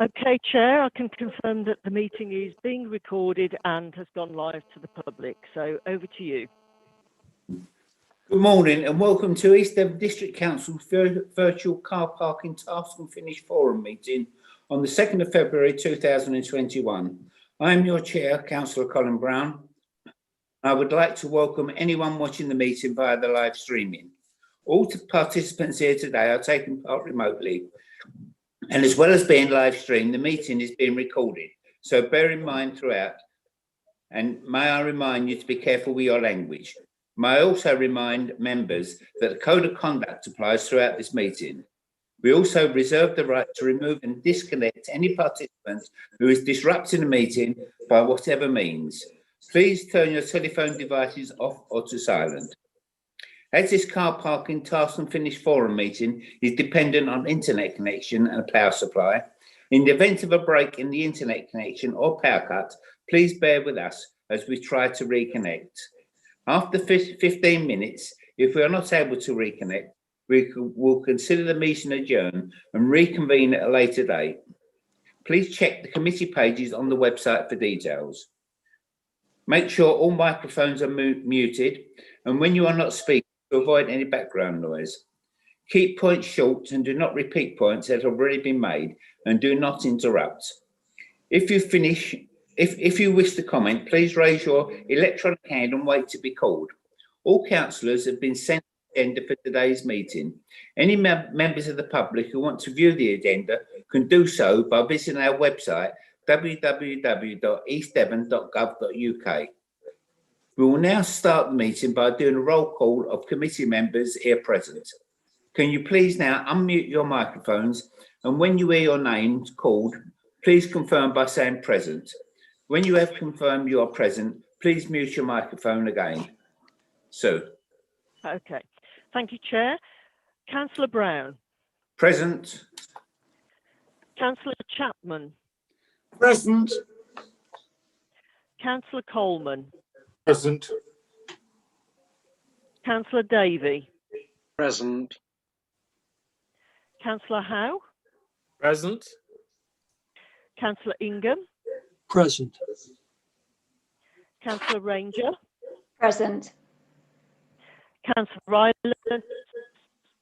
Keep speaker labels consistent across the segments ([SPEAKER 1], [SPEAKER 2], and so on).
[SPEAKER 1] Okay, Chair, I can confirm that the meeting is being recorded and has gone live to the public. So over to you.
[SPEAKER 2] Good morning and welcome to East Devon District Council's virtual car parking task and finish forum meeting on the 2nd of February 2021. I am your chair, Councillor Colin Brown. I would like to welcome anyone watching the meeting via the live streaming. All participants here today are taking part remotely, and as well as being live streamed, the meeting is being recorded. So bear in mind throughout, and may I remind you to be careful with your language. May I also remind members that the code of conduct applies throughout this meeting. We also reserve the right to remove and disconnect any participant who is disrupting the meeting by whatever means. Please turn your telephone devices off or to silent. As this car parking task and finish forum meeting is dependent on internet connection and power supply, in the event of a break in the internet connection or power cut, please bear with us as we try to reconnect. After 15 minutes, if we are not able to reconnect, we will consider the meeting adjourned and reconvene at a later date. Please check the committee pages on the website for details. Make sure all microphones are muted, and when you are not speaking, to avoid any background noise. Keep points short and do not repeat points that have already been made, and do not interrupt. If you wish to comment, please raise your electronic hand and wait to be called. All councillors have been sent the agenda for today's meeting. Any members of the public who want to view the agenda can do so by visiting our website www.eastdevon.gov.uk. We will now start the meeting by doing a roll call of committee members here present. Can you please now unmute your microphones, and when you hear your names called, please confirm by saying present. When you have confirmed you are present, please mute your microphone again. Sue.
[SPEAKER 1] Okay. Thank you, Chair. Councillor Brown.
[SPEAKER 2] Present.
[SPEAKER 1] Councillor Chapman.
[SPEAKER 3] Present.
[SPEAKER 1] Councillor Coleman.
[SPEAKER 3] Present.
[SPEAKER 1] Councillor Davey.
[SPEAKER 3] Present.
[SPEAKER 1] Councillor Howe.
[SPEAKER 3] Present.
[SPEAKER 1] Councillor Ingham.
[SPEAKER 4] Present.
[SPEAKER 1] Councillor Ranger.
[SPEAKER 5] Present.
[SPEAKER 1] Councillor Ryland.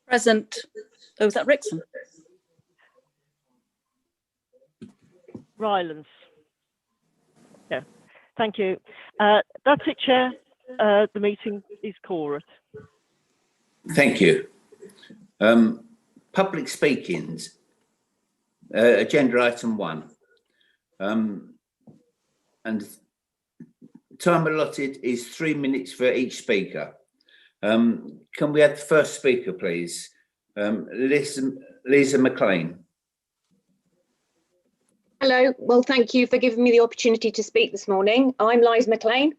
[SPEAKER 6] Present. Oh, is that Rixon?
[SPEAKER 1] Rylance. Yeah, thank you. That's it, Chair. The meeting is quorate.
[SPEAKER 2] Thank you. Public speakings, agenda item 1. And time allotted is 3 minutes for each speaker. Can we have the first speaker, please? Lisa McLean.
[SPEAKER 5] Hello, well, thank you for giving me the opportunity to speak this morning. I'm Liz McLean,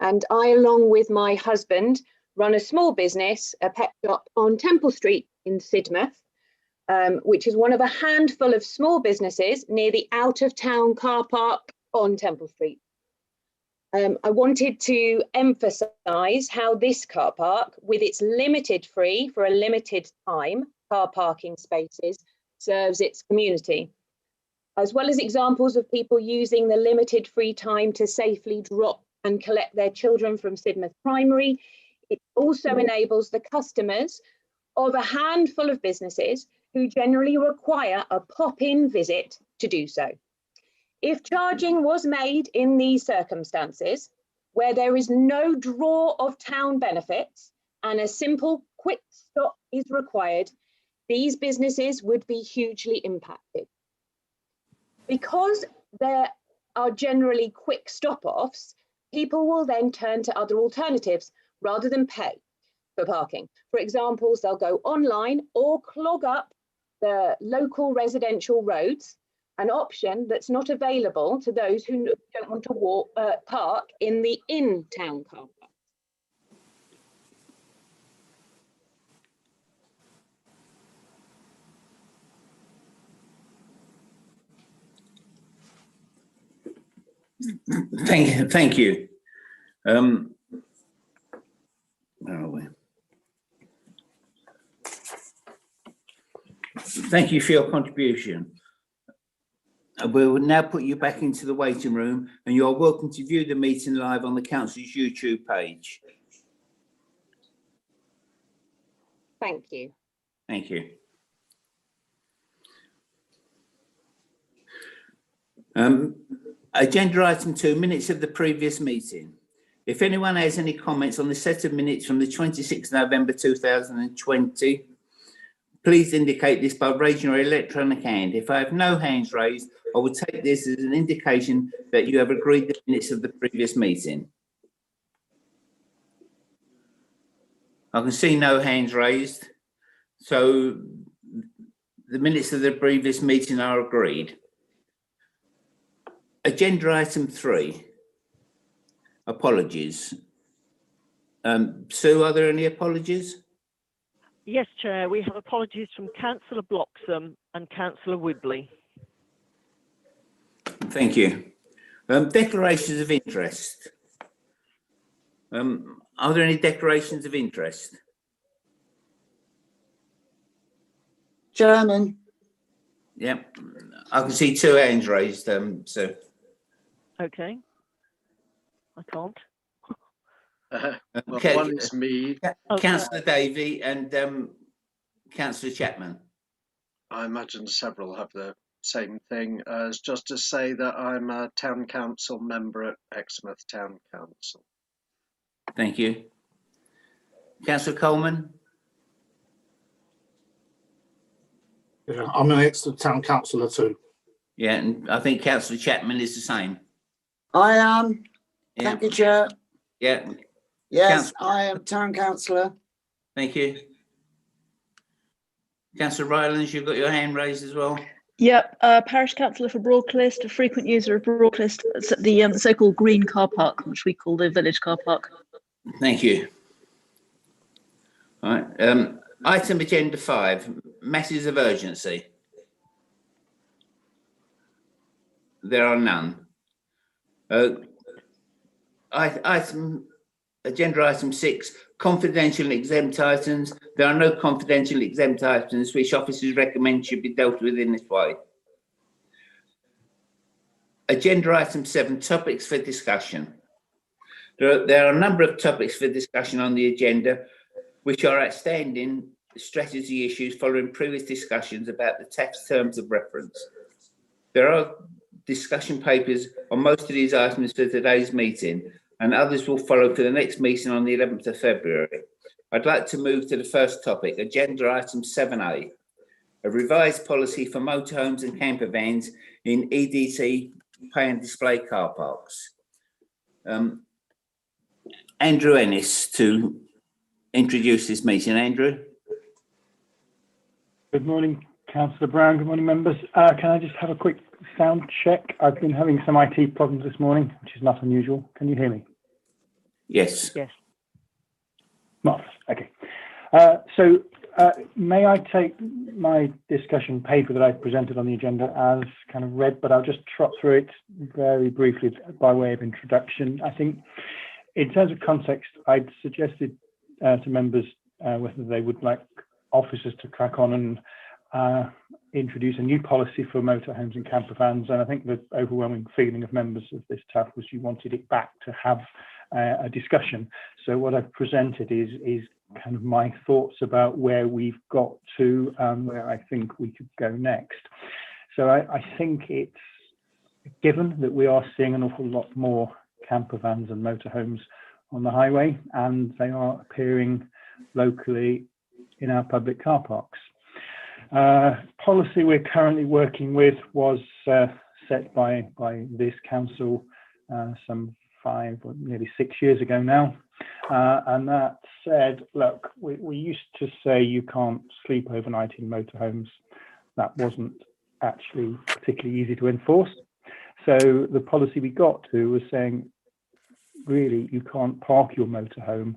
[SPEAKER 5] and I, along with my husband, run a small business, a pet shop on Temple Street in Sidmouth, which is one of a handful of small businesses near the out-of-town car park on Temple Street. I wanted to emphasise how this car park, with its limited free for a limited time car parking spaces, serves its community, as well as examples of people using the limited free time to safely drop and collect their children from Sidmouth Primary. It also enables the customers of a handful of businesses who generally require a pop-in visit to do so. If charging was made in these circumstances, where there is no draw of town benefits and a simple quick stop is required, these businesses would be hugely impacted. Because there are generally quick stop-offs, people will then turn to other alternatives rather than pay for parking. For example, they'll go online or clog up the local residential roads, an option that's not available to those who don't want to park in the in-town car park.
[SPEAKER 2] Thank you. Where are we? Thank you for your contribution. We will now put you back into the waiting room, and you are welcome to view the meeting live on the council's YouTube page.
[SPEAKER 5] Thank you.
[SPEAKER 2] Thank you. Agenda item 2, minutes of the previous meeting. If anyone has any comments on the set of minutes from the 26th November 2020, please indicate this by raising your electronic hand. If I have no hands raised, I will take this as an indication that you have agreed the minutes of the previous meeting. I can see no hands raised, so the minutes of the previous meeting are agreed. Agenda item 3, apologies. Sue, are there any apologies?
[SPEAKER 1] Yes, Chair, we have apologies from Councillor Bloxham and Councillor Whibley.
[SPEAKER 2] Thank you. Declarations of interest. Are there any declarations of interest?
[SPEAKER 4] Chairman,
[SPEAKER 2] Yep, I can see 2 hands raised, so.
[SPEAKER 1] Okay. I can't.
[SPEAKER 3] Well,
[SPEAKER 2] Okay.
[SPEAKER 3] one is me.
[SPEAKER 2] Councillor Davey and Councillor Chapman.
[SPEAKER 3] I imagine several have the same thing, as just to say that I'm a town council member at Exmouth Town Council.
[SPEAKER 2] Thank you. Councillor Coleman.
[SPEAKER 7] Yeah, I'm an Exeter Town Councillor too.
[SPEAKER 2] Yeah, and I think Councillor Chapman is the same.
[SPEAKER 4] I am.
[SPEAKER 2] Yeah.
[SPEAKER 4] Thank you, Chair.
[SPEAKER 2] Yeah,
[SPEAKER 4] Yes, I am Town Councillor.
[SPEAKER 2] thank you. Councillor Rylands, you've got your hand raised as well.
[SPEAKER 6] Yep, parish councillor for Broadclist, a frequent user of Broadclist, the so-called green car park, which we call the village car park.
[SPEAKER 2] Thank you. All right. Item agenda 5, matters of urgency. There are none. Agenda item 6, confidential and exempt items. There are no confidential exempt items which officers recommend should be dealt with in this way. Agenda item 7, topics for discussion. There are a number of topics for discussion on the agenda which are outstanding strategy issues following previous discussions about the TaFF terms of reference. There are discussion papers on most of these items for today's meeting, and others will follow for the next meeting on the 11th of February. I'd like to move to the first topic, agenda item 7A, a revised policy for motorhomes and camper vans in EDT pay and display car parks. Andrew Ennis to introduce this meeting. Andrew.
[SPEAKER 8] Good morning, Councillor Brown. Good morning, members. Can I just have a quick sound check? I've been having some IT problems this morning, which is not unusual. Can you hear me?
[SPEAKER 2] Yes.
[SPEAKER 1] Yes.
[SPEAKER 8] Marvellous. Okay. May I take my discussion paper that I presented on the agenda as kind of read, but I'll just trot through it very briefly by way of introduction. I think in terms of context, I'd suggested to members whether they would like officers to crack on and introduce a new policy for motorhomes and camper vans. And I think the overwhelming feeling of members of this TaFF was you wanted it back to have a discussion. So what I've presented is kind of my thoughts about where we've got to and where I think we could go next. So I think it's given that we are seeing an awful lot more camper vans and motorhomes on the highway, and they are appearing locally in our public car parks. Policy we're currently working with was set by this council some 5 or nearly 6 years ago now. And that said, look, we used to say you can't sleep overnight in motorhomes. That wasn't actually particularly easy to enforce. So the policy we got to was saying, really, you can't park your motorhome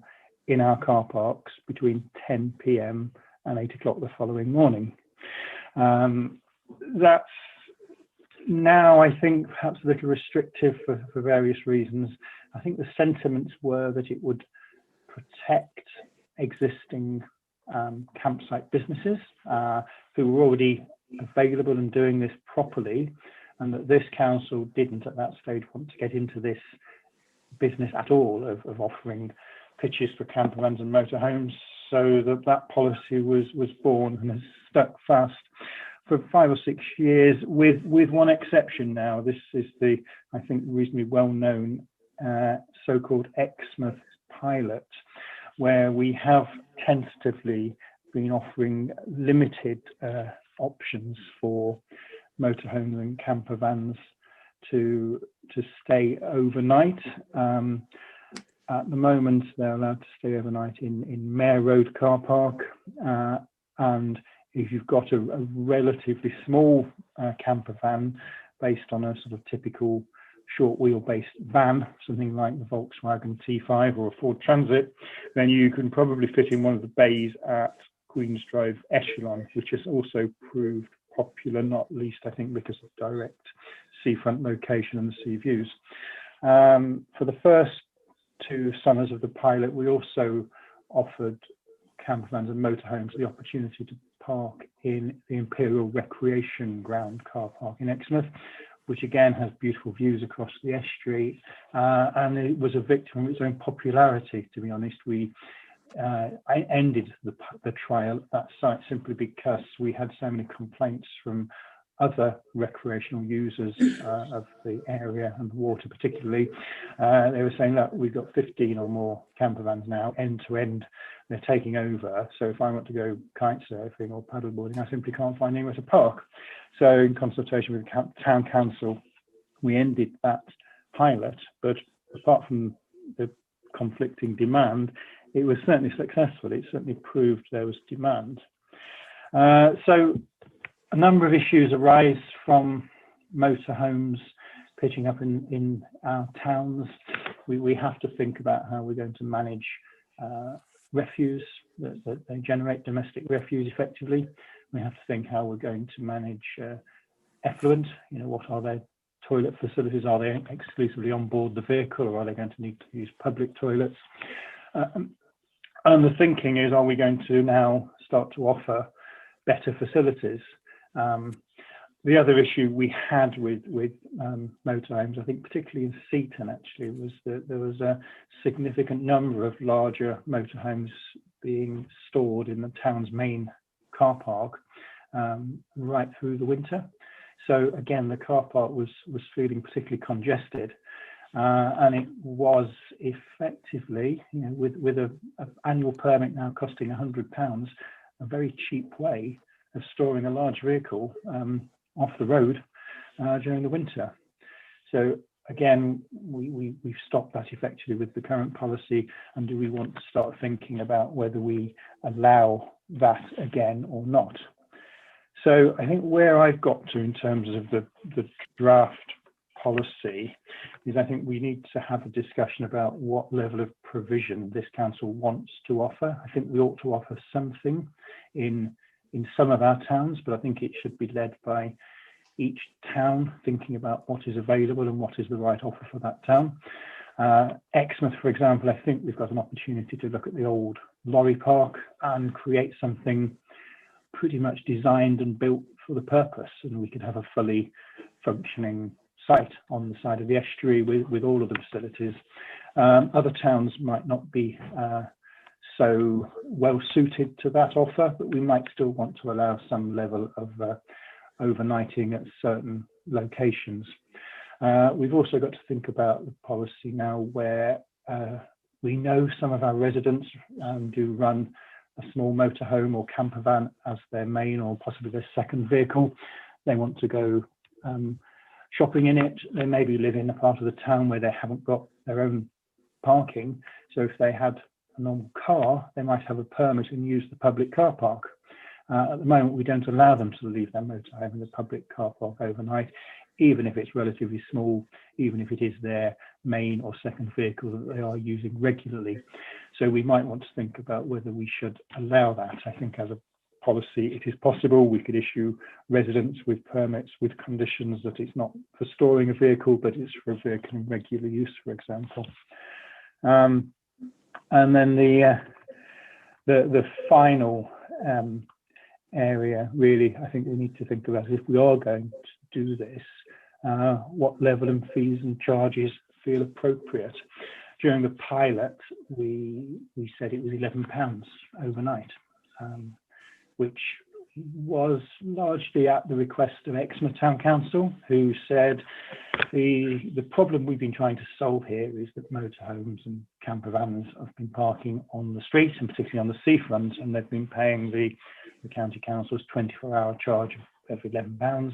[SPEAKER 8] in our car parks between 10 p.m. and 8 o'clock the following morning. That's now, I think, perhaps a little restrictive for various reasons. I think the sentiments were that it would protect existing campsite businesses who were already available and doing this properly. and that this council didn't at that stage want to get into this business at all of offering pitches for campervans and motorhomes, so that policy was born and has stuck fast for 5 or 6 years, with one exception now. This is the, I think, reasonably well-known so-called Exmouth pilot, where we have tentatively been offering limited options for motorhomes and campervans to stay overnight. At the moment, they're allowed to stay overnight in Mare Road car park, and if you've got a relatively small camper van based on a sort of typical short wheelbase van, something like the Volkswagen T5 or a Ford Transit, then you can probably fit in one of the bays at Queen's Drive Echelon, which has also proved popular, not least I think because of direct seafront location and the sea views. For the first 2 summers of the pilot, we also offered campervans and motorhomes the opportunity to park in the Imperial Recreation Ground car park in Exmouth, which again has beautiful views across the estuary, and it was a victim of its own popularity, to be honest. I ended the trial at that site simply because we had so many complaints from other recreational users of the area and the water particularly. They were saying that we've got 15 or more campervans now, end to end. They're taking over. So if I want to go kite surfing or paddleboarding, I simply can't find anywhere to park. So in consultation with the town council, we ended that pilot. But apart from the conflicting demand, it was certainly successful. It certainly proved there was demand. So a number of issues arise from motorhomes pitching up in our towns. We have to think about how we're going to manage refuse, that they generate domestic refuse effectively. We have to think how we're going to manage effluent. You know, what are their toilet facilities? Are they exclusively on board the vehicle, or are they going to need to use public toilets? And the thinking is, are we going to now start to offer better facilities? The other issue we had with motorhomes, I think particularly in Seaton actually, was that there was a significant number of larger motorhomes being stored in the town's main car park right through the winter. So again, the car park was feeling particularly congested, and it was effectively, you know, with an annual permit now costing £100, a very cheap way of storing a large vehicle off the road during the winter. So again, we've stopped that effectively with the current policy, and do we want to start thinking about whether we allow that again or not? So I think where I've got to in terms of the draft policy is, I think we need to have a discussion about what level of provision this council wants to offer. I think we ought to offer something in some of our towns, but I think it should be led by each town thinking about what is available and what is the right offer for that town. Exmouth, for example, I think we've got an opportunity to look at the old lorry park and create something pretty much designed and built for the purpose, and we could have a fully functioning site on the side of the estuary with all of the facilities. Other towns might not be so well suited to that offer, but we might still want to allow some level of overnighting at certain locations. We've also got to think about the policy now where we know some of our residents do run a small motorhome or camper van as their main or possibly their second vehicle. They want to go shopping in it. They maybe live in a part of the town where they haven't got their own parking. So if they had a normal car, they might have a permit and use the public car park. At the moment, we don't allow them to leave their motorhome in the public car park overnight, even if it's relatively small, even if it is their main or second vehicle that they are using regularly. So we might want to think about whether we should allow that. I think as a policy, it is possible. We could issue residents with permits with conditions that it's not for storing a vehicle, but it's for a vehicle in regular use, for example. And then the final area, really, I think we need to think about if we are going to do this, what level of fees and charges feel appropriate. During the pilot, we said it was £11 overnight, which was largely at the request of Exmouth Town Council, who said the problem we've been trying to solve here is that motorhomes and camper vans have been parking on the street, and particularly on the seafront, and they've been paying the county council's 24-hour charge of £11.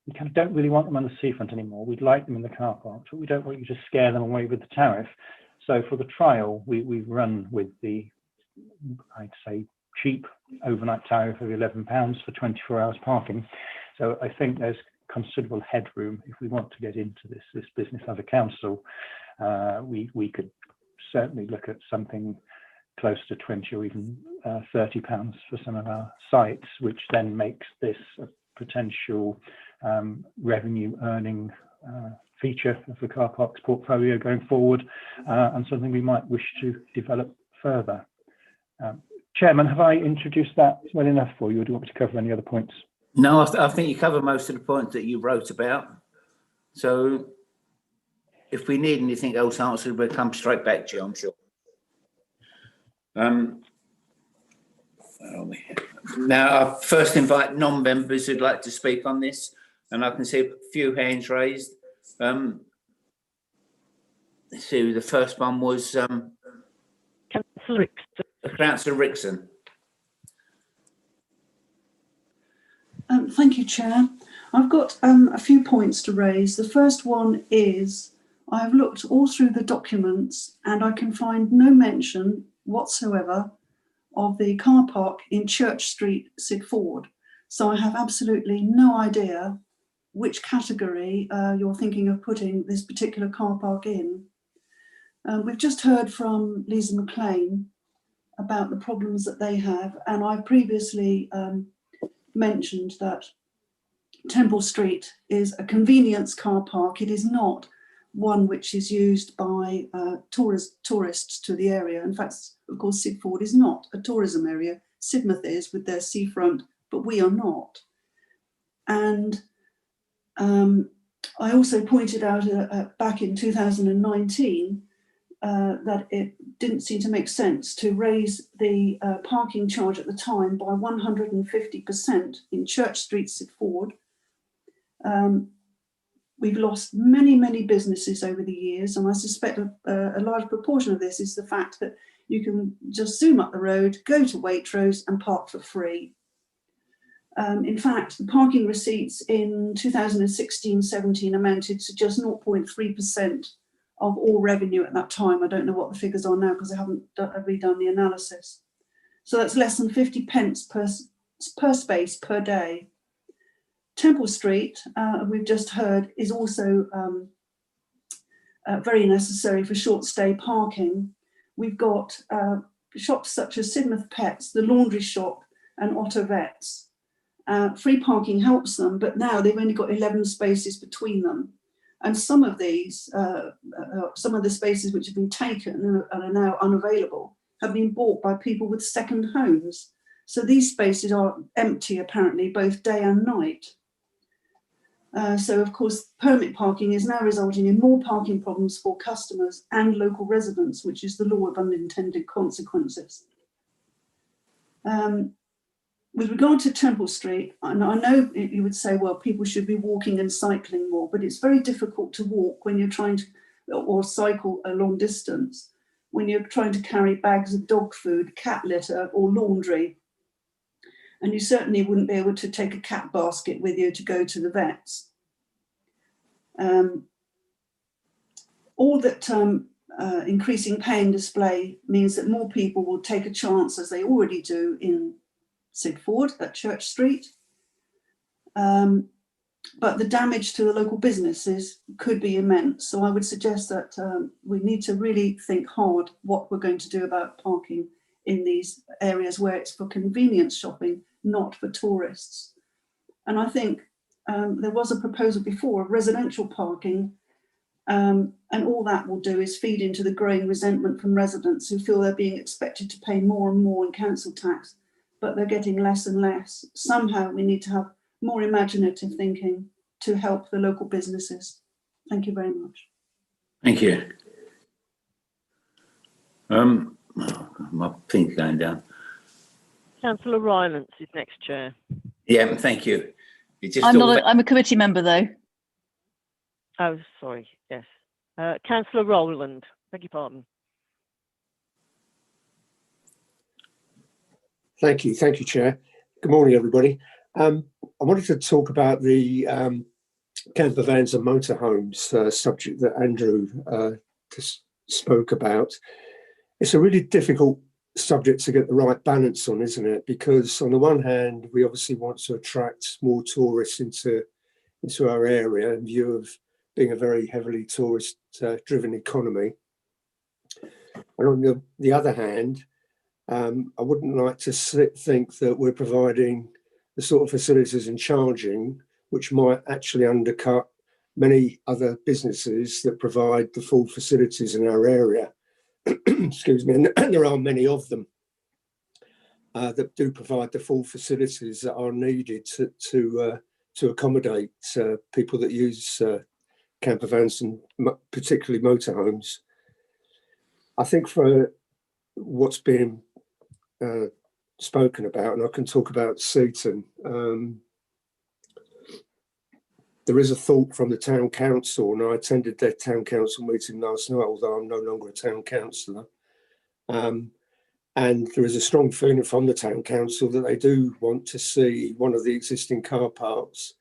[SPEAKER 8] We kind of don't really want them on the seafront anymore. We'd like them in the car parks, but we don't want you to scare them away with the tariff. So for the trial, we've run with the, I'd say, cheap overnight tariff of £11 for 24 hours parking. So I think there's considerable headroom if we want to get into this business as a council. We could certainly look at something close to 20 or even £30 for some of our sites, which then makes this a potential revenue earning feature of the car parks portfolio going forward, and something we might wish to develop further. Chairman, have I introduced that well enough for you, or do you want me to cover any other points?
[SPEAKER 2] No, I think you covered most of the points that you wrote about. So if we need anything else answered, we'll come straight back to you, I'm sure. Now, I first invite non-members who'd like to speak on this, and I can see a few hands raised. Let's see, the first one was
[SPEAKER 1] Councillor Rickson.
[SPEAKER 2] Councillor Rickson.
[SPEAKER 9] Thank you, Chair. I've got a few points to raise. The first one is I've looked all through the documents and I can find no mention whatsoever of the car park in Church Street, Sidford. So I have absolutely no idea which category you're thinking of putting this particular car park in. We've just heard from Lisa McLean about the problems that they have, and I previously mentioned that Temple Street is a convenience car park. It is not one which is used by tourists to the area. In fact, of course, Sidford is not a tourism area. Sidmouth is with their seafront, but we are not. And I also pointed out back in 2019 that it didn't seem to make sense to raise the parking charge at the time by 150% in Church Street, Sidford. We've lost many, many businesses over the years, and I suspect a large proportion of this is the fact that you can just zoom up the road, go to Waitrose and park for free. In fact, the parking receipts in 2016-17 amounted to just 0.3% of all revenue at that time. I don't know what the figures are now because I haven't redone the analysis. So that's less than 50 pence per space per day. Temple Street, we've just heard, is also very necessary for short stay parking. We've got shops such as Sidmouth Pets, the laundry shop and Otto Vets. Free parking helps them, but now they've only got 11 spaces between them. And some of these, some of the spaces which have been taken and are now unavailable have been bought by people with second homes. So these spaces are empty apparently both day and night. So of course, permit parking is now resulting in more parking problems for customers and local residents, which is the law of unintended consequences. With regard to Temple Street, and I know you would say, well, people should be walking and cycling more, but it's very difficult to walk when you're trying to, or cycle a long distance, when you're trying to carry bags of dog food, cat litter or laundry. And you certainly wouldn't be able to take a cat basket with you to go to the vets. All that increasing pay and display means that more people will take a chance, as they already do in Sidford at Church Street. But the damage to the local businesses could be immense. So I would suggest that we need to really think hard what we're going to do about parking in these areas where it's for convenience shopping, not for tourists. And I think there was a proposal before of residential parking, and all that will do is feed into the growing resentment from residents who feel they're being expected to pay more and more in council tax, but they're getting less and less. Somehow we need to have more imaginative thinking. to help the local businesses. Thank you very much.
[SPEAKER 2] Thank you. My thing's going down.
[SPEAKER 1] Councillor Rylance is next, Chair.
[SPEAKER 2] Yeah, thank you. It just
[SPEAKER 6] I'm
[SPEAKER 2] all
[SPEAKER 6] not. I'm a committee member though.
[SPEAKER 1] Oh, sorry, yes. Councillor Rowland, beg your pardon.
[SPEAKER 10] Thank you, Chair. Good morning, everybody. I wanted to talk about the camper vans and motorhomes subject that Andrew just spoke about. It's a really difficult subject to get the right balance on, isn't it? Because on the one hand, we obviously want to attract more tourists into our area in view of being a very heavily tourist-driven economy. And on the other hand, I wouldn't like to think that we're providing the sort of facilities and charging which might actually undercut many other businesses that provide the full facilities in our area. Excuse me, and there are many of them that do provide the full facilities that are needed to accommodate people that use camper vans and particularly motorhomes. I think for what's being spoken about, and I can talk about Seaton, there is a thought from the town council, and I attended their town council meeting last night, although I'm no longer a town councillor. And there is a strong feeling from the town council that they do want to see one of the existing car parks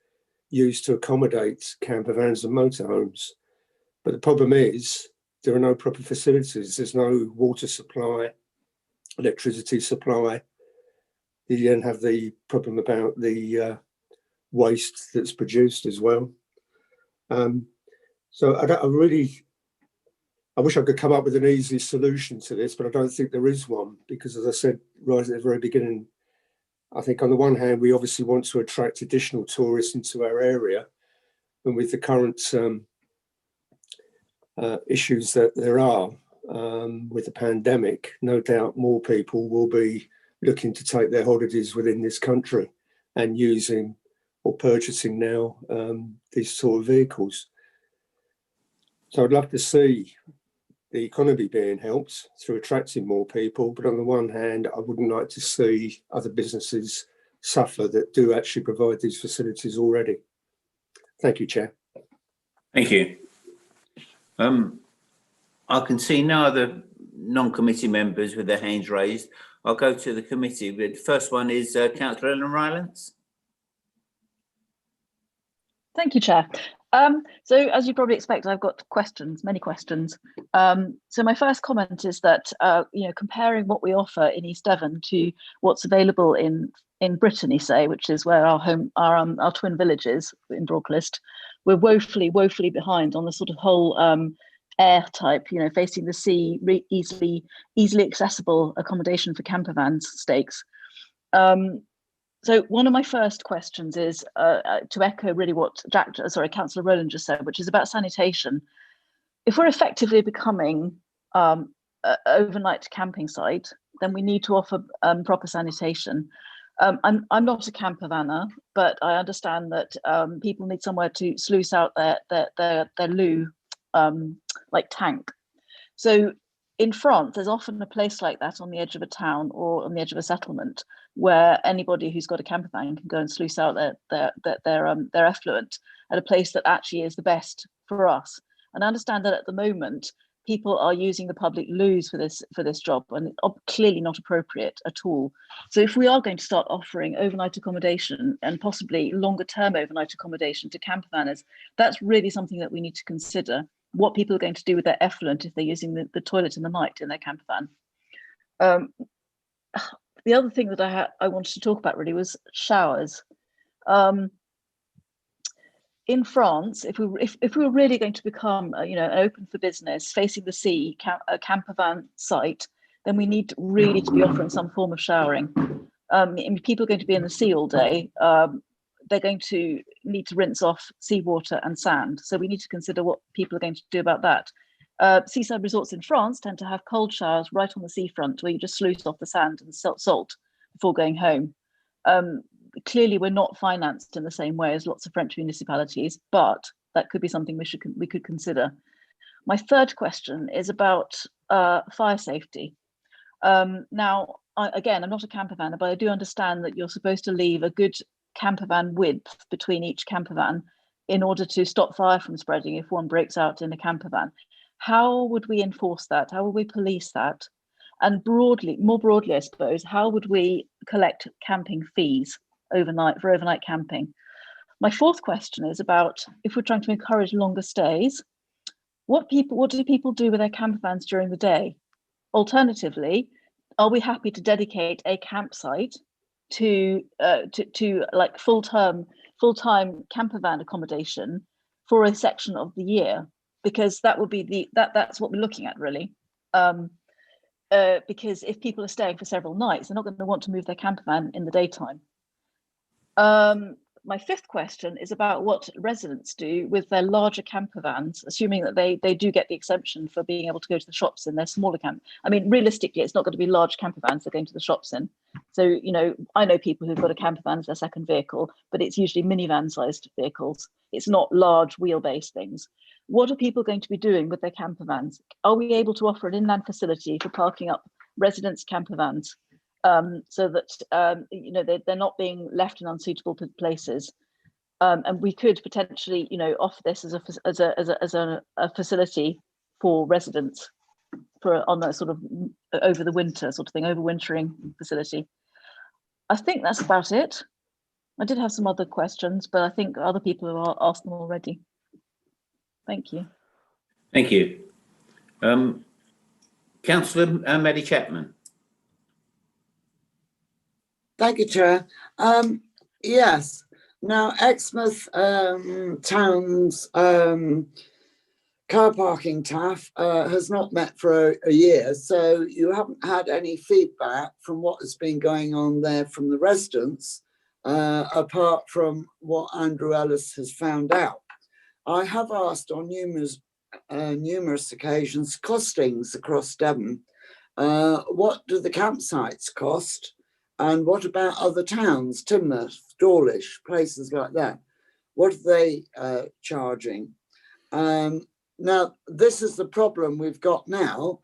[SPEAKER 10] used to accommodate camper vans and motorhomes. But the problem is there are no proper facilities. There's no water supply, electricity supply. You then have the problem about the waste that's produced as well. So I wish I could come up with an easy solution to this, but I don't think there is one, because as I said right at the very beginning, I think on the one hand, we obviously want to attract additional tourists into our area, and with the current issues that there are with the pandemic, no doubt more people will be looking to take their holidays within this country and using or purchasing now these sort of vehicles. So I'd love to see the economy being helped through attracting more people, but on the one hand, I wouldn't like to see other businesses suffer that do actually provide these facilities already. Thank you, Chair.
[SPEAKER 2] Thank you. I can see no other non-committee members with their hands raised. I'll go to the committee. The first one is Councillor Ellen Rylance.
[SPEAKER 6] Thank you, Chair. So as you probably expect, I've got questions, many questions. So my first comment is that, comparing what we offer in East Devon to what's available in Brittany, say, which is where our twin village is in Broadclist, we're woefully behind on the sort of whole air type, facing the sea, easily accessible accommodation for camper vans stakes. So one of my first questions is to echo really what Councillor Rowland just said, which is about sanitation. If we're effectively becoming an overnight camping site, then we need to offer proper sanitation. I'm not a camper vanner, but I understand that people need somewhere to sluice out their loo, like tank. So in France, there's often a place like that on the edge of a town or on the edge of a settlement where anybody who's got a camper van can go and sluice out their effluent at a place that actually is the best for us. And I understand that at the moment, people are using the public loos for this job, and it's clearly not appropriate at all. So if we are going to start offering overnight accommodation and possibly longer term overnight accommodation to camper vanners, that's really something that we need to consider. What people are going to do with their effluent if they're using the toilet in the night in their camper van. The other thing that I wanted to talk about really was showers. In France, if we were really going to become an open for business, facing the sea, a camper van site, then we need really to be offering some form of showering. People are going to be in the sea all day. They're going to need to rinse off seawater and sand. So we need to consider what people are going to do about that. Seaside resorts in France tend to have cold showers right on the seafront where you just sluice off the sand and salt before going home. clearly we're not financed in the same way as lots of French municipalities, but that could be something we could consider. My third question is about fire safety. Now, again, I'm not a camper van, but I do understand that you're supposed to leave a good camper van width between each camper van in order to stop fire from spreading if one breaks out in a camper van. How would we enforce that? How would we police that? And more broadly, I suppose, how would we collect camping fees for overnight camping? My fourth question is about, if we're trying to encourage longer stays, what do people do with their camper vans during the day? Alternatively, are we happy to dedicate a campsite to like full-time camper van accommodation for a section of the year? Because that would be that's what we're looking at, really. Because if people are staying for several nights, they're not going to want to move their camper van in the daytime. My fifth question is about what residents do with their larger camper vans, assuming that they do get the exemption for being able to go to the shops in their smaller camp. I mean, realistically, it's not going to be large camper vans they're going to the shops in. So, you know, I know people who've got a camper van as their second vehicle, but it's usually minivan-sized vehicles. It's not large wheelbase things. What are people going to be doing with their camper vans? Are we able to offer an inland facility for parking up residents' camper vans? So that you know, they're not being left in unsuitable places, and we could potentially, you know, offer this as a facility for residents on a sort of over the winter sort of thing, overwintering facility. I think that's about it. I did have some other questions, but I think other people have asked them already. Thank you.
[SPEAKER 2] Thank you. Councillor Maddie Chapman.
[SPEAKER 4] Thank you, Chair. Yes. Now, Exmouth Town's car parking TaFF has not met for a year, so you haven't had any feedback from what has been going on there from the residents, apart from what Andrew Ellis has found out. I have asked on numerous occasions costings across Devon. What do the campsites cost? And what about other towns, Teignmouth, Dawlish, places like that? What are they charging? Now, this is the problem we've got now.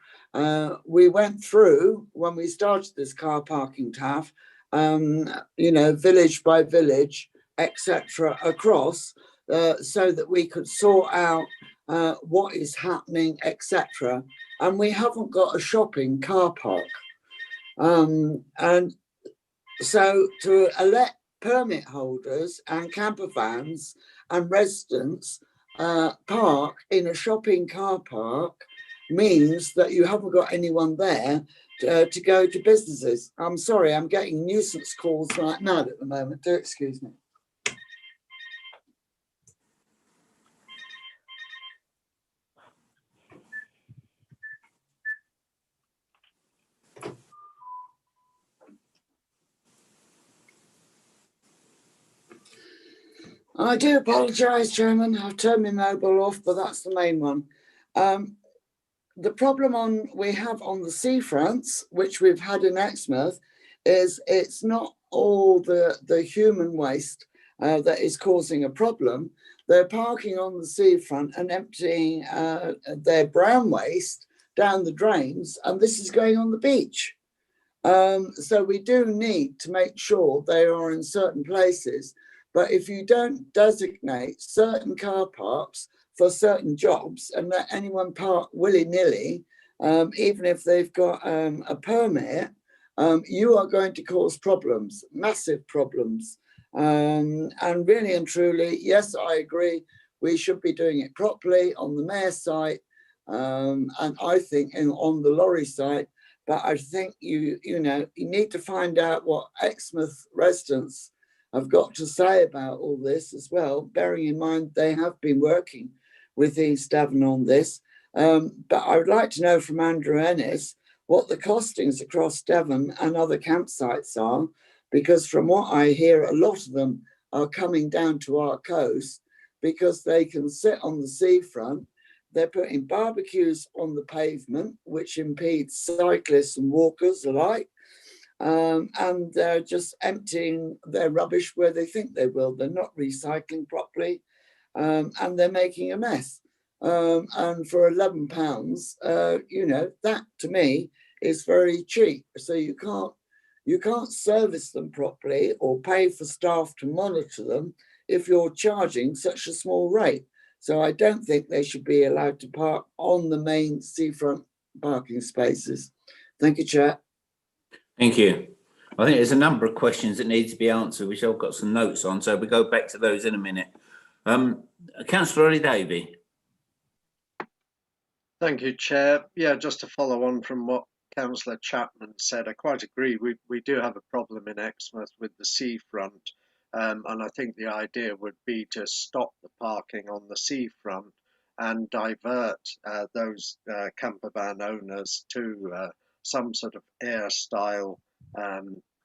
[SPEAKER 4] We went through, when we started this car parking TaFF, you know, village by village, etc., across, so that we could sort out what is happening, etc. And we haven't got a shopping car park. And so to elect permit holders and camper vans and residents park in a shopping car park means that you haven't got anyone there to go to businesses. I'm sorry, I'm getting nuisance calls like mad at the moment. Do excuse me. I do apologise, Chairman. I've turned my mobile off, but that's the main one. The problem we have on the seafronts, which we've had in Exmouth, is it's not all the human waste that is causing a problem. They're parking on the seafront and emptying their brown waste down the drains, and this is going on the beach. So we do need to make sure they are in certain places. But if you don't designate certain car parks for certain jobs and let anyone park willy-nilly, even if they've got a permit, you are going to cause problems, massive problems. And really and truly, yes, I agree, we should be doing it properly on the mayor's site, and I think on the lorry site. But I think you need to find out what Exmouth residents have got to say about all this as well, bearing in mind they have been working with East Devon on this. But I would like to know from Andrew Ennis what the costings across Devon and other campsites are, because from what I hear, a lot of them are coming down to our coast because they can sit on the seafront. They're putting barbecues on the pavement, which impedes cyclists and walkers alike. and they're just emptying their rubbish where they think they will. They're not recycling properly, and they're making a mess. And for £11, you know, that to me is very cheap. So you can't service them properly or pay for staff to monitor them if you're charging such a small rate. So I don't think they should be allowed to park on the main seafront parking spaces. Thank you, Chair.
[SPEAKER 2] Thank you. I think there's a number of questions that need to be answered, which I've got some notes on, so we go back to those in a minute. Councillor Ollie Davey.
[SPEAKER 3] Thank you, Chair. Yeah, just to follow on from what Councillor Chapman said, I quite agree. We do have a problem in Exmouth with the seafront, and I think the idea would be to stop the parking on the seafront and divert those camper van owners to some sort of air-style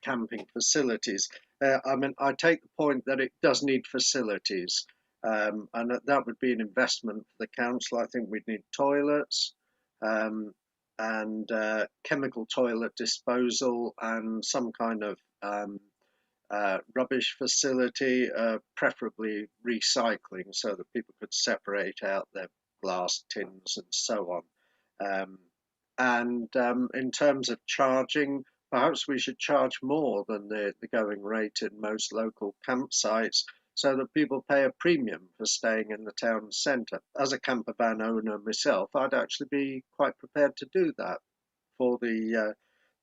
[SPEAKER 3] camping facilities. I mean, I take the point that it does need facilities. And that would be an investment for the council. I think we'd need toilets and chemical toilet disposal and some kind of rubbish facility, preferably recycling, so that people could separate out their glass tins and so on. In terms of charging, perhaps we should charge more than the going rate in most local campsites, so that people pay a premium for staying in the town centre. As a camper van owner myself, I'd actually be quite prepared to do that for the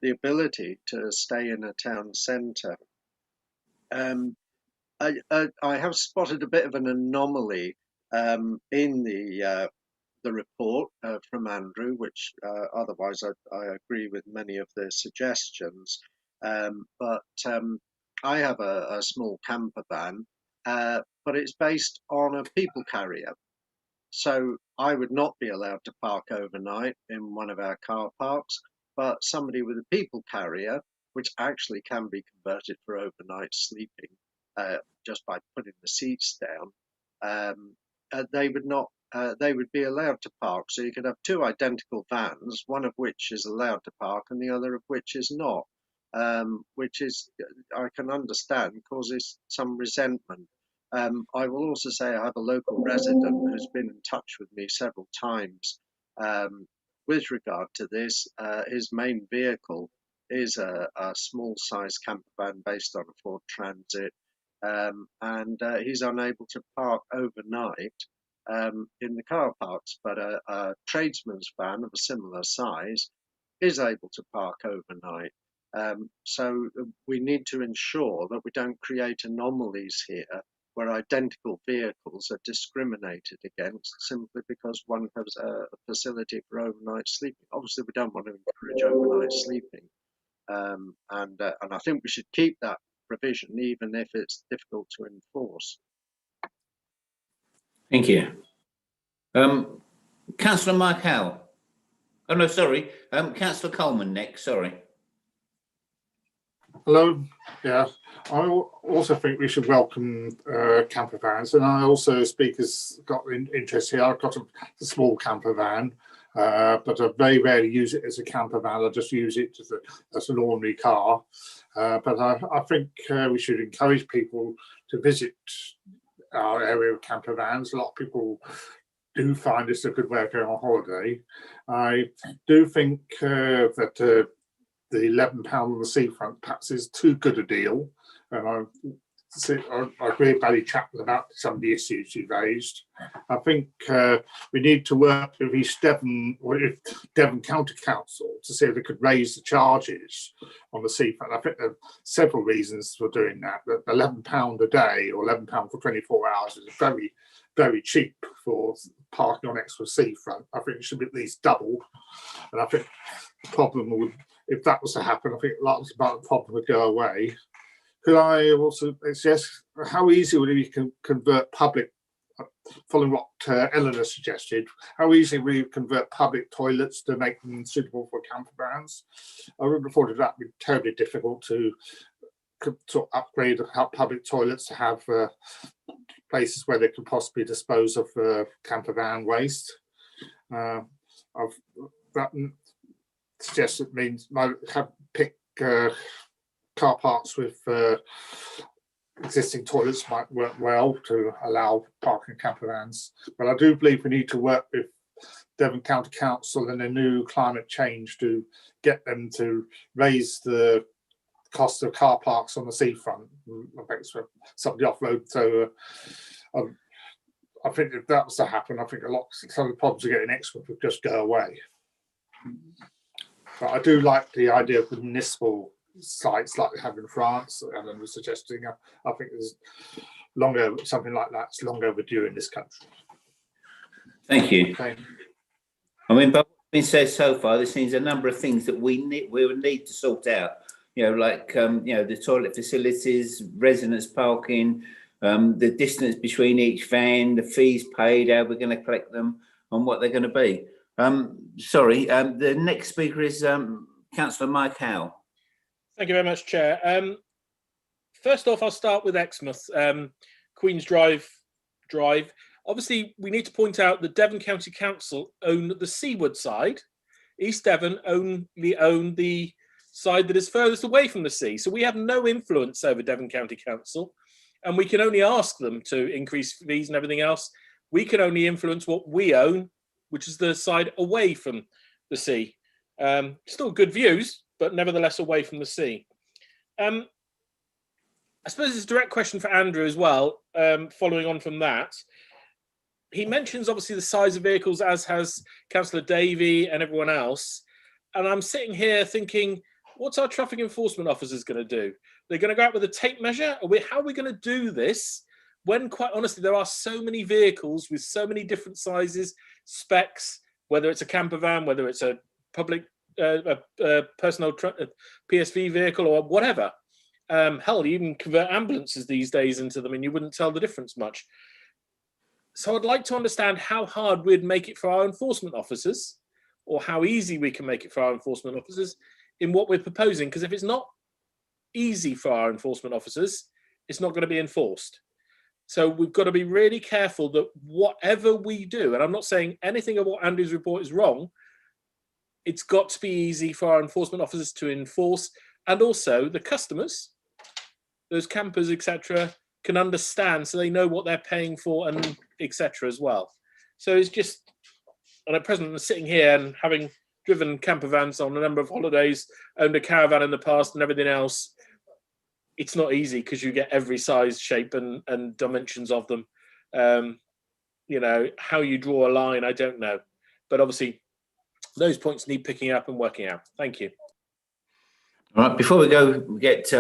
[SPEAKER 3] ability to stay in a town centre. I have spotted a bit of an anomaly in the report from Andrew, which otherwise I agree with many of the suggestions. But I have a small camper van, but it's based on a people carrier. So I would not be allowed to park overnight in one of our car parks, but somebody with a people carrier, which actually can be converted for overnight sleeping just by putting the seats down, they would be allowed to park. So you could have two identical vans, one of which is allowed to park and the other of which is not, which is, I can understand, causes some resentment. I will also say I have a local resident who's been in touch with me several times with regard to this. His main vehicle is a small size camper van based on a Ford Transit, and he's unable to park overnight in the car parks, but a tradesman's van of a similar size is able to park overnight. So we need to ensure that we don't create anomalies here where identical vehicles are discriminated against simply because one has a facility for overnight sleeping. Obviously, we don't want to encourage overnight sleeping, and I think we should keep that provision even if it's difficult to enforce.
[SPEAKER 2] Thank you. Councillor Mike Howe. Oh no, sorry. Councillor Coleman next. Sorry.
[SPEAKER 7] Hello. Yeah, I also think we should welcome camper vans, and I also, speakers got interest here. I've got a small camper van, but I very rarely use it as a camper van. I just use it as an ordinary car. But I think we should encourage people to visit our area of camper vans. A lot of people do find this a good way of going on holiday. I do think that the £11 on the seafront perhaps is too good a deal, and I agree with Barry Chapman about some of the issues he raised. I think we need to work with East Devon or Devon County Council to see if they could raise the charges on the seafront. I think there are several reasons for doing that. That £11 a day or £11 for 24 hours is very, very cheap for parking on Exeter seafront. I think it should be at least double, and I think the problem would, if that was to happen, I think lots of the problem would go away. Could I also suggest how easy would it be to convert public, following what Eleanor suggested, how easy would you convert public toilets to make them suitable for camper vans? I would have thought that would be terribly difficult to sort of upgrade public toilets to have places where they could possibly dispose of camper van waste. That suggests it means might have pick car parks with existing toilets might work well to allow parking camper vans, but I do believe we need to work with Devon County Council and a new climate change to get them to raise the cost of car parks on the seafront. I think it's for somebody offload. So I think if that was to happen, I think some of the problems of getting Exmouth would just go away. But I do like the idea of the municipal sites like they have in France, and Alan was suggesting. I think there's something like that's long overdue in this country.
[SPEAKER 2] Thank you.
[SPEAKER 7] Okay.
[SPEAKER 2] I mean, but what's been said so far, there seems a number of things that we would need to sort out. Like the toilet facilities, residence parking, the distance between each van, the fees paid, how we're going to collect them, and what they're going to be. The next speaker is Councillor Mike Howe.
[SPEAKER 11] Thank you very much, Chair. First off, I'll start with Exmouth, Queen's Drive. Obviously, we need to point out that Devon County Council own the seaward side. East Devon only own the side that is furthest away from the sea. So we have no influence over Devon County Council, and we can only ask them to increase fees and everything else. We can only influence what we own, which is the side away from the sea. Still good views, but nevertheless away from the sea. I suppose it's a direct question for Andrew as well, following on from that. He mentions obviously the size of vehicles, as has Councillor Davey and everyone else. And I'm sitting here thinking, what's our traffic enforcement officers going to do? They're going to go out with a tape measure? How are we going to do this when, quite honestly, there are so many vehicles with so many different sizes, specs, whether it's a camper van, whether it's a public personal PSV vehicle or whatever. Hell, you even convert ambulances these days into them and you wouldn't tell the difference much. So I'd like to understand how hard we'd make it for our enforcement officers, or how easy we can make it for our enforcement officers in what we're proposing. Because if it's not easy for our enforcement officers, it's not going to be enforced. So we've got to be really careful that whatever we do, and I'm not saying anything of what Andrew's report is wrong, it's got to be easy for our enforcement officers to enforce, and also the customers, those campers, etc., can understand, so they know what they're paying for, and etc. as well. So it's just, and at present, I'm sitting here and having driven camper vans on a number of holidays, owned a caravan in the past, and everything else. It's not easy because you get every size, shape, and dimensions of them. How you draw a line, I don't know, but obviously those points need picking up and working out. Thank you.
[SPEAKER 2] All right, before we go, we get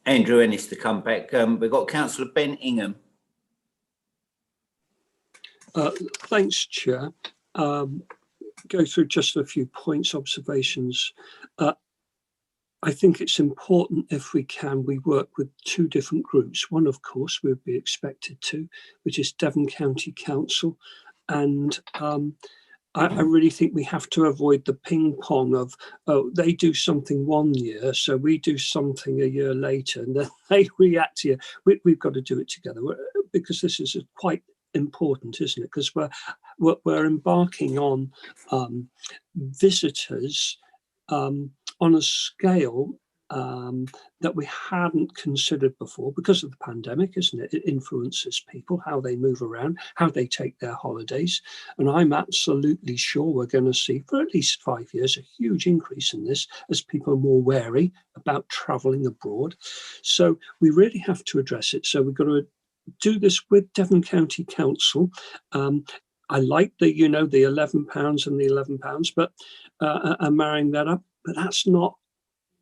[SPEAKER 2] Andrew Ennis to come back. We've got Councillor Ben Ingham.
[SPEAKER 12] Thanks, Chair. Go through just a few points, observations. I think it's important, if we can, we work with two different groups. One, of course, we'd be expected to, which is Devon County Council. And I really think we have to avoid the ping pong of, oh, they do something one year, so we do something a year later, and then they react here. We've got to do it together, because this is quite important, isn't it? Because we're embarking on visitors on a scale that we hadn't considered before because of the pandemic, isn't it? It influences people, how they move around, how they take their holidays. And I'm absolutely sure we're going to see, for at least 5 years, a huge increase in this as people are more wary about travelling abroad. So we really have to address it. So we've got to do this with Devon County Council. I like the £11 and the £11, but I'm marrying that up. But that's not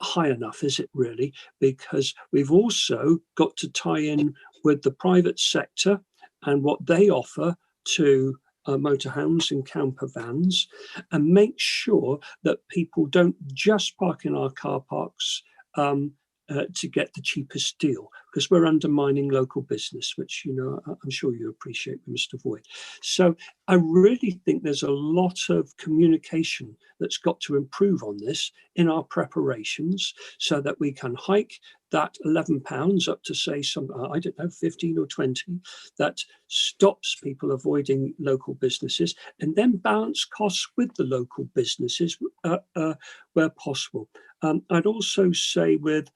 [SPEAKER 12] high enough, is it really? Because we've also got to tie in with the private sector and what they offer to motorhomes and camper vans, and make sure that people don't just park in our car parks to get the cheapest deal. because we're undermining local business, which, you know, I'm sure you appreciate, we must avoid. So I really think there's a lot of communication that's got to improve on this in our preparations so that we can hike that £11 up to, say, some, I don't know, 15 or 20, that stops people avoiding local businesses, and then balance costs with the local businesses where possible. I'd also say with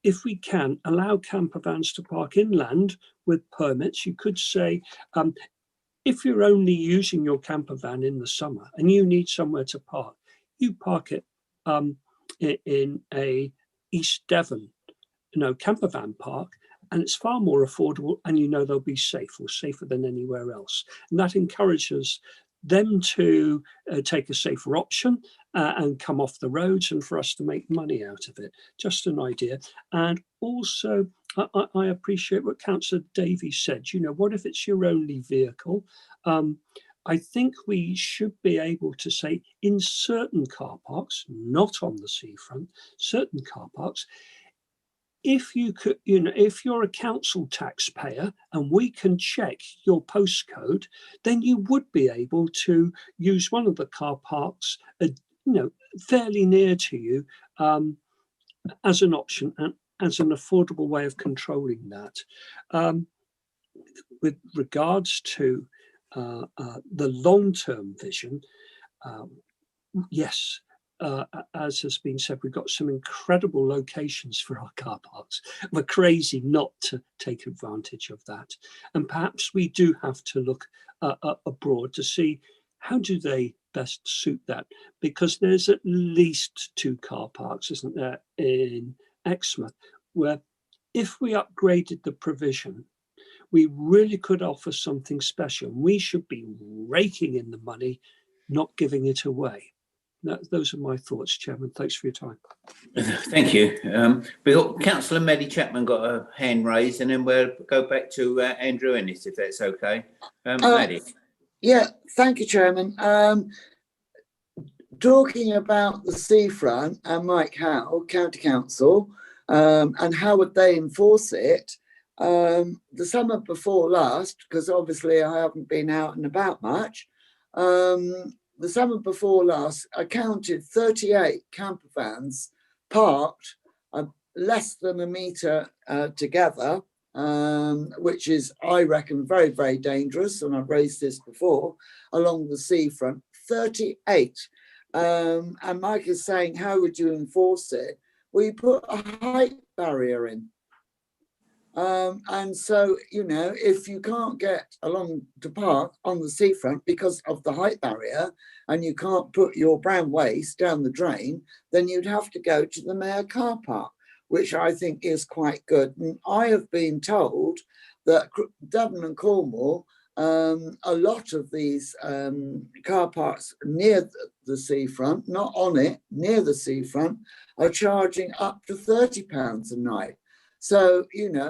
[SPEAKER 12] if we can allow camper vans to park inland with permits, you could say, if you're only using your camper van in the summer and you need somewhere to park, you park it in a East Devon, camper van park, and it's far more affordable, and you know they'll be safe, or safer than anywhere else. And that encourages them to take a safer option and come off the roads, and for us to make money out of it. Just an idea. And also, I appreciate what Councillor Davies said. You know, what if it's your only vehicle? I think we should be able to say in certain car parks, not on the seafront, certain car parks, if you could, if you're a council taxpayer and we can check your postcode, then you would be able to use one of the car parks, fairly near to you, as an option and as an affordable way of controlling that. With regards to the long-term vision, yes. As has been said, we've got some incredible locations for our car parks. We're crazy not to take advantage of that. And perhaps we do have to look abroad to see how do they best suit that, because there's at least 2 car parks, isn't there, in Exmouth, where if we upgraded the provision, we really could offer something special. We should be raking in the money, not giving it away. Those are my thoughts, Chairman. Thanks for your time.
[SPEAKER 2] Thank you. We've got Councillor Maddie Chapman got a hand raised, and then we'll go back to Andrew Ennis, if that's okay. Maddie.
[SPEAKER 4] Yeah, thank you, Chairman. Talking about the seafront and Mike Howe, County Council, and how would they enforce it? The summer before last, because obviously I haven't been out and about much, the summer before last, I counted 38 camper vans parked less than a metre together, which is, I reckon, very, very dangerous. And I've raised this before, along the seafront, 38. And Mike is saying, how would you enforce it? Well, you put a height barrier in. And so, if you can't get along to park on the seafront because of the height barrier, and you can't put your brown waste down the drain, then you'd have to go to the Mayor car park, which I think is quite good. And I have been told that Devon and Cornwall, a lot of these car parks near the seafront, not on it, near the seafront, are charging up to £30 a night. So,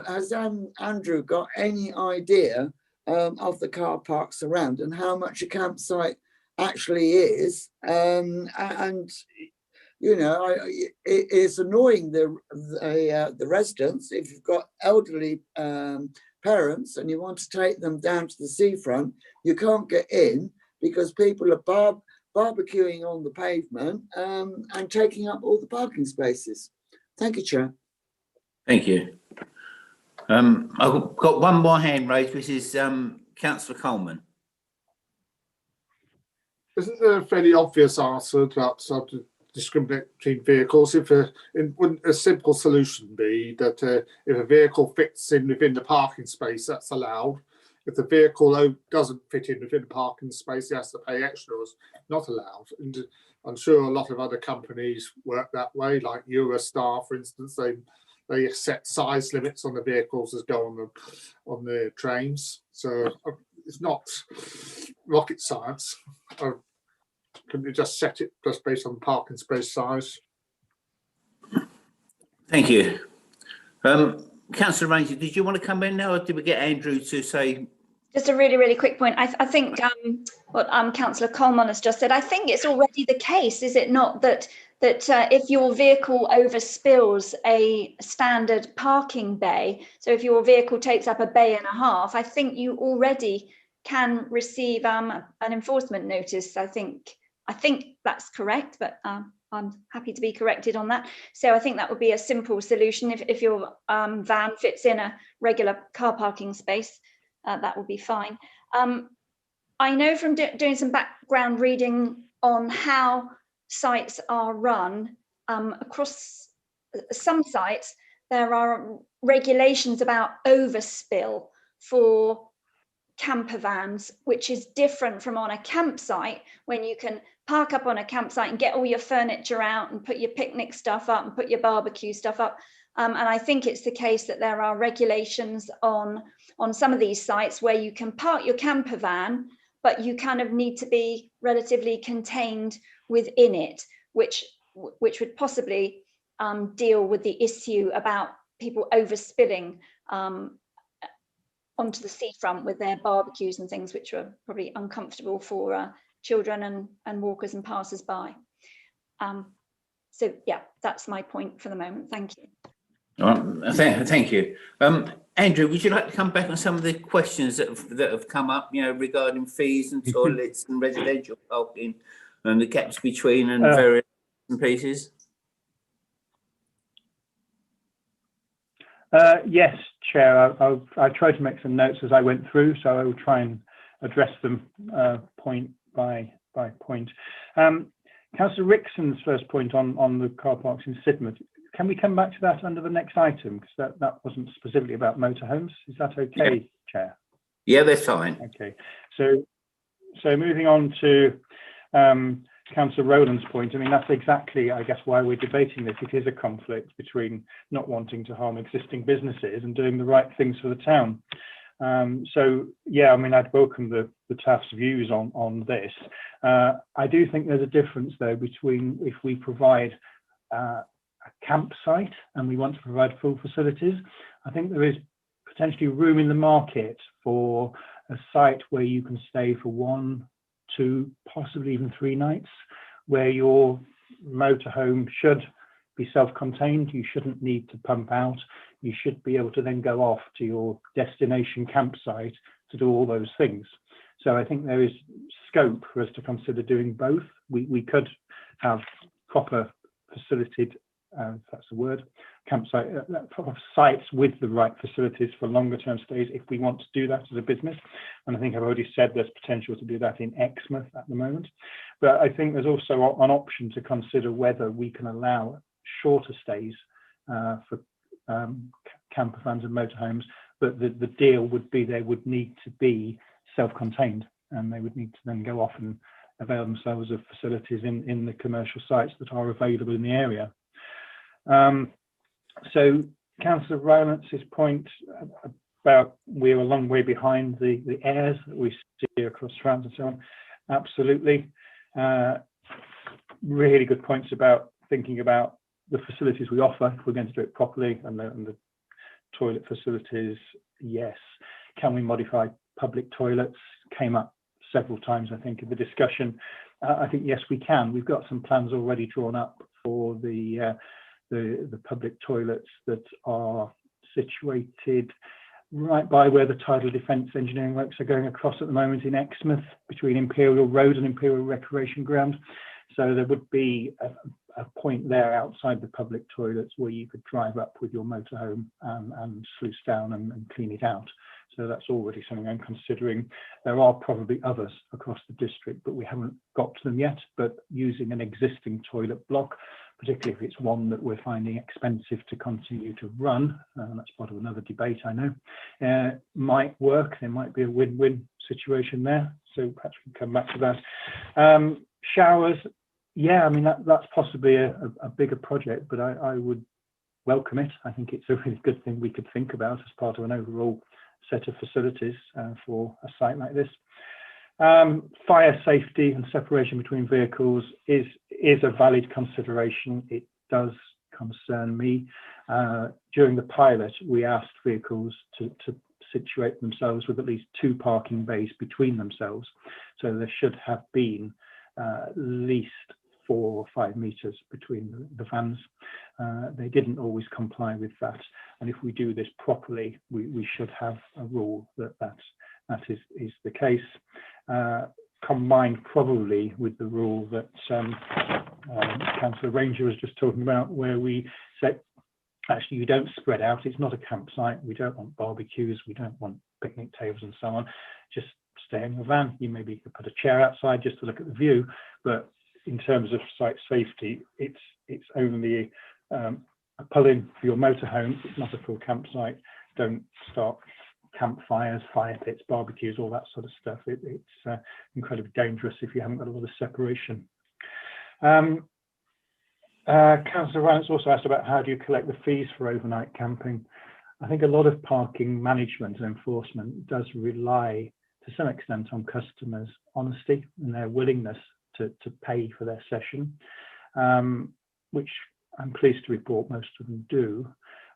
[SPEAKER 4] has Andrew got any idea of the car parks around and how much a campsite actually is? It is annoying the residents if you've got elderly parents and you want to take them down to the seafront. You can't get in because people are barbecuing on the pavement and taking up all the parking spaces. Thank you, Chair.
[SPEAKER 2] Thank you. I've got one more hand raised, which is Councillor Coleman.
[SPEAKER 7] Isn't there a fairly obvious answer to discriminate between vehicles? Wouldn't a simple solution be that if a vehicle fits in within the parking space, that's allowed? If the vehicle doesn't fit in within the parking space, it has to pay extra, it's not allowed. And I'm sure a lot of other companies work that way, like Eurostar, for instance. They set size limits on the vehicles as go on the trains. So it's not rocket science. Couldn't you just set it just based on parking space size?
[SPEAKER 2] Thank you. Councillor Ranger, did you want to come in now, or did we get Andrew to say?
[SPEAKER 13] Just a really quick point. I think what Councillor Coleman has just said, I think it's already the case, is it not, that if your vehicle overspills a standard parking bay, so if your vehicle takes up a bay and a half, I think you already can receive an enforcement notice. I think that's correct, but I'm happy to be corrected on that. So I think that would be a simple solution. If your van fits in a regular car parking space, that would be fine. I know from doing some background reading on how sites are run, across some sites, there are regulations about overspill for camper vans, which is different from on a campsite, when you can park up on a campsite and get all your furniture out and put your picnic stuff up and put your barbecue stuff up. And I think it's the case that there are regulations on some of these sites where you can park your camper van, but you kind of need to be relatively contained within it, which would possibly deal with the issue about people overspilling onto the seafront with their barbecues and things, which are probably uncomfortable for children and walkers and passers-by. So yeah, that's my point for the moment. Thank you.
[SPEAKER 2] Thank you. Andrew, would you like to come back on some of the questions that have come up, regarding fees and toilets and residential parking and the gaps between and various pieces?
[SPEAKER 8] Yes, Chair. I tried to make some notes as I went through, so I will try and address them point by point. Councillor Rickson's first point on the car parks in Sidmouth. Can we come back to that under the next item? Because that wasn't specifically about motorhomes. Is that okay, yeah. Chair?
[SPEAKER 2] Yeah, that's fine.
[SPEAKER 8] Okay. So moving on to Councillor Rowland's point, I mean, that's exactly, I guess, why we're debating this. It is a conflict between not wanting to harm existing businesses and doing the right things for the town. So, yeah, I mean, I'd welcome the TaFF's views on this. I do think there's a difference, though, between if we provide a campsite and we want to provide full facilities. I think there is potentially room in the market for a site where you can stay for 1, 2, possibly even 3 nights, where your motorhome should be self-contained. You shouldn't need to pump out. You should be able to then go off to your destination campsite to do all those things. So I think there is scope for us to consider doing both. We could have proper facilitated, if that's the word, campsite sites with the right facilities for longer term stays if we want to do that as a business. And I think I've already said there's potential to do that in Exmouth at the moment. But I think there's also an option to consider whether we can allow shorter stays for camper vans and motorhomes, but the deal would be they would need to be self-contained and they would need to then go off and avail themselves of facilities in the commercial sites that are available in the area. So Councillor Rowland's point about we're a long way behind the airs that we see across France and so on. Absolutely. Really good points about thinking about the facilities we offer if we're going to do it properly, and the toilet facilities. Yes. Can we modify public toilets? Came up several times, I think, in the discussion. I think yes, we can. We've got some plans already drawn up for the public toilets that are situated right by where the tidal defence engineering works are going across at the moment in Exmouth, between Imperial Road and Imperial Recreation Ground. So there would be a point there outside the public toilets where you could drive up with your motorhome and sluice down and clean it out. So that's already something I'm considering. There are probably others across the district, but we haven't got to them yet. But using an existing toilet block, particularly if it's one that we're finding expensive to continue to run, that's part of another debate, I know, might work. There might be a win-win situation there. So perhaps we can come back to that. Showers, yeah, I mean, that's possibly a bigger project, but I would welcome it. I think it's a really good thing we could think about as part of an overall set of facilities for a site like this. Fire safety and separation between vehicles is a valid consideration. It does concern me. During the pilot, we asked vehicles to situate themselves with at least 2 parking bays between themselves. So there should have been at least 4 or 5 meters between the vans. They didn't always comply with that. And if we do this properly, we should have a rule that is the case. Combined probably with the rule that Councillor Ranger was just talking about, where we say, actually, you don't spread out. It's not a campsite. We don't want barbecues. We don't want picnic tables and so on. Just stay in your van. You maybe could put a chair outside just to look at the view. But in terms of site safety, it's only a pull-in for your motorhome. It's not a full campsite. Don't start campfires, fire pits, barbecues, all that sort of stuff. It's incredibly dangerous if you haven't got a lot of separation. Councillor Rance also asked about how do you collect the fees for overnight camping. I think a lot of parking management and enforcement does rely to some extent on customers' honesty and their willingness to pay for their session, which I'm pleased to report most of them do.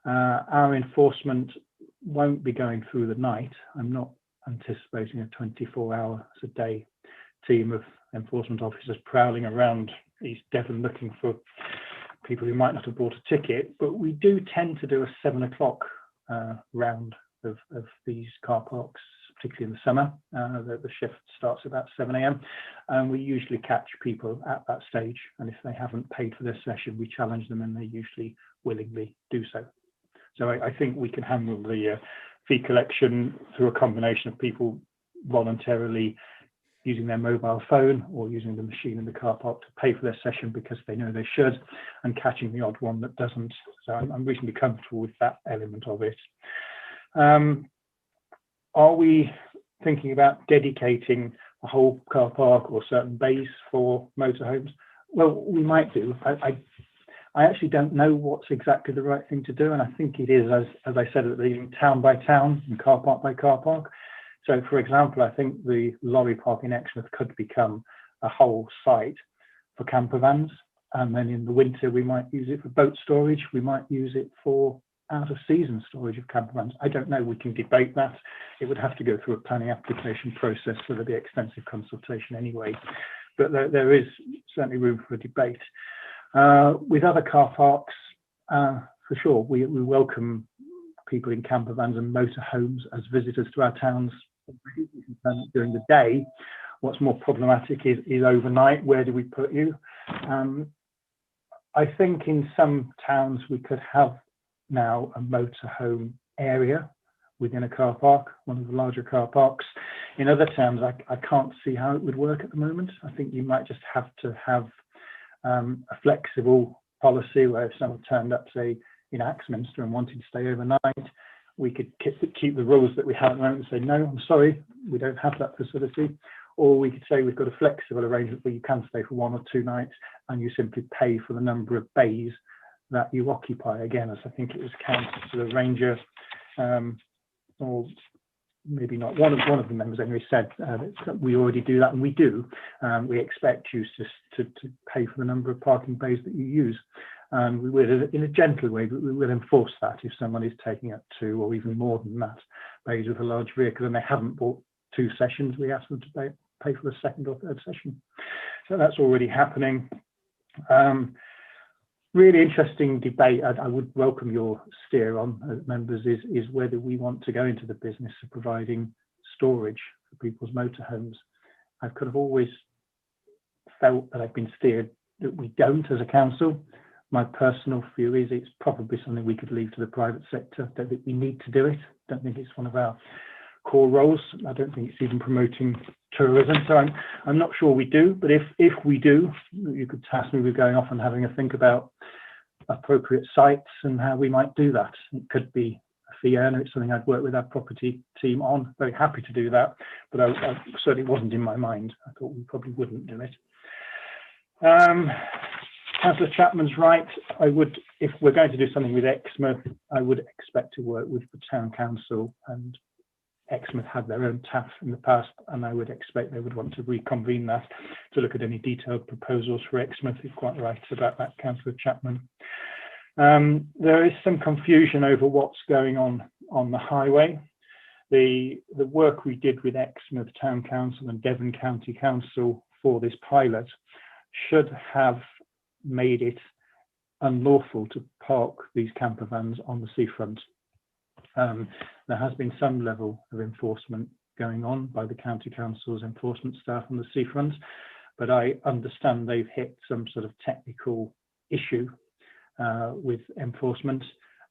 [SPEAKER 8] Our enforcement won't be going through the night. I'm not anticipating a 24 hours a day team of enforcement officers prowling around East Devon looking for people who might not have bought a ticket, but we do tend to do a 7 o'clock round of these car parks, particularly in the summer. The shift starts about 7 a.m. and we usually catch people at that stage, and if they haven't paid for their session, we challenge them and they usually willingly do so. So I think we can handle the fee collection through a combination of people voluntarily using their mobile phone or using the machine in the car park to pay for their session because they know they should, and catching the odd one that doesn't. So I'm reasonably comfortable with that element of it. Are we thinking about dedicating a whole car park or certain bays for motorhomes? Well, we might do. I actually don't know what's exactly the right thing to do, and I think it is, as I said at the beginning, town by town and car park by car park. So, for example, I think the lorry park in Exmouth could become a whole site for camper vans, and then in the winter we might use it for boat storage. We might use it for out-of-season storage of camper vans. I don't know. We can debate that. It would have to go through a planning application process, so there'd be extensive consultation anyway. But there is certainly room for debate. With other car parks, for sure, we welcome people in camper vans and motorhomes as visitors to our towns during the day. What's more problematic is overnight. Where do we put you? I think in some towns we could have now a motorhome area within a car park, one of the larger car parks. In other towns, I can't see how it would work at the moment. I think you might just have to have a flexible policy where if someone turned up, say, in Axminster and wanted to stay overnight, we could keep the rules that we have at the moment and say, no, I'm sorry, we don't have that facility. Or we could say we've got a flexible arrangement where you can stay for 1 or 2 nights and you simply pay for the number of bays that you occupy. Again, as I think it was Councillor Ranger, or maybe not, one of the members anyway said that we already do that, and we do. We expect you to pay for the number of parking bays that you use. We will, in a gentle way, but we will enforce that if someone is taking up 2 or even more than that bays with a large vehicle and they haven't bought 2 sessions. We ask them to pay for the 2nd or 3rd session. So that's already happening. Really interesting debate. I would welcome your steer on, members, is whether we want to go into the business of providing storage for people's motorhomes. I've kind of always felt that I've been steered that we don't as a council. My personal view is it's probably something we could leave to the private sector. Don't think we need to do it. Don't think it's one of our core roles. I don't think it's even promoting tourism. So I'm not sure we do, but if we do, you could task me with going off and having a think about appropriate sites and how we might do that. It could be a fee earner. It's something I'd work with our property team on. Very happy to do that, but I certainly wasn't in my mind. I thought we probably wouldn't do it. Councillor Chapman's right. I would, if we're going to do something with Exmouth, I would expect to work with the town council, and Exmouth had their own TaFF in the past, and I would expect they would want to reconvene that to look at any detailed proposals for Exmouth. You're quite right about that, Councillor Chapman. There is some confusion over what's going on the highway. the work we did with Exmouth Town Council and Devon County Council for this pilot should have made it unlawful to park these camper vans on the seafront. There has been some level of enforcement going on by the county council's enforcement staff on the seafront, but I understand they've hit some sort of technical issue with enforcement.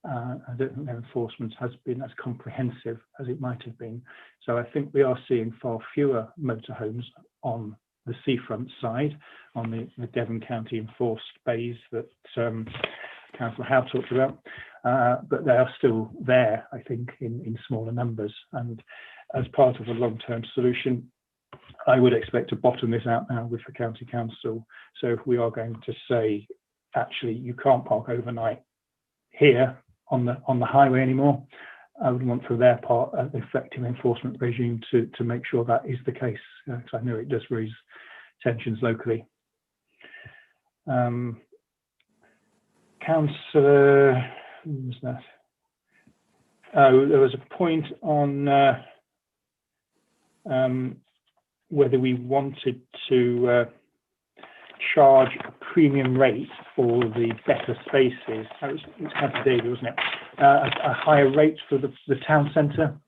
[SPEAKER 8] I don't think their enforcement has been as comprehensive as it might have been. So I think we are seeing far fewer motorhomes on the seafront side, on the Devon County enforced bays that Councillor Howe talked about, but they are still there, I think, in smaller numbers. And as part of a long-term solution, I would expect to bottom this out now with the county council. So if we are going to say, actually, you can't park overnight here on the highway anymore, I would want for their part an effective enforcement regime to make sure that is the case, because I know it does raise tensions locally. Councillor, who was that? Oh, there was a point on whether we wanted to charge a premium rate for the better spaces. It was Councillor Davey, wasn't it? A higher rate for the town centre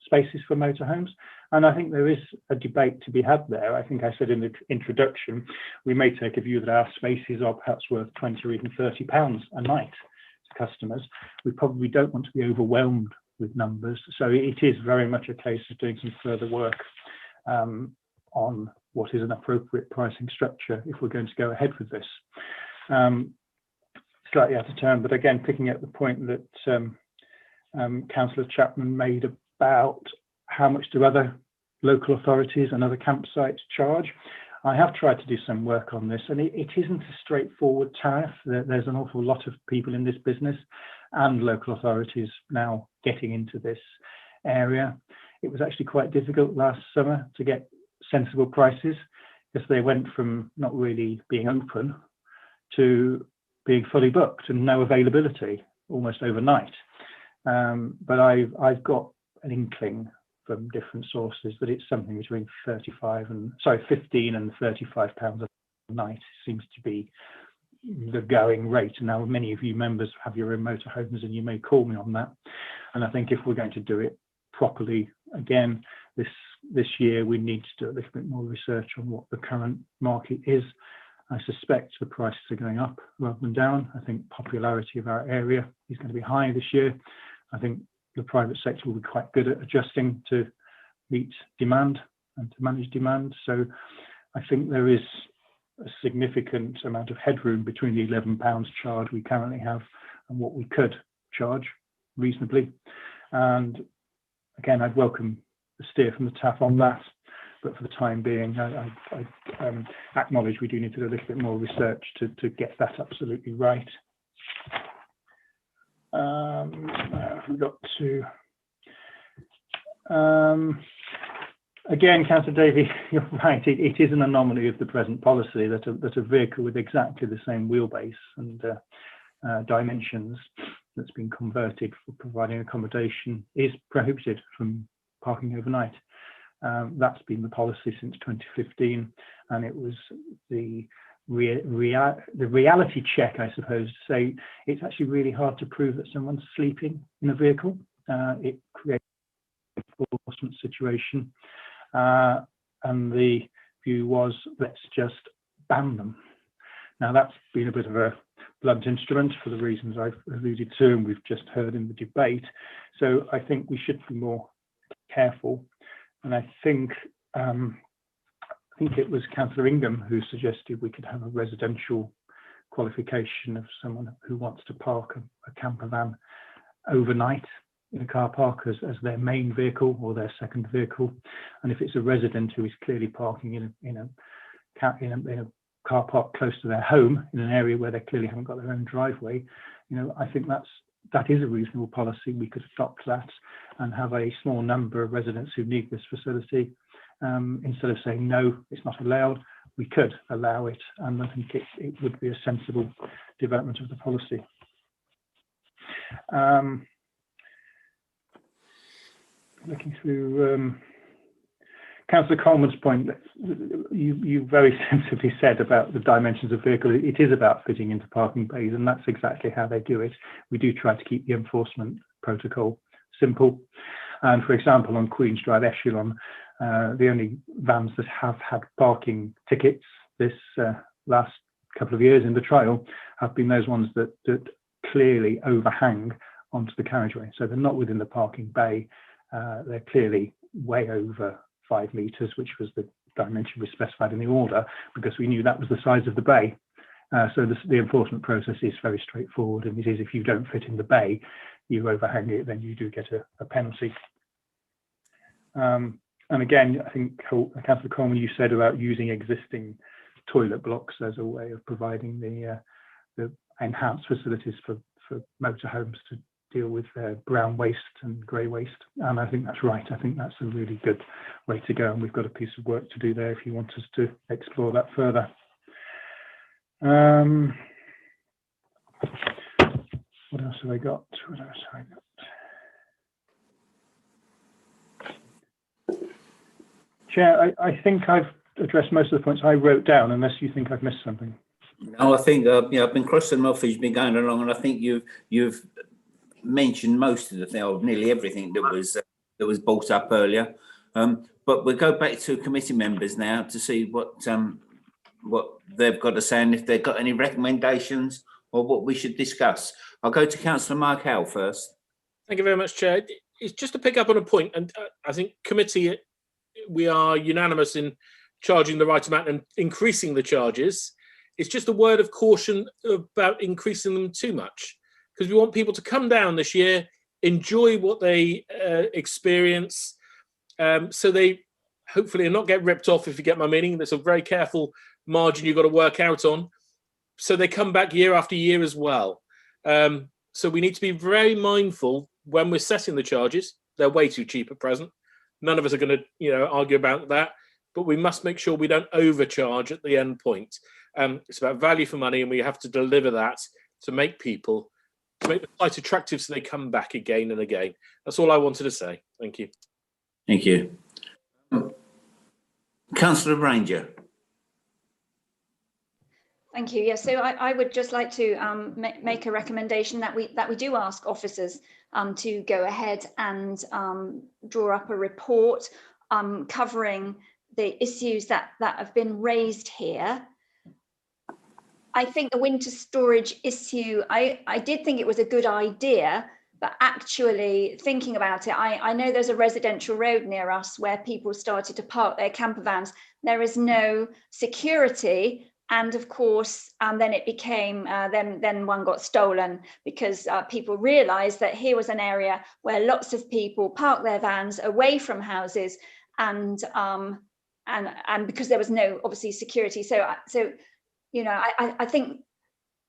[SPEAKER 8] spaces for motorhomes. And I think there is a debate to be had there. I think I said in the introduction, we may take a view that our spaces are perhaps worth £20 or even £30 a night to customers. We probably don't want to be overwhelmed with numbers. So it is very much a case of doing some further work on what is an appropriate pricing structure if we're going to go ahead with this. Slightly out of turn, but again, picking up the point that Councillor Chapman made about how much do other local authorities and other campsites charge. I have tried to do some work on this, and it isn't a straightforward tariff. There's an awful lot of people in this business and local authorities now getting into this area. It was actually quite difficult last summer to get sensible prices, because they went from not really being open to being fully booked and no availability almost overnight. But I've got an inkling from different sources that it's something between 15 and 35 pounds a night seems to be the going rate. Now, many of you members have your own motorhomes, and you may call me on that. And I think if we're going to do it properly again this year, we need to do a little bit more research on what the current market is. I suspect the prices are going up rather than down. I think popularity of our area is going to be high this year. I think the private sector will be quite good at adjusting to meet demand and to manage demand. So I think there is a significant amount of headroom between the £11 charge we currently have and what we could charge reasonably. And again, I'd welcome the steer from the TaFF on that. But for the time being, I acknowledge we do need to do a little bit more research to get that absolutely right. We got to again, Councillor Davey, you're right. It is an anomaly of the present policy that a vehicle with exactly the same wheelbase and dimensions that's been converted for providing accommodation is prohibited from parking overnight. That's been the policy since 2015, and it was the reality check, I suppose, to say it's actually really hard to prove that someone's sleeping in a vehicle. It creates an enforcement situation, and the view was, let's just ban them. Now, that's been a bit of a blunt instrument for the reasons I've alluded to and we've just heard in the debate. So I think we should be more careful. And I think it was Councillor Ingham who suggested we could have a residential qualification of someone who wants to park a camper van overnight in a car park as their main vehicle or their second vehicle. And if it's a resident who is clearly parking in a car park close to their home in an area where they clearly haven't got their own driveway, I think that is a reasonable policy. We could adopt that and have a small number of residents who need this facility. Instead of saying no, it's not allowed, we could allow it, and I think it would be a sensible development of the policy. looking through Councillor Coleman's point, you very sensibly said about the dimensions of vehicle. It is about fitting into parking bays, and that's exactly how they do it. We do try to keep the enforcement protocol simple. And for example, on Queen's Drive Echelon, the only vans that have had parking tickets this last couple of years in the trial have been those ones that clearly overhang onto the carriageway. So they're not within the parking bay. They're clearly way over 5 metres, which was the dimension we specified in the order, because we knew that was the size of the bay. So the enforcement process is very straightforward, and it is, if you don't fit in the bay, you overhang it, then you do get a penalty. And again, I think Councillor Coleman, you said about using existing toilet blocks as a way of providing the enhanced facilities for motorhomes to deal with brown waste and grey waste. And I think that's right. I think that's a really good way to go, and we've got a piece of work to do there if you want us to explore that further. What else have I got? What else have I got? Chair, I think I've addressed most of the points I wrote down, unless you think I've missed something.
[SPEAKER 2] No, I think I've been crossing them off as you've been going along, and I think you've mentioned most of the thing, or nearly everything that was brought up earlier. But we'll go back to committee members now to see what they've got to say, and if they've got any recommendations or what we should discuss. I'll go to Councillor Mark Howell first.
[SPEAKER 11] Thank you very much, Chair. It's just to pick up on a point, and I think committee, we are unanimous in charging the right amount and increasing the charges. It's just a word of caution about increasing them too much, because we want people to come down this year, enjoy what they experience, so they hopefully not get ripped off, if you get my meaning. There's a very careful margin you've got to work out on, so they come back year after year as well. So we need to be very mindful when we're setting the charges. They're way too cheap at present. None of us are going to, argue about that, but we must make sure we don't overcharge at the end point. It's about value for money, and we have to deliver that to make the site attractive so they come back again and again. That's all I wanted to say. Thank you.
[SPEAKER 2] Thank you. Councillor Ranger.
[SPEAKER 13] Thank you. Yes, so I would just like to make a recommendation that we do ask officers to go ahead and draw up a report covering the issues that have been raised here. I think the winter storage issue, I did think it was a good idea, but actually thinking about it, I know there's a residential road near us where people started to park their camper vans. There is no security. And of course, then it became, then one got stolen, because people realized that here was an area where lots of people park their vans away from houses, and because there was no, obviously, security. So I think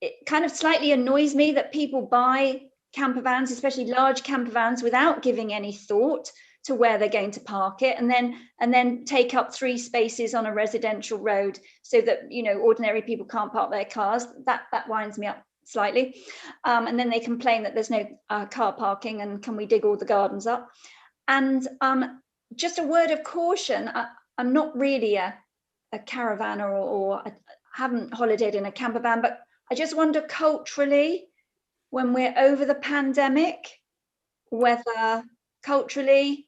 [SPEAKER 13] it kind of slightly annoys me that people buy camper vans, especially large camper vans, without giving any thought to where they're going to park it, and then take up 3 spaces on a residential road, so that ordinary people can't park their cars. That winds me up slightly. And then they complain that there's no car parking, and can we dig all the gardens up? And just a word of caution, I'm not really a caravanner, or I haven't holidayed in a camper van, but I just wonder culturally, when we're over the pandemic, whether culturally,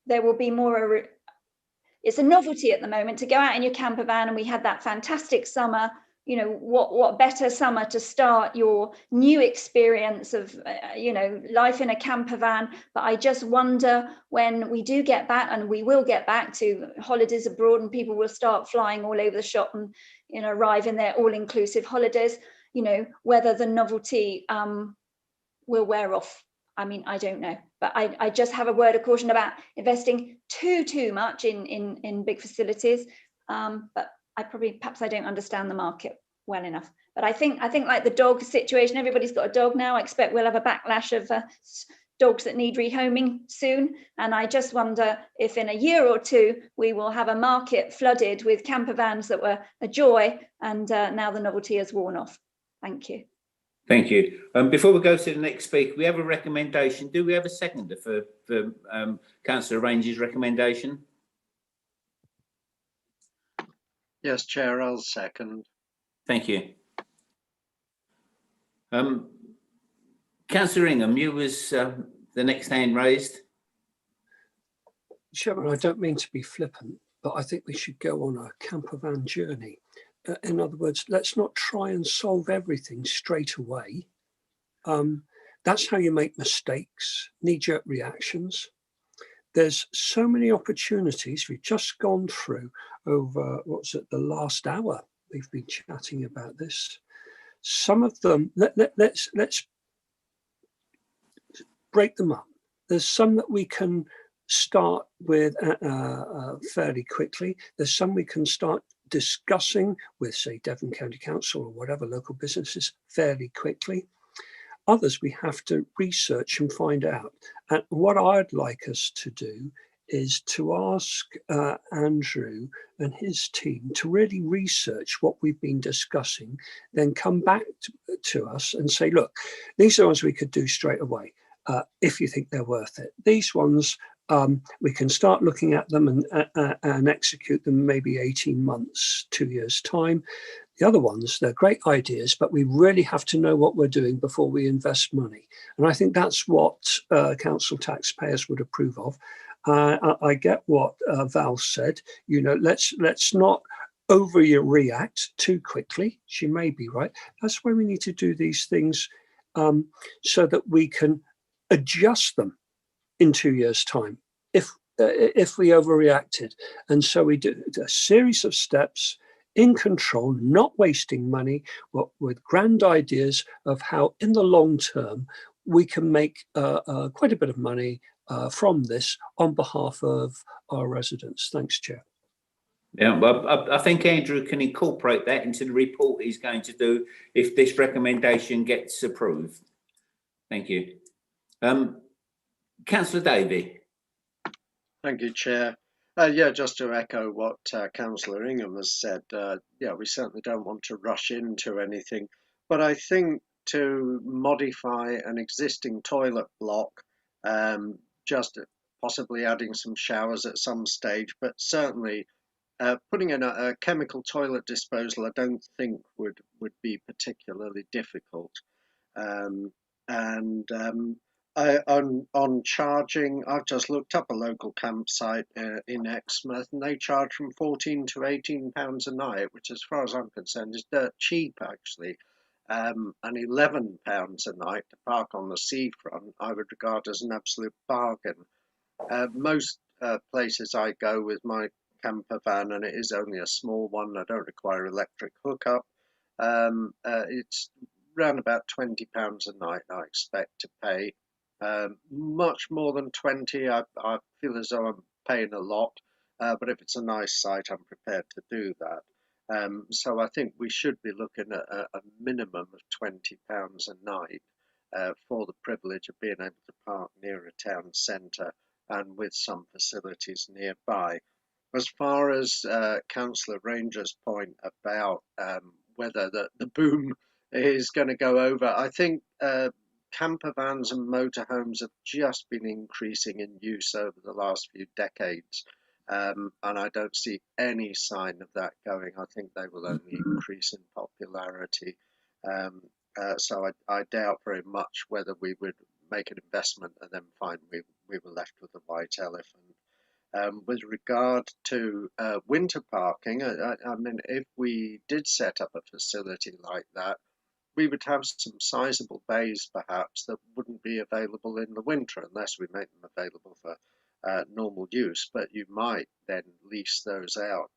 [SPEAKER 13] there will be more. It's a novelty at the moment to go out in your camper van, and we had that fantastic summer. What better summer to start your new experience of life in a camper van? But I just wonder, when we do get back, and we will get back to holidays abroad, and people will start flying all over the shop and arrive in their all-inclusive holidays, whether the novelty will wear off. I mean, I don't know, but I just have a word of caution about investing too much in big facilities. But perhaps I don't understand the market well enough. But I think like the dog situation, everybody's got a dog now. I expect we'll have a backlash of dogs that need rehoming soon. And I just wonder if in a year or two, we will have a market flooded with camper vans that were a joy, and now the novelty has worn off. Thank you.
[SPEAKER 2] Thank you. Before we go to the next speaker, we have a recommendation. Do we have a seconder for Councillor Range's recommendation?
[SPEAKER 3] Yes, Chair, I'll second.
[SPEAKER 2] Thank you. Councillor Ingham, you was the next hand raised.
[SPEAKER 12] Chairman, I don't mean to be flippant, but I think we should go on a camper van journey. In other words, let's not try and solve everything straight away. That's how you make mistakes, knee-jerk reactions. There's so many opportunities we've just gone through over, the last hour we've been chatting about this. Some of them, let's break them up. There's some that we can start with fairly quickly. There's some we can start discussing with, say, Devon County Council or whatever local businesses fairly quickly. Others we have to research and find out. And what I'd like us to do is to ask Andrew and his team to really research what we've been discussing, then come back to us and say, look, these are ones we could do straight away if you think they're worth it. These ones, we can start looking at them and execute them maybe 18 months, 2 years' time. The other ones, they're great ideas, but we really have to know what we're doing before we invest money. And I think that's what council taxpayers would approve of. I get what Val said. You know, let's not overreact too quickly. She may be right. That's why we need to do these things so that we can adjust them in 2 years' time if we overreacted. And so we do a series of steps in control, not wasting money, but with grand ideas of how in the long term we can make quite a bit of money from this on behalf of our residents. Thanks, Chair.
[SPEAKER 2] Yeah, well, I think Andrew can incorporate that into the report he's going to do if this recommendation gets approved. Thank you. Councillor Davey.
[SPEAKER 3] Thank you, Chair. Yeah, just to echo what Councillor Ingham has said, yeah, we certainly don't want to rush into anything, but I think to modify an existing toilet block, just possibly adding some showers at some stage, but certainly putting in a chemical toilet disposal, I don't think would be particularly difficult. On charging, I've just looked up a local campsite in Exmouth, and they charge from £14 to £18 a night, which, as far as I'm concerned, is dirt cheap actually. And £11 a night to park on the seafront, I would regard as an absolute bargain. Most places I go with my camper van, and it is only a small one, I don't require electric hookup. It's around about £20 a night I expect to pay. Much more than 20, I feel as though I'm paying a lot, but if it's a nice site, I'm prepared to do that. So I think we should be looking at a minimum of £20 a night for the privilege of being able to park near a town centre and with some facilities nearby. As far as Councillor Ranger's point about whether the boom is going to go over, I think camper vans and motorhomes have just been increasing in use over the last few decades, and I don't see any sign of that going. I think they will only increase in popularity. So I doubt very much whether we would make an investment and then find we were left with a white elephant. With regard to winter parking, I mean, if we did set up a facility like that, we would have some sizable bays perhaps that wouldn't be available in the winter unless we make them available for normal use, but you might then lease those out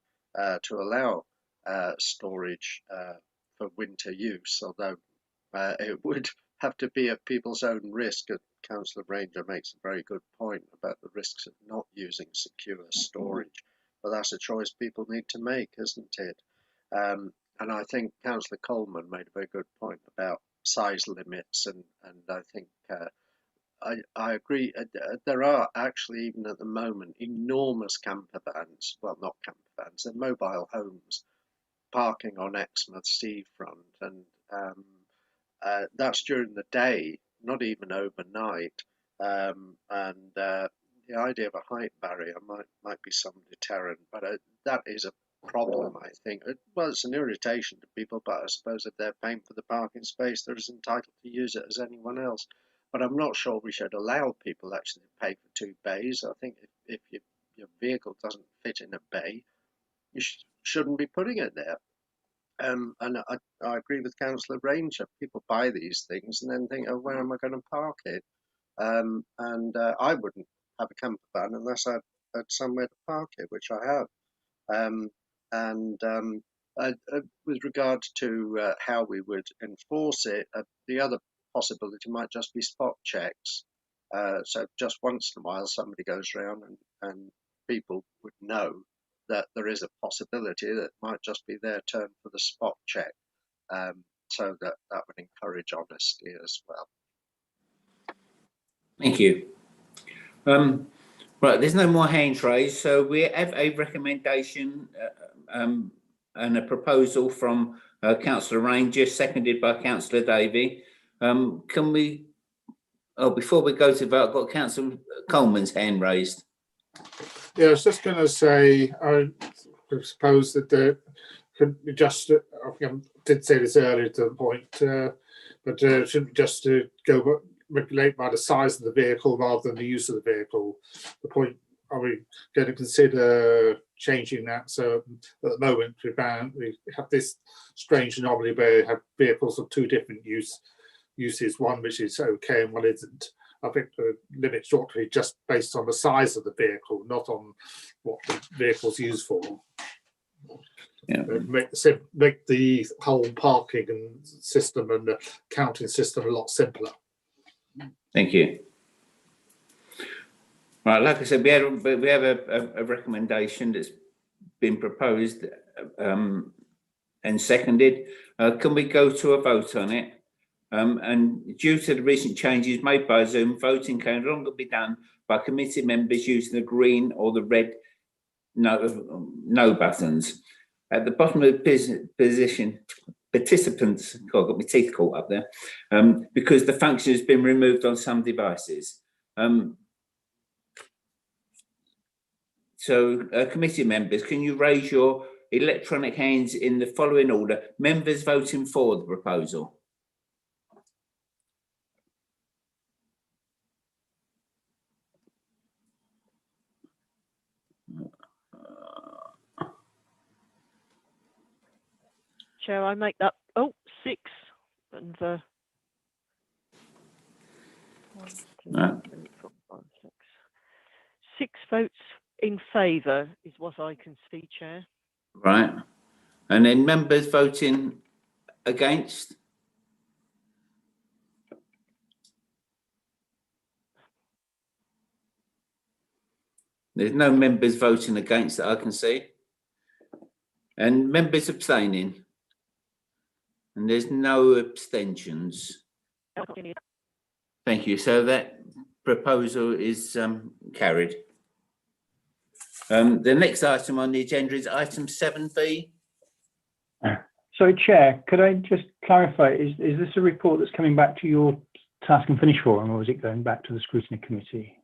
[SPEAKER 3] to allow storage for winter use, although it would have to be at people's own risk. And Councillor Ranger makes a very good point about the risks of not using secure storage, but that's a choice people need to make, isn't it? And I think Councillor Coleman made a very good point about size limits, and I think I agree. There are actually, even at the moment, enormous camper vans, well, not camper vans, they're mobile homes, parking on Exmouth seafront, and That's during the day, not even overnight. The idea of a height barrier might be some deterrent, but that is a problem, I think. Well, it's an irritation to people, but I suppose if they're paying for the parking space, they're as entitled to use it as anyone else. But I'm not sure we should allow people actually to pay for 2 bays. I think if your vehicle doesn't fit in a bay, you shouldn't be putting it there. And I agree with Councillor Ranger. People buy these things and then think, oh, where am I going to park it? I wouldn't have a camper van unless I had somewhere to park it, which I have. With regard to how we would enforce it, the other possibility might just be spot checks. So just once in a while, somebody goes around and people would know that there is a possibility that it might just be their turn for the spot check. So that would encourage honesty as well.
[SPEAKER 2] Thank you. Right, there's no more hands raised, so we have a recommendation and a proposal from Councillor Ranger, seconded by Councillor Davey. Can we? Oh, before we go to vote, I've got Councillor Coleman's hand raised.
[SPEAKER 7] Yeah, I was just going to say, I suppose that there could be just, I did say this earlier to the point, but shouldn't just go regulate by the size of the vehicle rather than the use of the vehicle. The point, are we going to consider changing that? So at the moment we have this strange anomaly where we have vehicles of 2 different uses, one which is okay and one isn't. I think the limits ought to be just based on the size of the vehicle, not on what the vehicle's used for.
[SPEAKER 2] Yeah.
[SPEAKER 7] Make the whole parking system and the counting system a lot simpler.
[SPEAKER 2] Thank you. Right, like I said, we have a recommendation that's been proposed and seconded. Can we go to a vote on it? And due to the recent changes made by Zoom, voting can no longer be done by committee members using the green or the red no buttons. At the bottom of the position, participants, God, I've got my teeth caught up there, because the function has been removed on some devices. Committee members, can you raise your electronic hands in the following order? Members voting for the proposal.
[SPEAKER 1] Chair, I make that, 6. And 1, 2, 3, 4, 5, 6. 6 votes in favour is what I can see, Chair.
[SPEAKER 2] Right. And then members voting against? There's no members voting against that I can see. And members abstaining? And there's no abstentions. Thank you. So that proposal is carried. The next item on the agenda is item 7B.
[SPEAKER 8] So, Chair, could I just clarify, is this a report that's coming back to your Task and Finish Forum, or is it going back to the Scrutiny Committee?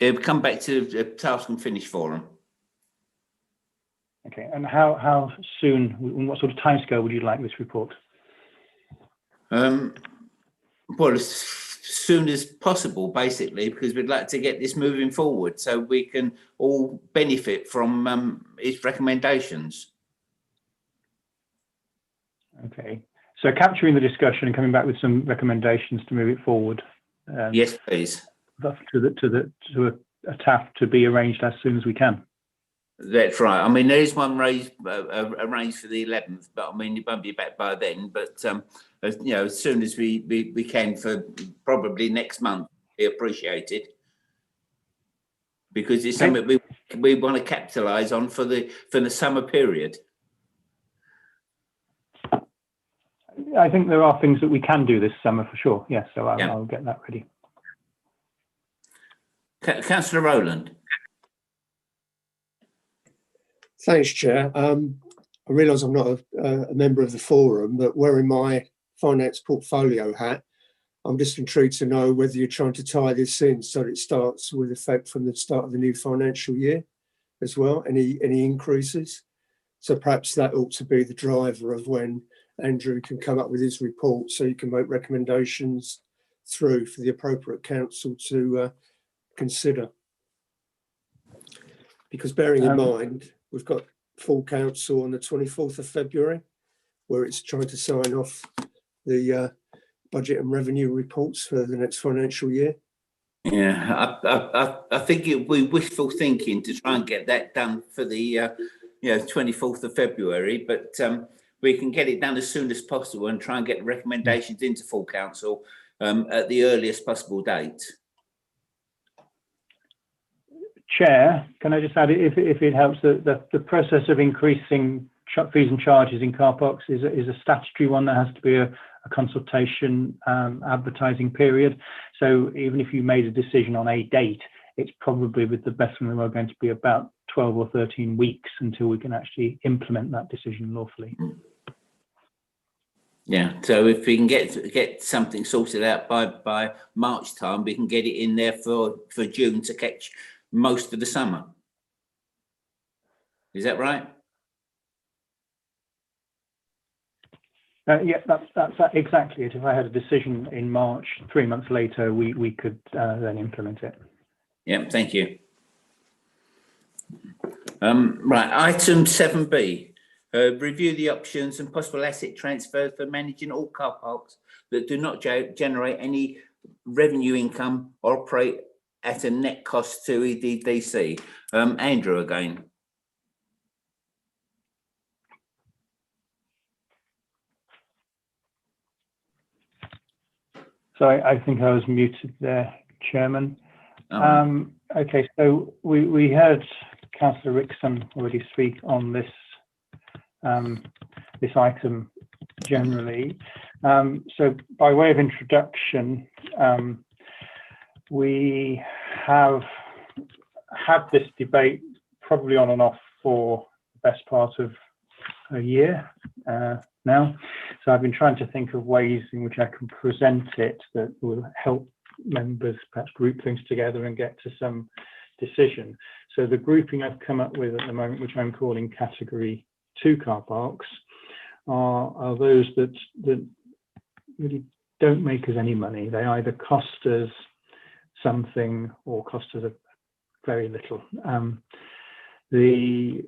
[SPEAKER 2] It'll come back to the Task and Finish Forum.
[SPEAKER 8] Okay, and how soon, what sort of timescale would you like this report?
[SPEAKER 2] Well, as soon as possible, basically, because we'd like to get this moving forward so we can all benefit from its recommendations.
[SPEAKER 8] Okay, so capturing the discussion and coming back with some recommendations to move it forward.
[SPEAKER 2] Yes, please.
[SPEAKER 8] To a TaFF to be arranged as soon as we can.
[SPEAKER 2] That's right. I mean, there is one arranged for the 11th, but I mean, it won't be back by then. But you know, as soon as we can, for probably next month, be appreciated, because it's something we want to capitalise on for the summer period.
[SPEAKER 8] I think there are things that we can do this summer for sure. Yes, so I'll get that ready.
[SPEAKER 2] Councillor Rowland.
[SPEAKER 10] Thanks, Chair. I realise I'm not a member of the forum, but wearing my finance portfolio hat, I'm just intrigued to know whether you're trying to tie this in so that it starts with effect from the start of the new financial year as well, any increases. So perhaps that ought to be the driver of when Andrew can come up with his report, so you can make recommendations through for the appropriate council to consider. Because bearing in mind, we've got full council on the 24th of February, where it's trying to sign off the budget and revenue reports for the next financial year.
[SPEAKER 2] Yeah, I think it would be wishful thinking to try and get that done for the 24th of February, but we can get it done as soon as possible and try and get recommendations into full council at the earliest possible date.
[SPEAKER 8] Chair, can I just add, if it helps, the process of increasing fees and charges in car parks is a statutory one that has to be a consultation advertising period. So even if you made a decision on a date, it's probably, with the best of the world, going to be about 12 or 13 weeks until we can actually implement that decision lawfully.
[SPEAKER 2] Yeah, so if we can get something sorted out by March time, we can get it in there for June to catch most of the summer. Is that right?
[SPEAKER 8] Yeah, that's exactly it. If I had a decision in March, 3 months later, we could then implement it.
[SPEAKER 2] Yeah, thank you. Right, item 7B. Review the options and possible asset transfers for managing all car parks that do not generate any revenue income or operate at a net cost to EDDC. Andrew again.
[SPEAKER 8] So I think I was muted there, Chairman. Okay, so we heard Councillor Rickson already speak on this this item generally. So by way of introduction, we have had this debate probably on and off for the best part of a year now. So I've been trying to think of ways in which I can present it that will help members perhaps group things together and get to some decision. So the grouping I've come up with at the moment, which I'm calling category 2 car parks, are those that really don't make us any money. They either cost us something or cost us very little. The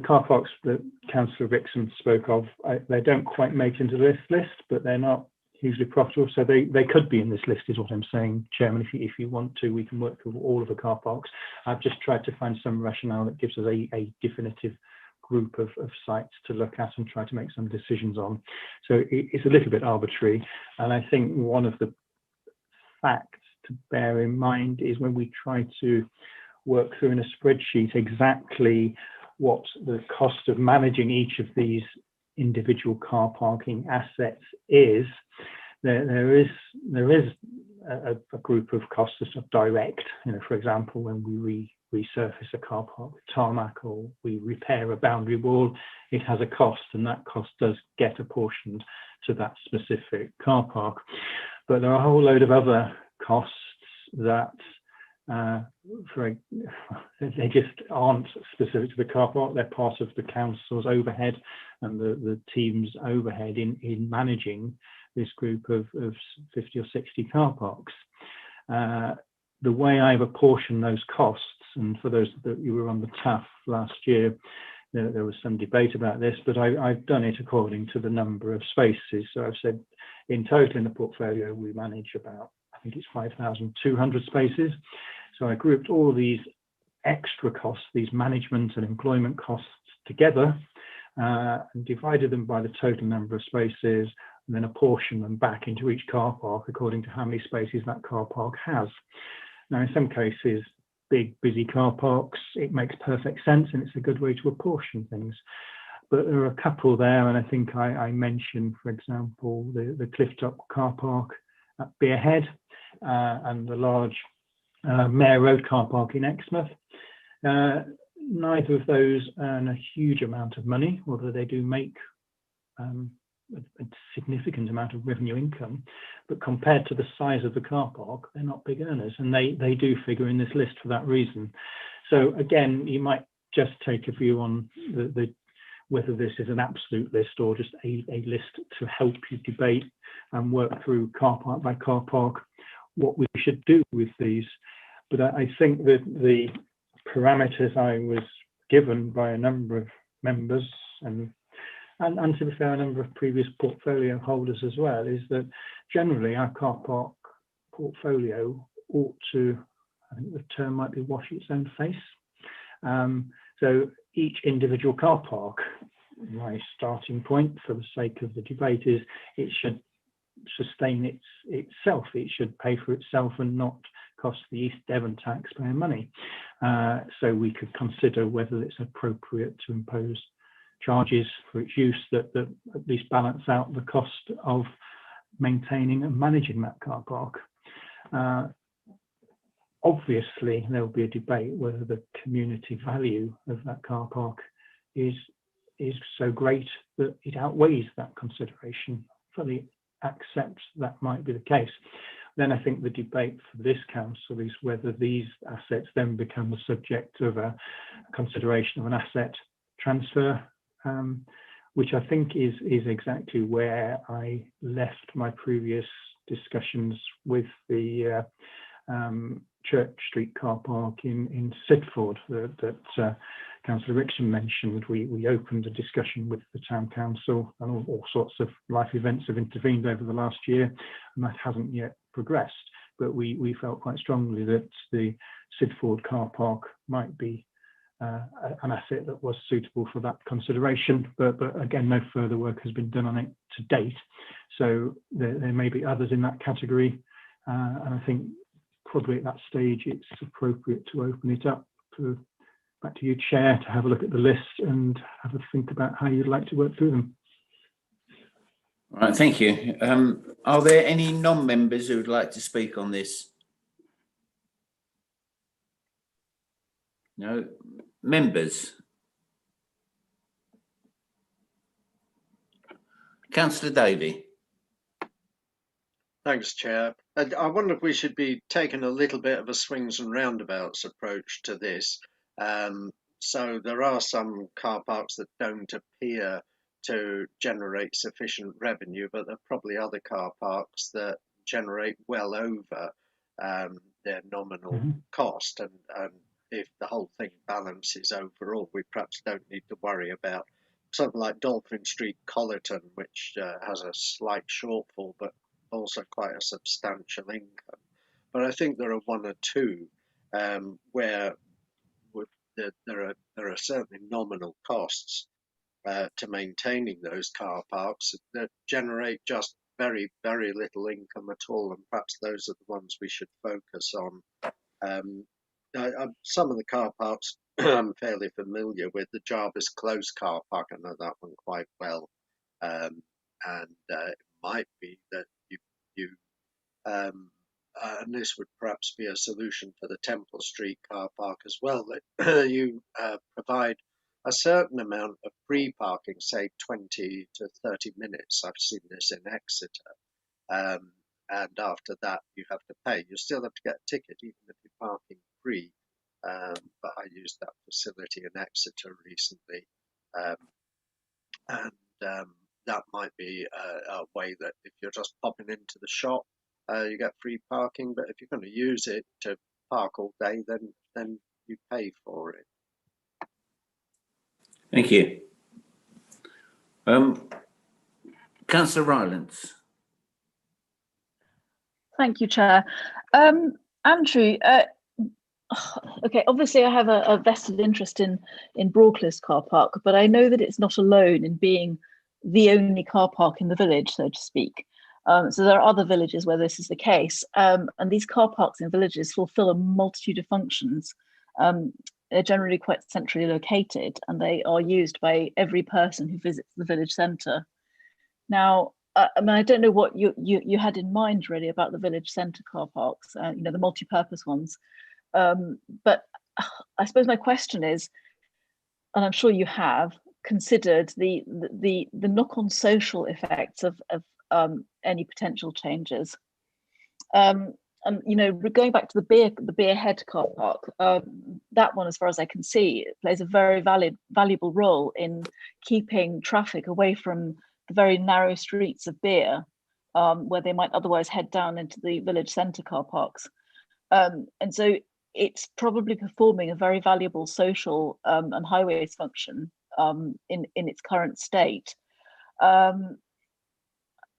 [SPEAKER 8] car parks that Councillor Rickson spoke of, they don't quite make into this list, but they're not hugely profitable, so they could be in this list, is what I'm saying, Chairman. If you want to, we can work through all of the car parks. I've just tried to find some rationale that gives us a definitive group of sites to look at and try to make some decisions on. So it's a little bit arbitrary, and I think one of the facts to bear in mind is when we try to work through in a spreadsheet exactly what the cost of managing each of these individual car parking assets is, there is a group of costs that are direct. For example, when we resurface a car park with tarmac or we repair a boundary wall, it has a cost, and that cost does get apportioned to that specific car park. But there are a whole load of other costs that they just aren't specific to the car park. They're part of the council's overhead and the team's overhead in managing this group of 50 or 60 car parks. The way I've apportioned those costs, and for those that you were on the TaFF last year, there was some debate about this, but I've done it according to the number of spaces. So I've said in total in the portfolio we manage about, I think it's 5,200 spaces. So I grouped all these extra costs, these management and employment costs together, and divided them by the total number of spaces, and then apportioned them back into each car park according to how many spaces that car park has. Now, in some cases, big, busy car parks, it makes perfect sense, and it's a good way to apportion things. But there are a couple there, and I think I mentioned, for example, the Clifftop car park at Beerhead and the large Mayor Road car park in Exmouth. Neither of those earn a huge amount of money, although they do make a significant amount of revenue income, but compared to the size of the car park, they're not big earners, and they do figure in this list for that reason. So again, you might just take a view on whether this is an absolute list or just a list to help you debate and work through car park by car park what we should do with these. But I think that the parameters I was given by a number of members and to be fair, a number of previous portfolio holders as well, is that generally our car park portfolio ought to, I think the term might be, wash its own face. So each individual car park, my starting point for the sake of the debate is it should sustain itself. It should pay for itself and not cost the East Devon taxpayer money. So we could consider whether it's appropriate to impose charges for its use that at least balance out the cost of maintaining and managing that car park. Obviously, there will be a debate whether the community value of that car park is so great that it outweighs that consideration. Fully accept that might be the case. Then I think the debate for this council is whether these assets then become the subject of a consideration of an asset transfer, which I think is exactly where I left my previous discussions with the Church Street car park in Sidford that Councillor Rickson mentioned. We opened a discussion with the town council, and all sorts of life events have intervened over the last year, and that hasn't yet progressed. But we felt quite strongly that the Sidford car park might be an asset that was suitable for that consideration. But again, no further work has been done on it to date. So there may be others in that category, and I think probably at that stage it's appropriate to open it up back to you, Chair, to have a look at the list and have a think about how you'd like to work through them.
[SPEAKER 2] All right, thank you. Are there any non-members who would like to speak on this? No. Members? Councillor Davey.
[SPEAKER 3] Thanks, Chair. I wonder if we should be taking a little bit of a swings and roundabouts approach to this. So there are some car parks that don't appear to generate sufficient revenue, but there are probably other car parks that generate well over their nominal cost. And if the whole thing balances overall, we perhaps don't need to worry about something like Dolphin Street, Collerton, which has a slight shortfall, but also quite a substantial income. But I think there are one or two where there are certainly nominal costs to maintaining those car parks that generate just very, very little income at all, and perhaps those are the ones we should focus on. Some of the car parks I'm fairly familiar with. The Jarvis Close car park, I know that one quite well, and it might be that you and this would perhaps be a solution for the Temple Street car park as well, that you provide a certain amount of free parking, say 20 to 30 minutes. I've seen this in Exeter. And after that, you have to pay. You still have to get a ticket, even if you're parking free. But I used that facility in Exeter recently. That might be a way that if you're just popping into the shop, you get free parking. But if you're going to use it to park all day, then you pay for it.
[SPEAKER 2] Thank you. Councillor Rylance.
[SPEAKER 6] Thank you, Chair. Andrew, okay, obviously I have a vested interest in Broadcliffe car park, but I know that it's not alone in being the only car park in the village, so to speak. So there are other villages where this is the case, and these car parks in villages fulfill a multitude of functions. They're generally quite centrally located, and they are used by every person who visits the village centre. Now, I mean, I don't know what you had in mind really about the village centre car parks, you know, the multi-purpose ones. But I suppose my question is, and I'm sure you have, considered the knock-on social effects of any potential changes. And you know, going back to the beer head car park, that one, as far as I can see, plays a very valuable role in keeping traffic away from the very narrow streets of Beer, where they might otherwise head down into the village centre car parks. And so it's probably performing a very valuable social and highways function in its current state.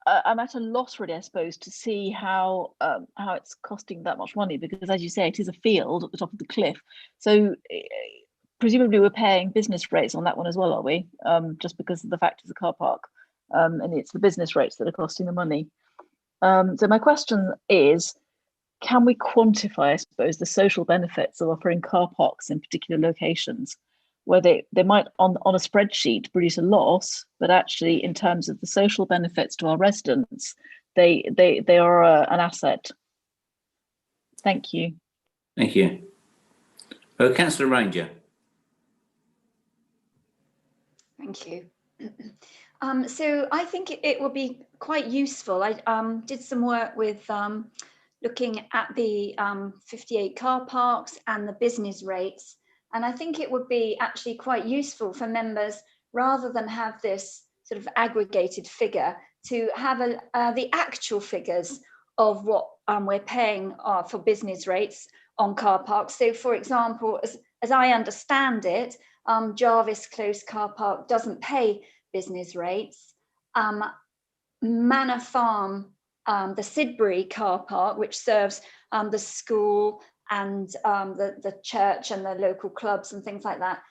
[SPEAKER 6] I'm at a loss, really, I suppose, to see how it's costing that much money, because, as you say, it is a field at the top of the cliff. So presumably we're paying business rates on that one as well, are we? Just because of the fact it's a car park, and it's the business rates that are costing the money. So my question is, can we quantify, I suppose, the social benefits of offering car parks in particular locations, where they might on a spreadsheet produce a loss, but actually in terms of the social benefits to our residents, they are an asset. Thank you.
[SPEAKER 2] Thank you. Councillor Ranger.
[SPEAKER 13] Thank you. So I think it will be quite useful. I did some work with looking at the 58 car parks and the business rates. And I think it would be actually quite useful for members, rather than have this sort of aggregated figure, to have the actual figures of what we're paying for business rates on car parks. So, for example, as I understand it, Jarvis Close car park doesn't pay business rates. Manor Farm, the Sidbury car park, which serves the school and the church and the local clubs and things like that,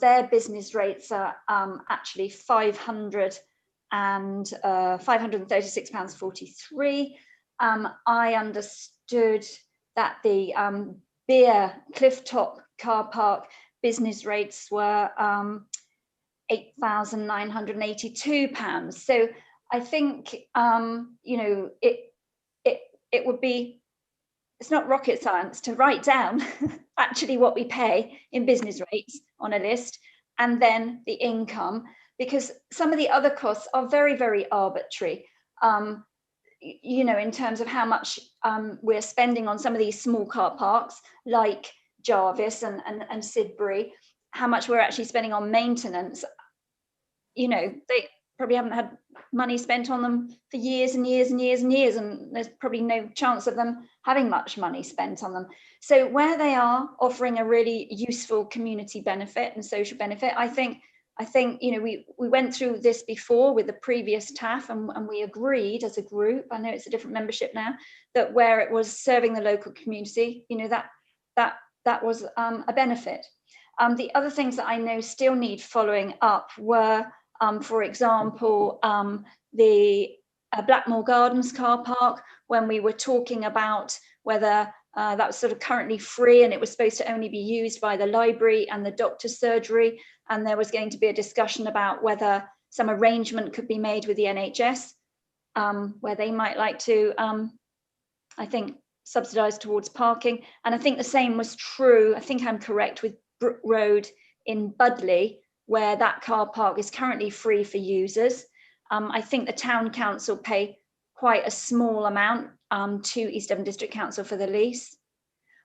[SPEAKER 13] their business rates are actually £536.43. I understood that the Beer Clifftop car park business rates were £8,982. So I think you know, it would be, it's not rocket science to write down actually what we pay in business rates on a list, and then the income, because some of the other costs are very, very arbitrary. You know, in terms of how much we're spending on some of these small car parks like Jarvis and Sidbury, how much we're actually spending on maintenance. You know, they probably haven't had money spent on them for years and years and years and years, and there's probably no chance of them having much money spent on them. So where they are offering a really useful community benefit and social benefit, I think, you know, we went through this before with the previous TaFF, and we agreed as a group, I know it's a different membership now, that where it was serving the local community, you know, that was a benefit. The other things that I know still need following up were, for example, the Blackmore Gardens car park, when we were talking about whether that was sort of currently free and it was supposed to only be used by the library and the doctor's surgery, and there was going to be a discussion about whether some arrangement could be made with the NHS, where they might like to, I think, subsidise towards parking. And I think the same was true, I think I'm correct, with Brook Road in Budley, where that car park is currently free for users. I think the town council pay quite a small amount to East Devon District Council for the lease.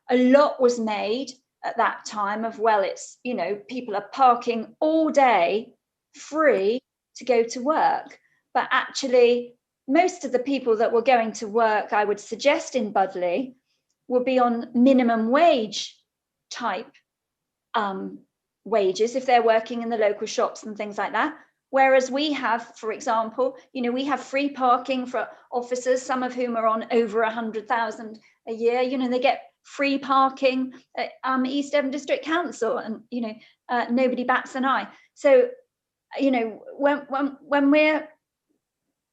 [SPEAKER 13] A lot was made at that time of, well, it's, you know, people are parking all day free to go to work. But actually, most of the people that were going to work, I would suggest in Budley, will be on minimum wage type wages if they're working in the local shops and things like that. Whereas we have, for example, you know, we have free parking for officers, some of whom are on over 100,000 a year. You know, they get free parking at East Devon District Council, and, you know, nobody bats an eye. So, you know, when we're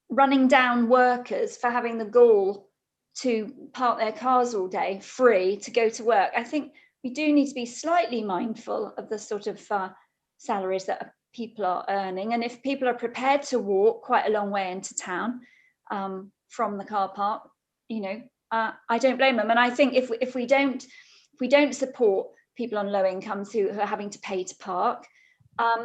[SPEAKER 13] running down workers for having the gall to park their cars all day free to go to work, I think we do need to be slightly mindful of the sort of salaries that people are earning. And if people are prepared to walk quite a long way into town from the car park, you know, I don't blame them. And I think if we don't support people on low incomes who are having to pay to park,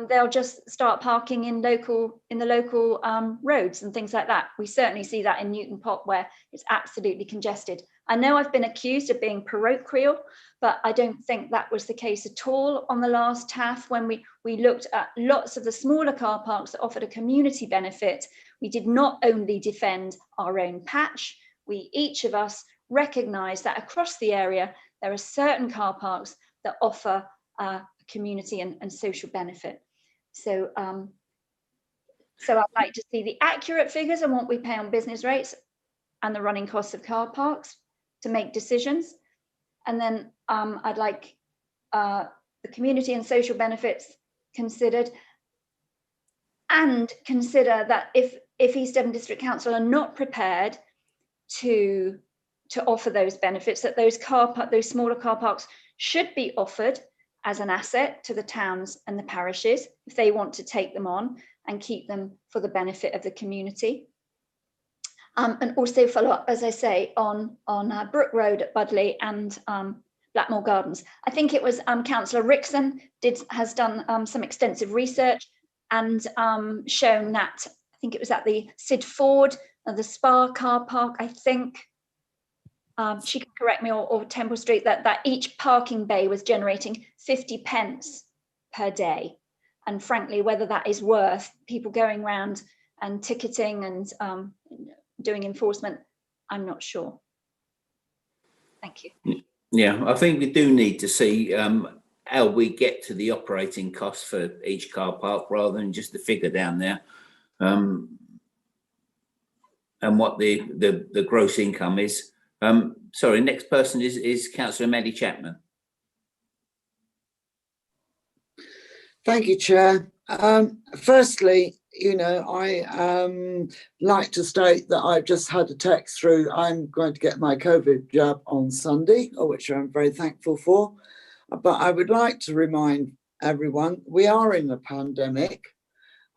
[SPEAKER 13] they'll just start parking in the local roads and things like that. We certainly see that in Newton Pot, where it's absolutely congested. I know I've been accused of being parochial, but I don't think that was the case at all on the last TaFF when we looked at lots of the smaller car parks that offered a community benefit. We did not only defend our own patch, each of us recognised that across the area there are certain car parks that offer community and social benefit. So so I'd like to see the accurate figures on what we pay on business rates and the running costs of car parks to make decisions. And then I'd like the community and social benefits considered, and consider that if East Devon District Council are not prepared to offer those benefits, that those smaller car parks should be offered as an asset to the towns and the parishes if they want to take them on and keep them for the benefit of the community. And also follow up, as I say, on Brook Road at Budley and Blackmore Gardens. I think it was Councillor Rickson has done some extensive research and shown that, I think it was at the Sid Ford, the Spa car park, I think, she can correct me, or Temple Street, that each parking bay was generating 50 pence per day. And frankly, whether that is worth people going around and ticketing and doing enforcement, I'm not sure. Thank you.
[SPEAKER 2] Yeah, I think we do need to see how we get to the operating costs for each car park rather than just the figure down there, and what the gross income is. Sorry, next person is Councillor Maddie Chapman.
[SPEAKER 4] Thank you, Chair. Firstly, I like to state that I've just had a text through. I'm going to get my COVID jab on Sunday, which I'm very thankful for. But I would like to remind everyone, we are in a pandemic,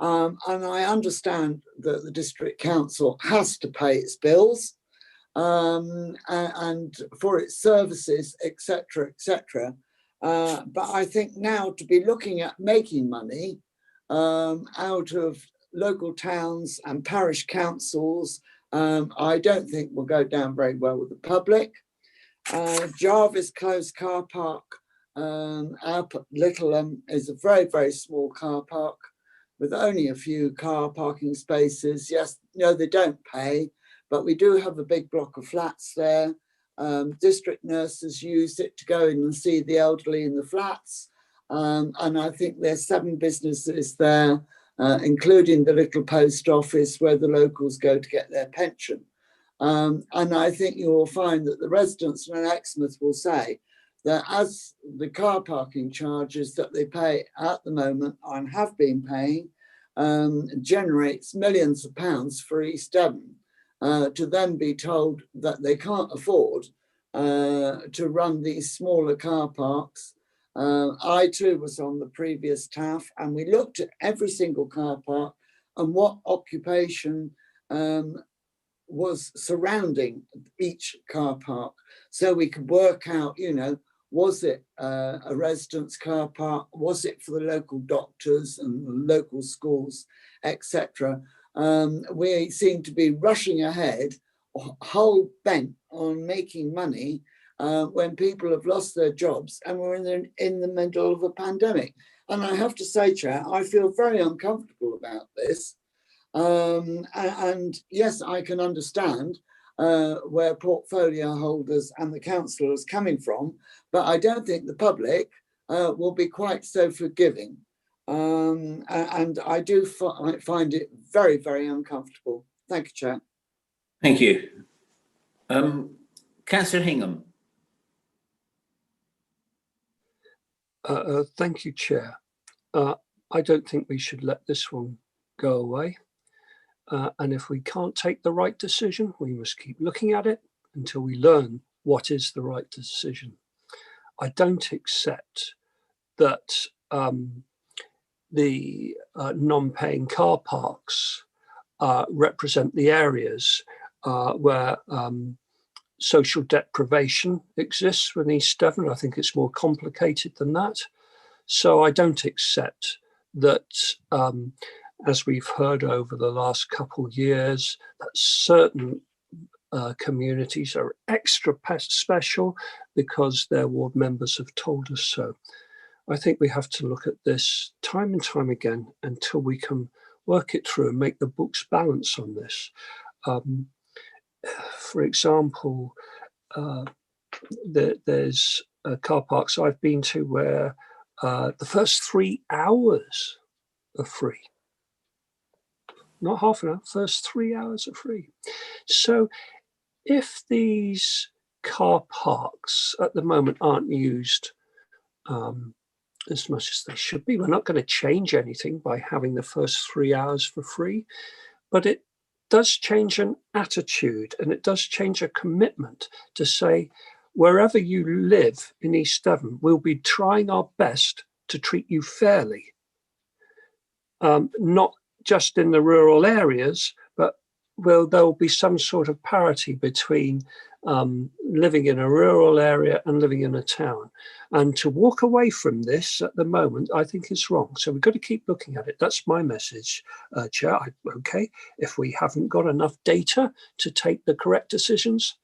[SPEAKER 4] and I understand that the District Council has to pay its bills and for its services, etc., etc. But I think now to be looking at making money out of local towns and parish councils, I don't think will go down very well with the public. Jarvis Close car park, our Littleham is a very, very small car park with only a few car parking spaces. Yes, no, they don't pay, but we do have a big block of flats there. District nurses use it to go in and see the elderly in the flats. And I think there's 7 businesses there, including the little post office where the locals go to get their pension. And I think you will find that the residents in Exmouth will say that as the car parking charges that they pay at the moment and have been paying generates millions of pounds for East Devon, to then be told that they can't afford to run these smaller car parks. I too was on the previous TaFF, and we looked at every single car park and what occupation was surrounding each car park, so we could work out, was it a residence car park? Was it for the local doctors and local schools, etc.? We seem to be rushing ahead, whole bent on making money when people have lost their jobs and we're in the middle of a pandemic. And I have to say, Chair, I feel very uncomfortable about this. And yes, I can understand where portfolio holders and the council is coming from, but I don't think the public will be quite so forgiving. And I do find it very, very uncomfortable. Thank you, Chair.
[SPEAKER 2] Thank you. Councillor Hingham.
[SPEAKER 12] Thank you, Chair. I don't think we should let this one go away. And if we can't take the right decision, we must keep looking at it until we learn what is the right decision. I don't accept that the non-paying car parks represent the areas where social deprivation exists in East Devon. I think it's more complicated than that. So I don't accept that, as we've heard over the last couple of years, that certain communities are extra special because their ward members have told us so. I think we have to look at this time and time again until we can work it through and make the books balance on this. For example, there's car parks I've been to where the first 3 hours are free. Not half an hour, first 3 hours are free. So if these car parks at the moment aren't used as much as they should be, we're not going to change anything by having the first 3 hours for free, but it does change an attitude and it does change a commitment to say, wherever you live in East Devon, we'll be trying our best to treat you fairly. Not just in the rural areas, but there'll be some sort of parity between living in a rural area and living in a town. And to walk away from this at the moment, I think is wrong. So we've got to keep looking at it. That's my message, Chair. Okay, if we haven't got enough data to take the correct decisions,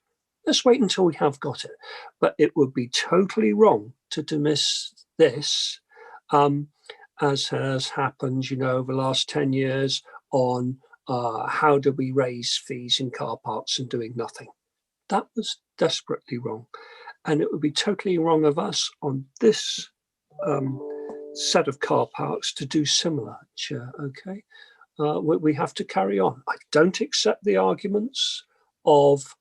[SPEAKER 12] let's wait until we have got it. But it would be totally wrong to dismiss this, as has happened, over the last 10 years on how do we raise fees in car parks and doing nothing. That was desperately wrong. And it would be totally wrong of us on this set of car parks to do similar, Chair, okay? We have to carry on. I don't accept the arguments of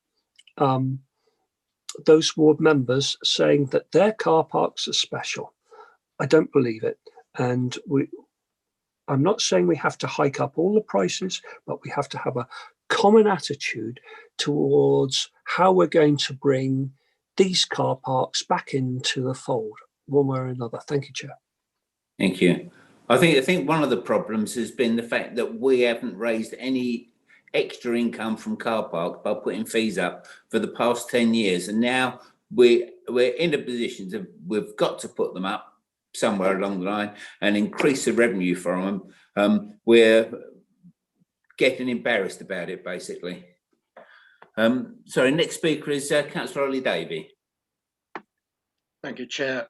[SPEAKER 12] those ward members saying that their car parks are special. I don't believe it. And I'm not saying we have to hike up all the prices, but we have to have a common attitude towards how we're going to bring these car parks back into the fold, one way or another. Thank you, Chair.
[SPEAKER 2] Thank you. I think one of the problems has been the fact that we haven't raised any extra income from car parks by putting fees up for the past 10 years. And now we're in a position to, we've got to put them up somewhere along the line and increase the revenue from them. We're getting embarrassed about it, basically. Sorry, next speaker is Councillor Ollie Davey.
[SPEAKER 3] Thank you, Chair.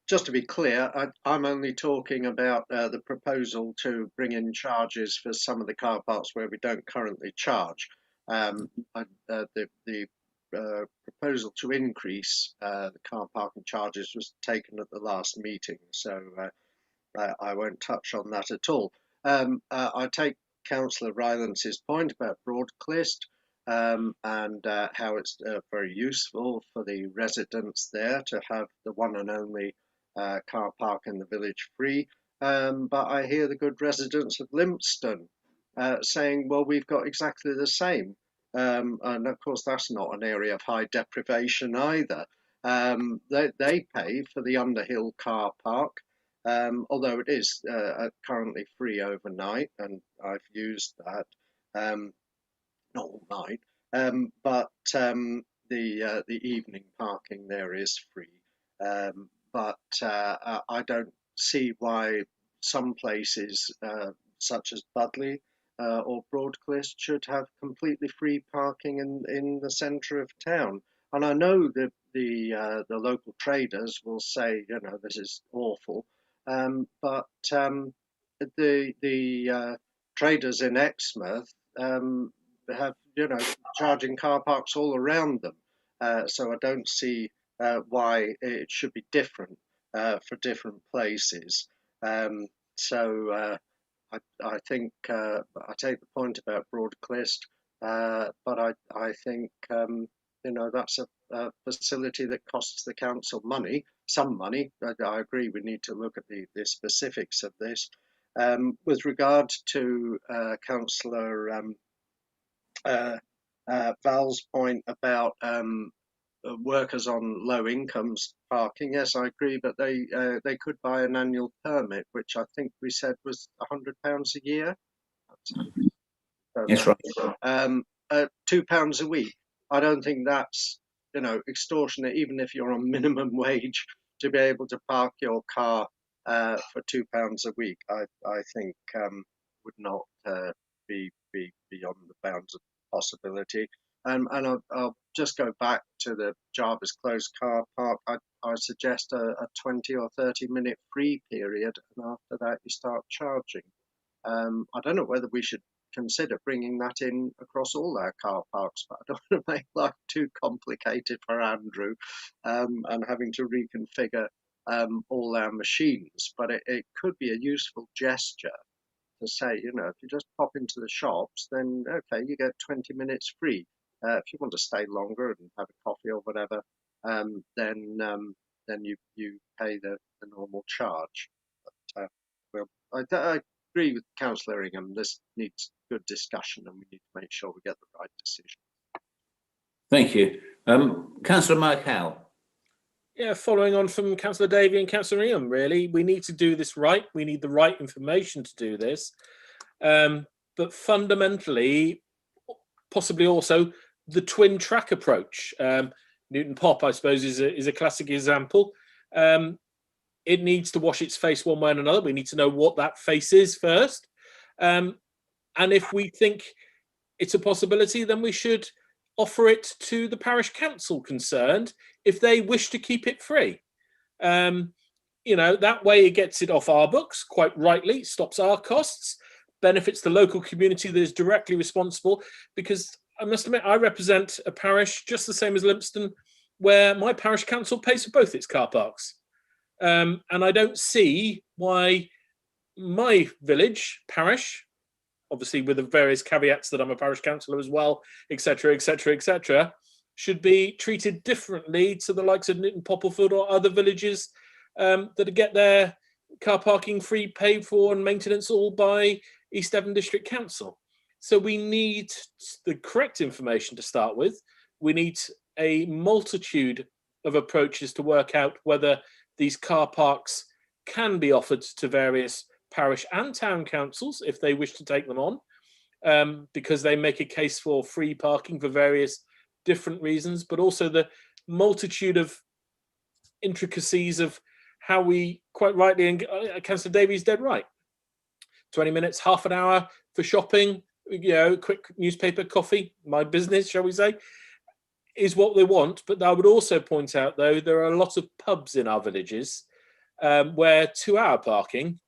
[SPEAKER 3] Just to be clear, I'm only talking about the proposal to bring in charges for some of the car parks where we don't currently charge. The proposal to increase the car parking charges was taken at the last meeting, so I won't touch on that at all. I take Councillor Rylance's point about Broadclist and how it's very useful for the residents there to have the one and only car park in the village free. But I hear the good residents of Lympstone saying, well, we've got exactly the same. And of course, that's not an area of high deprivation either. They pay for the Underhill car park, although it is currently free overnight, and I've used that. Not all night, but the evening parking there is free. But I don't see why some places, such as Budley or Broadclist, should have completely free parking in the centre of town. And I know that the local traders will say, this is awful, but the traders in Exmouth have, charging car parks all around them. So I don't see why it should be different for different places. So I think I take the point about Broadclist, but I think that's a facility that costs the council money, some money. I agree we need to look at the specifics of this. With regard to Councillor Val's point about workers on low incomes parking, yes, I agree, but they could buy an annual permit, which I think we said was £100 a year.
[SPEAKER 2] That's right.
[SPEAKER 3] £2 a week. I don't think that's extortionate, even if you're on minimum wage, to be able to park your car for £2 a week, I think would not be beyond the bounds of possibility. And I'll just go back to the Jarvis Close car park. I suggest a 20 or 30-minute free period, and after that you start charging. I don't know whether we should consider bringing that in across all our car parks, but I don't want to make life too complicated for Andrew and having to reconfigure all our machines. But it could be a useful gesture to say, you know, if you just pop into the shops, then okay, you get 20 minutes free. If you want to stay longer and have a coffee or whatever, then you pay the normal charge. But, well, I agree with Councillor Ingham. This needs good discussion, and we need to make sure we get the right decision.
[SPEAKER 2] Thank you. Councillor Mike Howe.
[SPEAKER 11] Yeah, following on from Councillor Davey and Councillor Ingham, really, we need to do this right. We need the right information to do this. But fundamentally, possibly also the twin track approach. Newton Pop, I suppose, is a classic example. It needs to wash its face one way or another. We need to know what that face is first. And if we think it's a possibility, then we should offer it to the parish council concerned if they wish to keep it free. You know, that way it gets it off our books, quite rightly, stops our costs, benefits the local community that is directly responsible, because I must admit, I represent a parish just the same as Lympston, where my parish council pays for both its car parks. And I don't see why my village, parish, obviously with the various caveats that I'm a parish councillor as well, etc., etc., etc., should be treated differently to the likes of Newton Poppleford or other villages that get their car parking free, paid for and maintenance all by East Devon District Council. So we need the correct information to start with. We need a multitude of approaches to work out whether these car parks can be offered to various parish and town councils if they wish to take them on, because they make a case for free parking for various different reasons, but also the multitude of intricacies of how we, quite rightly, and Councillor Davies dead right, 20 minutes, half an hour for shopping, you know, quick newspaper, coffee, my business, shall we say, is what they want. But I would also point out, though, there are a lot of pubs in our villages where 2-hour parking,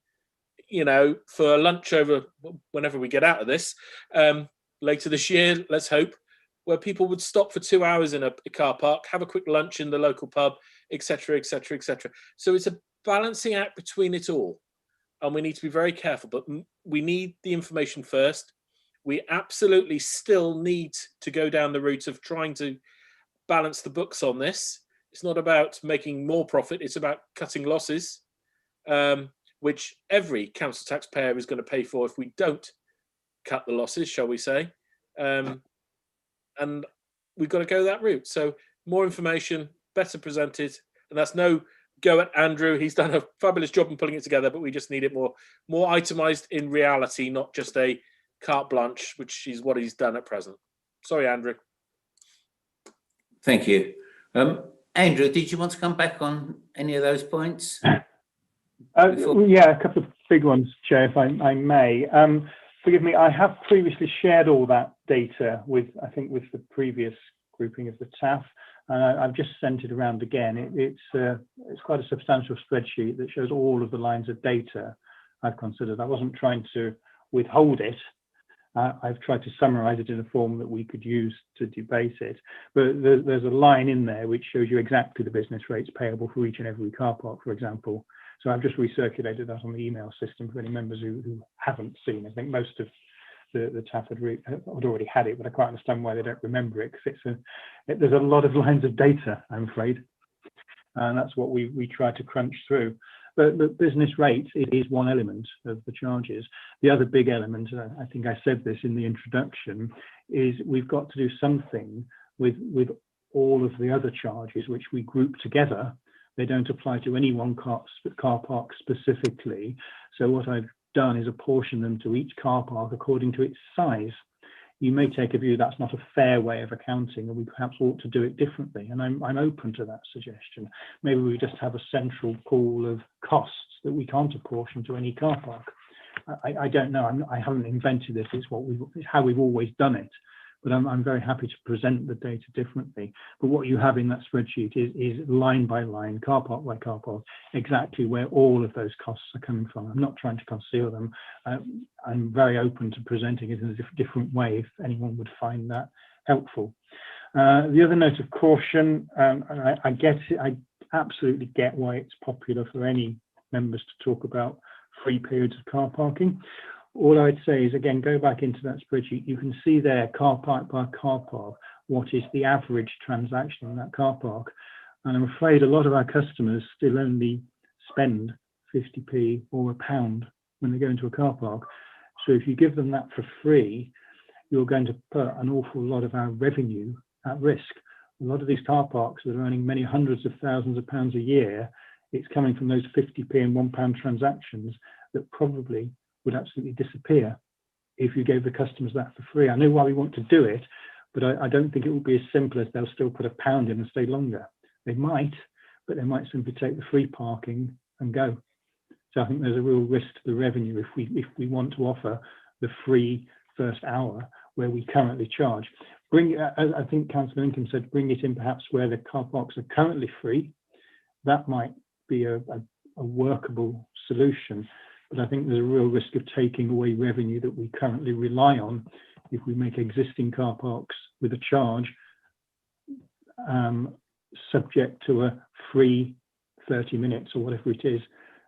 [SPEAKER 11] you know, for lunch over whenever we get out of this, later this year, let's hope, where people would stop for 2 hours in a car park, have a quick lunch in the local pub, etc., etc., etc. So it's a balancing act between it all. And we need to be very careful, but we need the information first. We absolutely still need to go down the route of trying to balance the books on this. It's not about making more profit, it's about cutting losses, which every council taxpayer is going to pay for if we don't cut the losses, shall we say. And we've got to go that route. So more information, better presented, and that's no go at Andrew. He's done a fabulous job in pulling it together, but we just need it more itemized in reality, not just a carte blanche, which is what he's done at present. Sorry, Andrew.
[SPEAKER 2] Thank you. Andrew, did you want to come back on any of those points?
[SPEAKER 8] Yeah, a couple of big ones, Chair, if I may. Forgive me, I have previously shared all that data with, I think, with the previous grouping of the TaFF. I've just sent it around again. It's quite a substantial spreadsheet that shows all of the lines of data I've considered. I wasn't trying to withhold it. I've tried to summarize it in a form that we could use to debate it. But there's a line in there which shows you exactly the business rates payable for each and every car park, for example. So I've just recirculated that on the email system for any members who haven't seen. I think most of the TaFF had already had it, but I quite understand why they don't remember it, because there's a lot of lines of data, I'm afraid. And that's what we try to crunch through. But the business rate is one element of the charges. The other big element, I think I said this in the introduction, is we've got to do something with all of the other charges which we group together. They don't apply to any one car park specifically. So what I've done is apportion them to each car park according to its size. you may take a view that's not a fair way of accounting and we perhaps ought to do it differently. And I'm open to that suggestion. Maybe we just have a central pool of costs that we can't apportion to any car park. I don't know. I haven't invented this. It's how we've always done it. But I'm very happy to present the data differently. But what you have in that spreadsheet is line by line, car park by car park, exactly where all of those costs are coming from. I'm not trying to conceal them. I'm very open to presenting it in a different way if anyone would find that helpful. The other note of caution, and I get it, I absolutely get why it's popular for any members to talk about free periods of car parking. All I'd say is, again, go back into that spreadsheet. You can see there, car park by car park, what is the average transaction in that car park. And I'm afraid a lot of our customers still only spend 50p or £1 when they go into a car park. So if you give them that for free, you're going to put an awful lot of our revenue at risk. A lot of these car parks that are earning many hundreds of thousands of pounds a year, it's coming from those 50p and £1 transactions that probably would absolutely disappear if you gave the customers that for free. I know why we want to do it, but I don't think it will be as simple as they'll still put £1 in and stay longer. They might, but they might simply take the free parking and go. So I think there's a real risk to the revenue if we want to offer the free first hour where we currently charge. I think Councillor Income said, bring it in perhaps where the car parks are currently free. That might be a workable solution. But I think there's a real risk of taking away revenue that we currently rely on if we make existing car parks with a charge subject to a free 30 minutes or whatever it is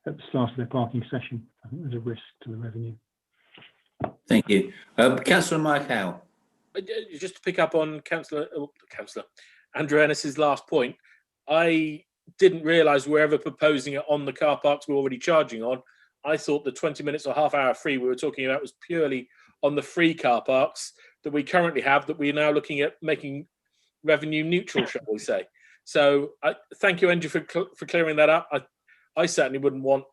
[SPEAKER 8] at the start of their parking session. I think there's a risk to the revenue.
[SPEAKER 2] Thank you. Councillor Mike Howe.
[SPEAKER 11] Just to pick up on Councillor Andrew Ennis's last point, I didn't realise we were ever proposing it on the car parks we're already charging on. I thought the 20 minutes or half hour free we were talking about was purely on the free car parks that we currently have, that we're now looking at making revenue neutral, shall we say. So thank you, Andrew, for clearing that up. I certainly wouldn't want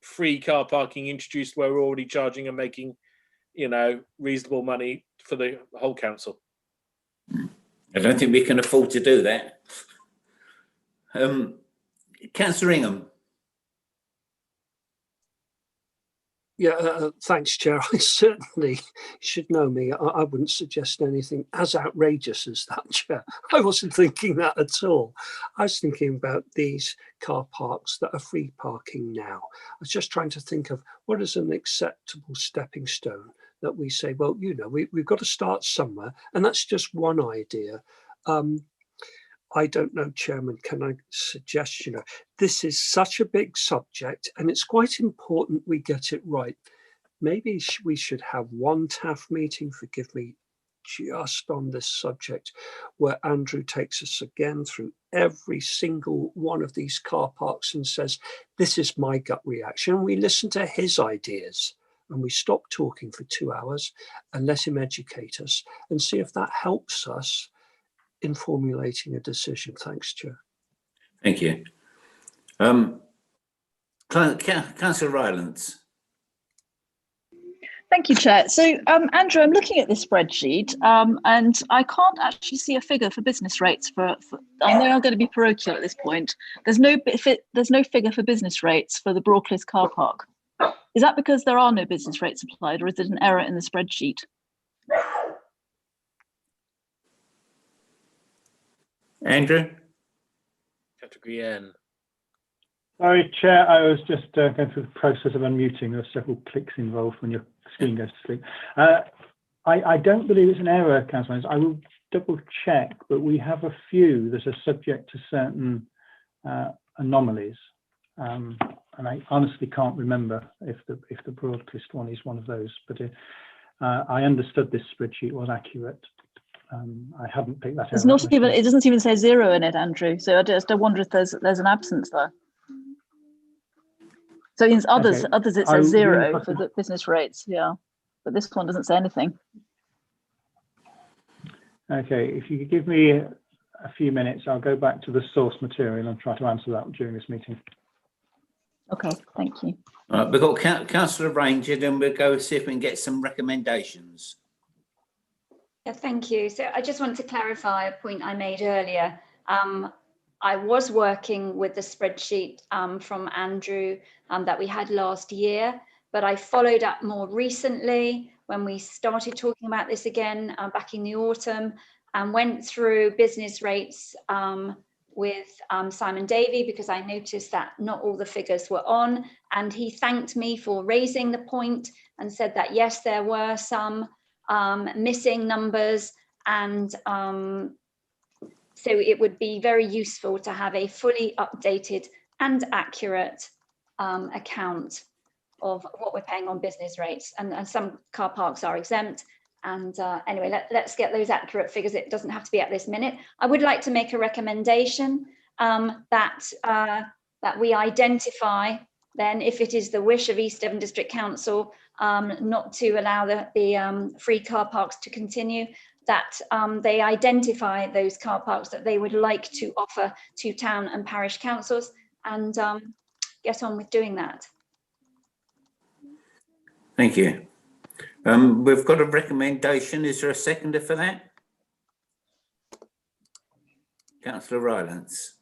[SPEAKER 11] free car parking introduced where we're already charging and making, reasonable money for the whole council.
[SPEAKER 2] I don't think we can afford to do that. Councillor Ingham.
[SPEAKER 12] Yeah, thanks, Chair. I certainly should know me. I wouldn't suggest anything as outrageous as that, Chair. I wasn't thinking that at all. I was thinking about these car parks that are free parking now. I was just trying to think of what is an acceptable stepping stone that we say, well, we've got to start somewhere. And that's just one idea. I don't know, Chairman, can I suggest, this is such a big subject and it's quite important we get it right. Maybe we should have one TaFF meeting, forgive me, just on this subject, where Andrew takes us again through every single one of these car parks and says, this is my gut reaction. We listen to his ideas and we stop talking for 2 hours and let him educate us and see if that helps us in formulating a decision. Thanks, Chair.
[SPEAKER 2] Thank you. Councillor Rylance.
[SPEAKER 6] Thank you, Chair. So, Andrew, I'm looking at this spreadsheet and I can't actually see a figure for business rates for I know I'm going to be parochial at this point. There's no figure for business rates for the Broadcliff car park. Is that because there are no business rates applied, or is it an error in the spreadsheet?
[SPEAKER 2] Andrew?
[SPEAKER 11] Category N.
[SPEAKER 8] Sorry, Chair, I was just going through the process of unmuting. There are several clicks involved when your screen goes to sleep. I don't believe it's an error, Councillor. I will double check, but we have a few that are subject to certain anomalies. And I honestly can't remember if the Broadcliff one is one of those, but I understood this spreadsheet was accurate. I haven't picked that.
[SPEAKER 6] It's not even. It doesn't even say 0 in it, Andrew. So I just wonder if there's an absence there. So in others, it says 0 for the business rates. Yeah, but this one doesn't say anything.
[SPEAKER 8] Okay, if you could give me a few minutes, I'll go back to the source material and try to answer that during this meeting.
[SPEAKER 6] Okay, thank you.
[SPEAKER 2] All right, we've got Councillor Ranger, and we'll go see if we can get some recommendations.
[SPEAKER 13] Yeah, thank you. So I just want to clarify a point I made earlier. I was working with the spreadsheet from Andrew that we had last year, but I followed up more recently when we started talking about this again back in the autumn, and went through business rates with Simon Davey, because I noticed that not all the figures were on, and he thanked me for raising the point and said that yes, there were some missing numbers, and so it would be very useful to have a fully updated and accurate account of what we're paying on business rates, and some car parks are exempt. And anyway, let's get those accurate figures. It doesn't have to be at this minute. I would like to make a recommendation that we identify, then, if it is the wish of East Devon District Council not to allow the free car parks to continue, that they identify those car parks that they would like to offer to town and parish councils, and get on with doing that.
[SPEAKER 2] Thank you. We've got a recommendation. Is there a seconder for that? Councillor Rylance.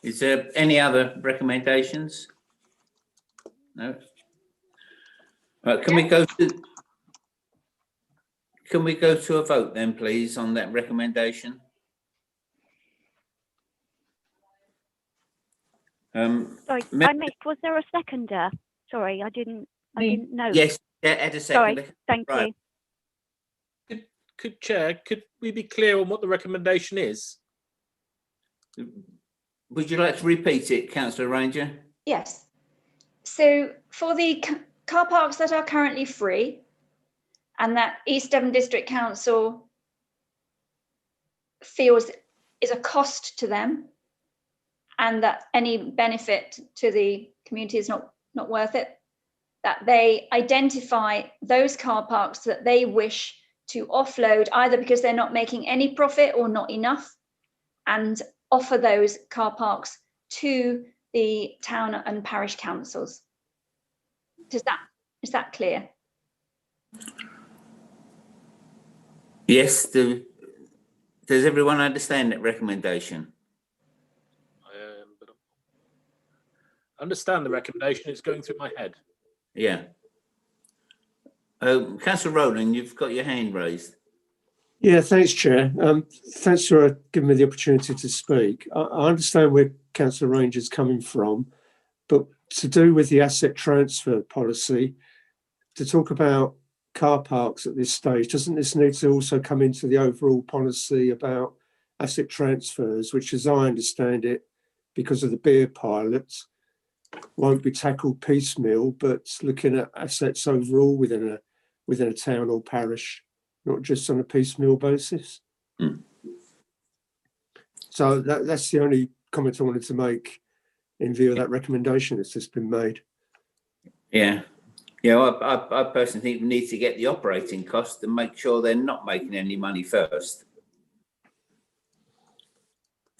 [SPEAKER 2] Is there any other recommendations? No. Right, can we go to a vote then, please, on that recommendation?
[SPEAKER 14] Sorry, I missed. Was there a seconder? Sorry, I didn't know.
[SPEAKER 2] Yes, Ed a seconder.
[SPEAKER 14] Sorry, thank you.
[SPEAKER 11] Chair, could we be clear on what the recommendation is?
[SPEAKER 2] Would you like to repeat it, Councillor Ranger?
[SPEAKER 13] Yes. So for the car parks that are currently free, and that East Devon District Council feels is a cost to them, and that any benefit to the community is not worth it, that they identify those car parks that they wish to offload, either because they're not making any profit or not enough, and offer those car parks to the town and parish councils. Is that clear?
[SPEAKER 2] Yes. Does everyone understand that recommendation?
[SPEAKER 11] But I understand the recommendation. It's going through my head.
[SPEAKER 2] Yeah. Councillor Rowland, you've got your hand raised.
[SPEAKER 10] Yeah, thanks, Chair. Thanks for giving me the opportunity to speak. I understand where Councillor Ranger's coming from, but to do with the asset transfer policy, to talk about car parks at this stage, doesn't this need to also come into the overall policy about asset transfers, which, as I understand it, because of the beer pilots, won't be tackled piecemeal, but looking at assets overall within a town or parish, not just on a piecemeal basis? So that's the only comment I wanted to make in view of that recommendation that's just been made.
[SPEAKER 2] Yeah. Yeah, I personally think we need to get the operating costs and make sure they're not making any money first.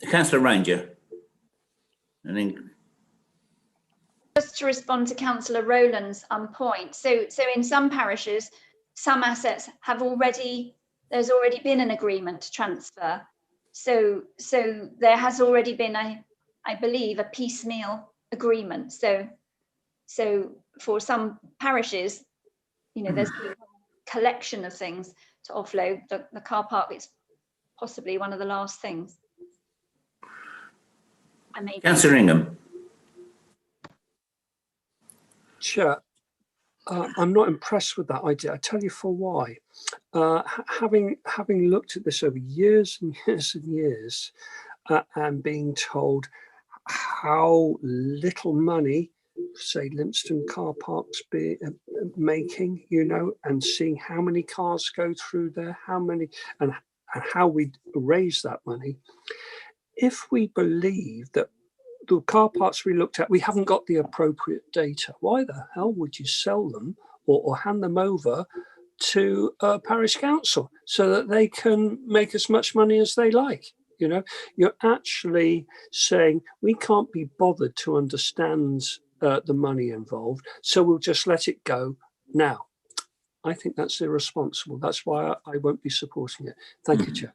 [SPEAKER 2] Councillor Ranger. And then
[SPEAKER 13] just to respond to Councillor Rowland's point. So in some parishes, some assets have there's already been an agreement to transfer. So there has already been I believe, a piecemeal agreement. So for some parishes, there's a collection of things to offload. The car park is possibly one of the last things.
[SPEAKER 2] Councillor Ingham.
[SPEAKER 12] Chair, I'm not impressed with that idea. I tell you for why. Having looked at this over years and years and years, and being told how little money, say, Lympstone car parks be making, and seeing how many cars go through there, how many, and how we raise that money. If we believe that the car parks we looked at, we haven't got the appropriate data, why the hell would you sell them or hand them over to a parish council so that they can make as much money as they like? You're actually saying we can't be bothered to understand the money involved. So we'll just let it go now. I think that's irresponsible. That's why I won't be supporting it. Thank you, Chair.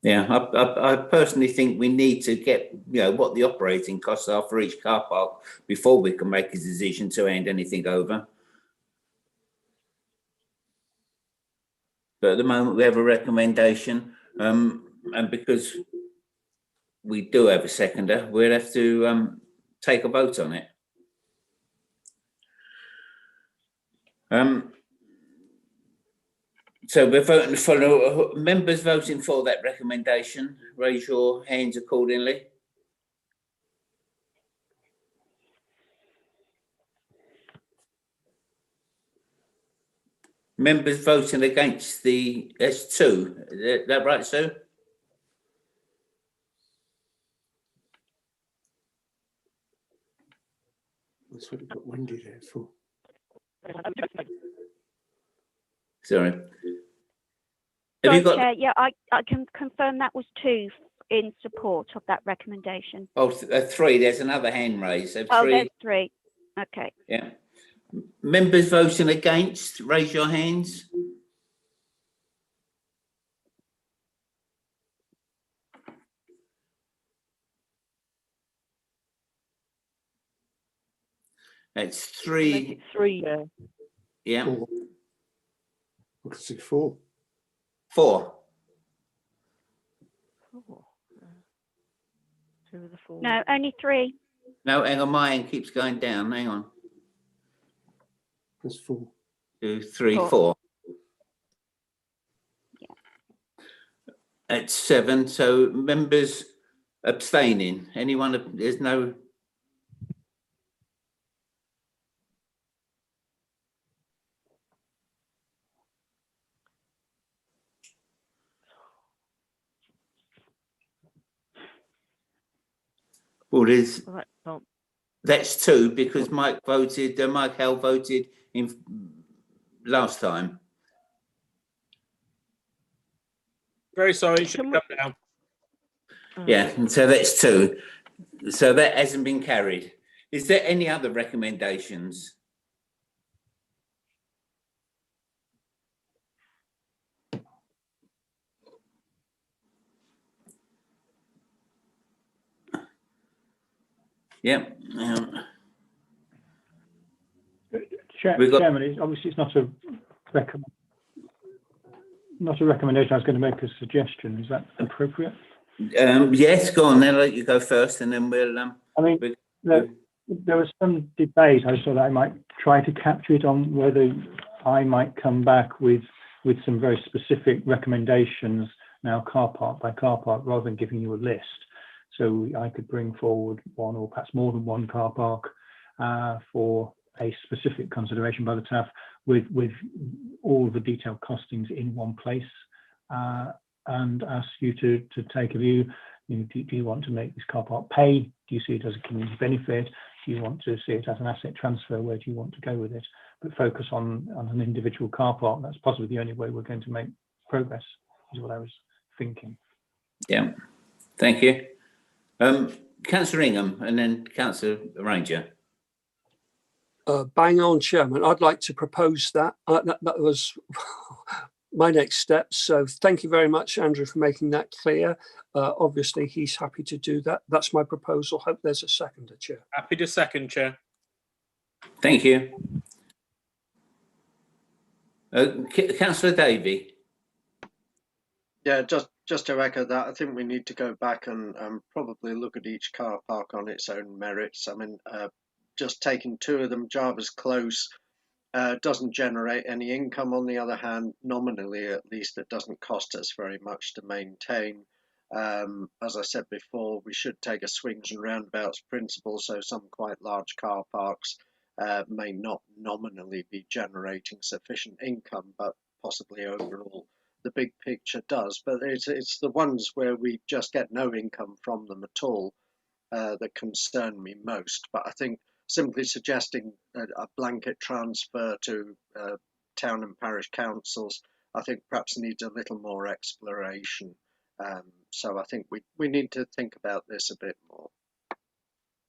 [SPEAKER 2] Yeah, I personally think we need to get, what the operating costs are for each car park before we can make a decision to hand anything over. But at the moment we have a recommendation, and because we do have a seconder, we'll have to take a vote on it. So we're voting for members voting for that recommendation. Raise your hands accordingly. Members voting against the S2. Is that right, Sue?
[SPEAKER 10] That's what we've got Wendy there for.
[SPEAKER 2] Sorry.
[SPEAKER 14] Sorry, Chair, yeah, I can confirm that was 2 in support of that recommendation.
[SPEAKER 2] Oh, 3. There's another hand raised. So 3.
[SPEAKER 14] Oh, there's 3. Okay.
[SPEAKER 2] Yeah. Members voting against, raise your hands. That's 3.
[SPEAKER 1] 3, yeah.
[SPEAKER 2] Yeah.
[SPEAKER 10] 4. I can see 4.
[SPEAKER 2] 4.
[SPEAKER 1] 4. 2 of the 4.
[SPEAKER 14] No, only 3.
[SPEAKER 2] No, hang on, my hand keeps going down. Hang on.
[SPEAKER 10] That's 4.
[SPEAKER 2] 2, 3,
[SPEAKER 14] 4.
[SPEAKER 2] 4.
[SPEAKER 14] Yeah.
[SPEAKER 2] That's 7. So members abstaining. Anyone? There's no. Well, there's. That's 2 because Mike Hell voted in last time.
[SPEAKER 11] Very sorry, should come down.
[SPEAKER 2] Yeah, and so that's 2. So that hasn't been carried. Is there any other recommendations? Yeah.
[SPEAKER 8] Chairman, obviously it's not a recommendation. I was going to make a suggestion. Is that appropriate?
[SPEAKER 2] Yes, go on then. I'll let you go first, and then we'll.
[SPEAKER 8] I mean, there was some debate. I thought I might try to capture it on whether I might come back with some very specific recommendations now, car park by car park, rather than giving you a list. So I could bring forward one or perhaps more than one car park for a specific consideration by the TaFF with all the detailed costings in one place, and ask you to take a view. Do you want to make this car park pay? Do you see it as a community benefit? Do you want to see it as an asset transfer? Where do you want to go with it? But focus on an individual car park. That's possibly the only way we're going to make progress, is what I was thinking.
[SPEAKER 2] Yeah, thank you. Councillor Ingham and then Councillor Ranger.
[SPEAKER 12] Bang on, Chairman. I'd like to propose that. That was my next step. So thank you very much, Andrew, for making that clear. Obviously, he's happy to do that. That's my proposal. Hope there's a seconder, Chair.
[SPEAKER 11] Happy to second, Chair.
[SPEAKER 2] Thank you. Councillor Davey.
[SPEAKER 3] Yeah, just to echo that, I think we need to go back and probably look at each car park on its own merits. I mean, just taking 2 of them, Jarvis Close, doesn't generate any income. On the other hand, nominally at least, it doesn't cost us very much to maintain. As I said before, we should take a swings and roundabouts principle, so some quite large car parks may not nominally be generating sufficient income, but possibly overall the big picture does. But it's the ones where we just get no income from them at all that concern me most. But I think simply suggesting a blanket transfer to town and parish councils, I think perhaps needs a little more exploration. So I think we need to think about this a bit more.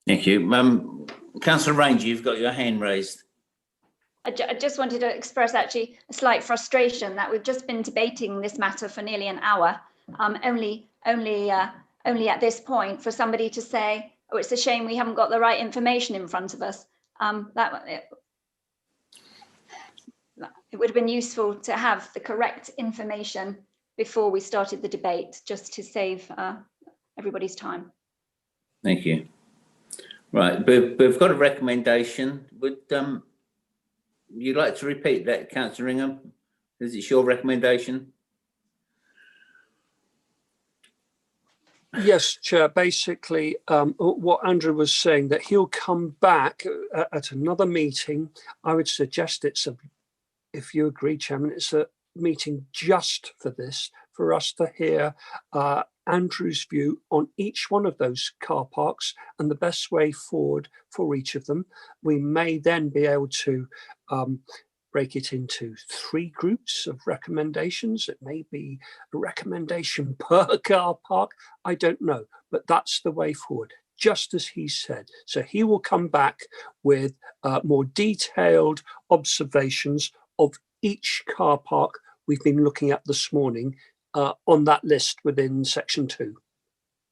[SPEAKER 2] Thank you. Councillor Ranger, you've got your hand raised.
[SPEAKER 13] I just wanted to express actually a slight frustration that we've just been debating this matter for nearly an hour. Only at this point for somebody to say, "Oh, it's a shame we haven't got the right information in front of us." It would have been useful to have the correct information before we started the debate, just to save everybody's time.
[SPEAKER 2] Thank you. Right, we've got a recommendation. Would you like to repeat that, Councillor Ingham? Is it your recommendation?
[SPEAKER 12] Yes, Chair. Basically, what Andrew was saying, that he'll come back at another meeting. I would suggest if you agree, Chairman, it's a meeting just for this, for us to hear Andrew's view on each one of those car parks and the best way forward for each of them. We may then be able to break it into 3 groups of recommendations. It may be a recommendation per car park. I don't know, but that's the way forward, just as he said. So he will come back with more detailed observations of each car park we've been looking at this morning on that list within section 2.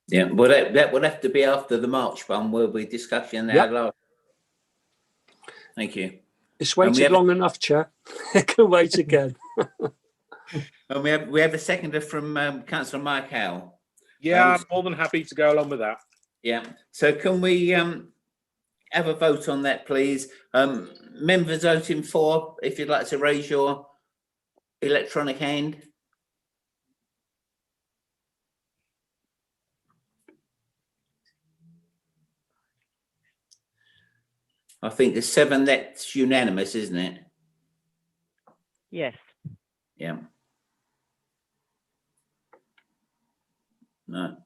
[SPEAKER 2] Yeah, well, that would have to be after the March one, where we're discussing our last. Thank you.
[SPEAKER 12] It's waited long enough, Chair. It can wait again.
[SPEAKER 2] And we have a seconder from Councillor Mike Howell.
[SPEAKER 11] Yeah, I'm more than happy to go along with that.
[SPEAKER 2] Yeah. So can we have a vote on that, please? Members voting for, if you'd like to raise your electronic hand. I think there's 7. That's unanimous, isn't it?
[SPEAKER 1] Yes.
[SPEAKER 2] Yeah. No.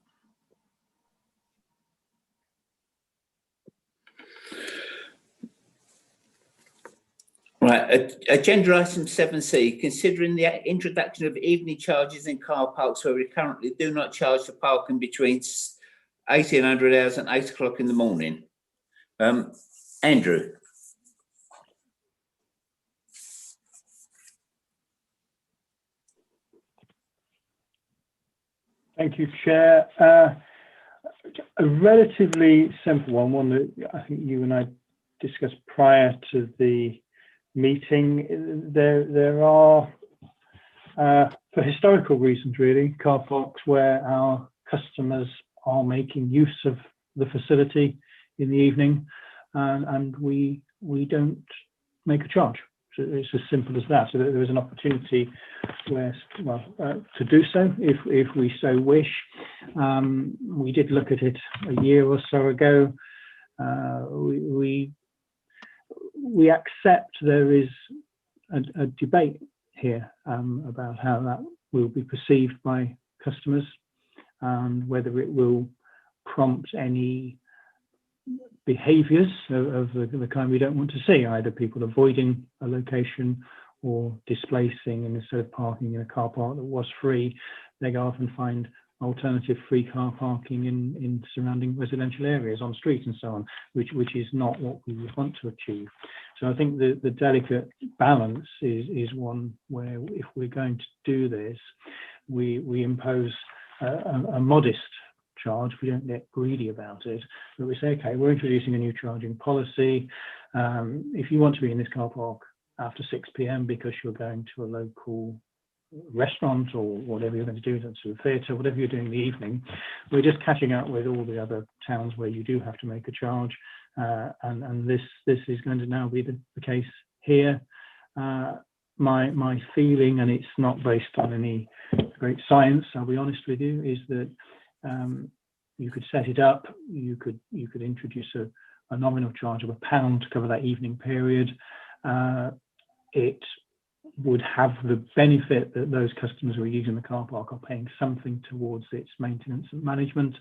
[SPEAKER 2] Right, agenda item 7C, considering the introduction of evening charges in car parks where we currently do not charge for parking between 1800 hours and 8 o'clock in the morning. Andrew.
[SPEAKER 8] Thank you, Chair. A relatively simple one that I think you and I discussed prior to the meeting. There are, for historical reasons really, car parks where our customers are making use of the facility in the evening, and we don't make a charge. So it's as simple as that. So there is an opportunity where, to do so if we so wish. We did look at it a year or so ago. We accept there is a debate here about how that will be perceived by customers and whether it will prompt any behaviours of the kind we don't want to see, either people avoiding a location or displacing, and instead of parking in a car park that was free, they go off and find alternative free car parking in surrounding residential areas on streets and so on, which is not what we would want to achieve. So I think the delicate balance is one where if we're going to do this, we impose a modest charge. We don't get greedy about it, but we say, okay, we're introducing a new charging policy. If you want to be in this car park after 6 p.m. because you're going to a local restaurant or whatever you're going to do, to a theatre, whatever you're doing in the evening, we're just catching up with all the other towns where you do have to make a charge, and this is going to now be the case here. My feeling, and it's not based on any great science, I'll be honest with you, is that you could set it up, you could introduce a nominal charge of £1 to cover that evening period. It would have the benefit that those customers who are using the car park are paying something towards its maintenance and management.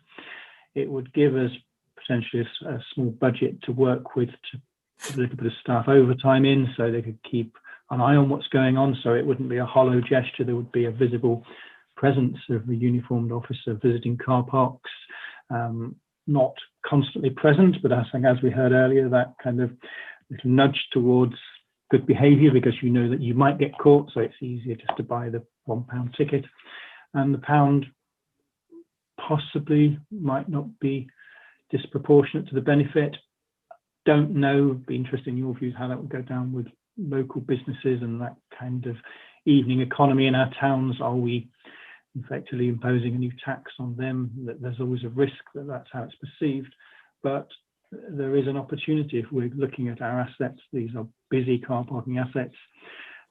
[SPEAKER 8] It would give us potentially a small budget to work with to put a little bit of staff overtime in so they could keep an eye on what's going on, so it wouldn't be a hollow gesture. There would be a visible presence of a uniformed officer visiting car parks. not constantly present, but I think, as we heard earlier, that kind of little nudge towards good behaviour, because you know that you might get caught, so it's easier just to buy the £1 ticket, and the pound possibly might not be disproportionate to the benefit. Don't know, be interested in your views how that would go down with local businesses and that kind of evening economy in our towns. Are we effectively imposing a new tax on them? That there's always a risk that that's how it's perceived, but there is an opportunity if we're looking at our assets. These are busy car parking assets.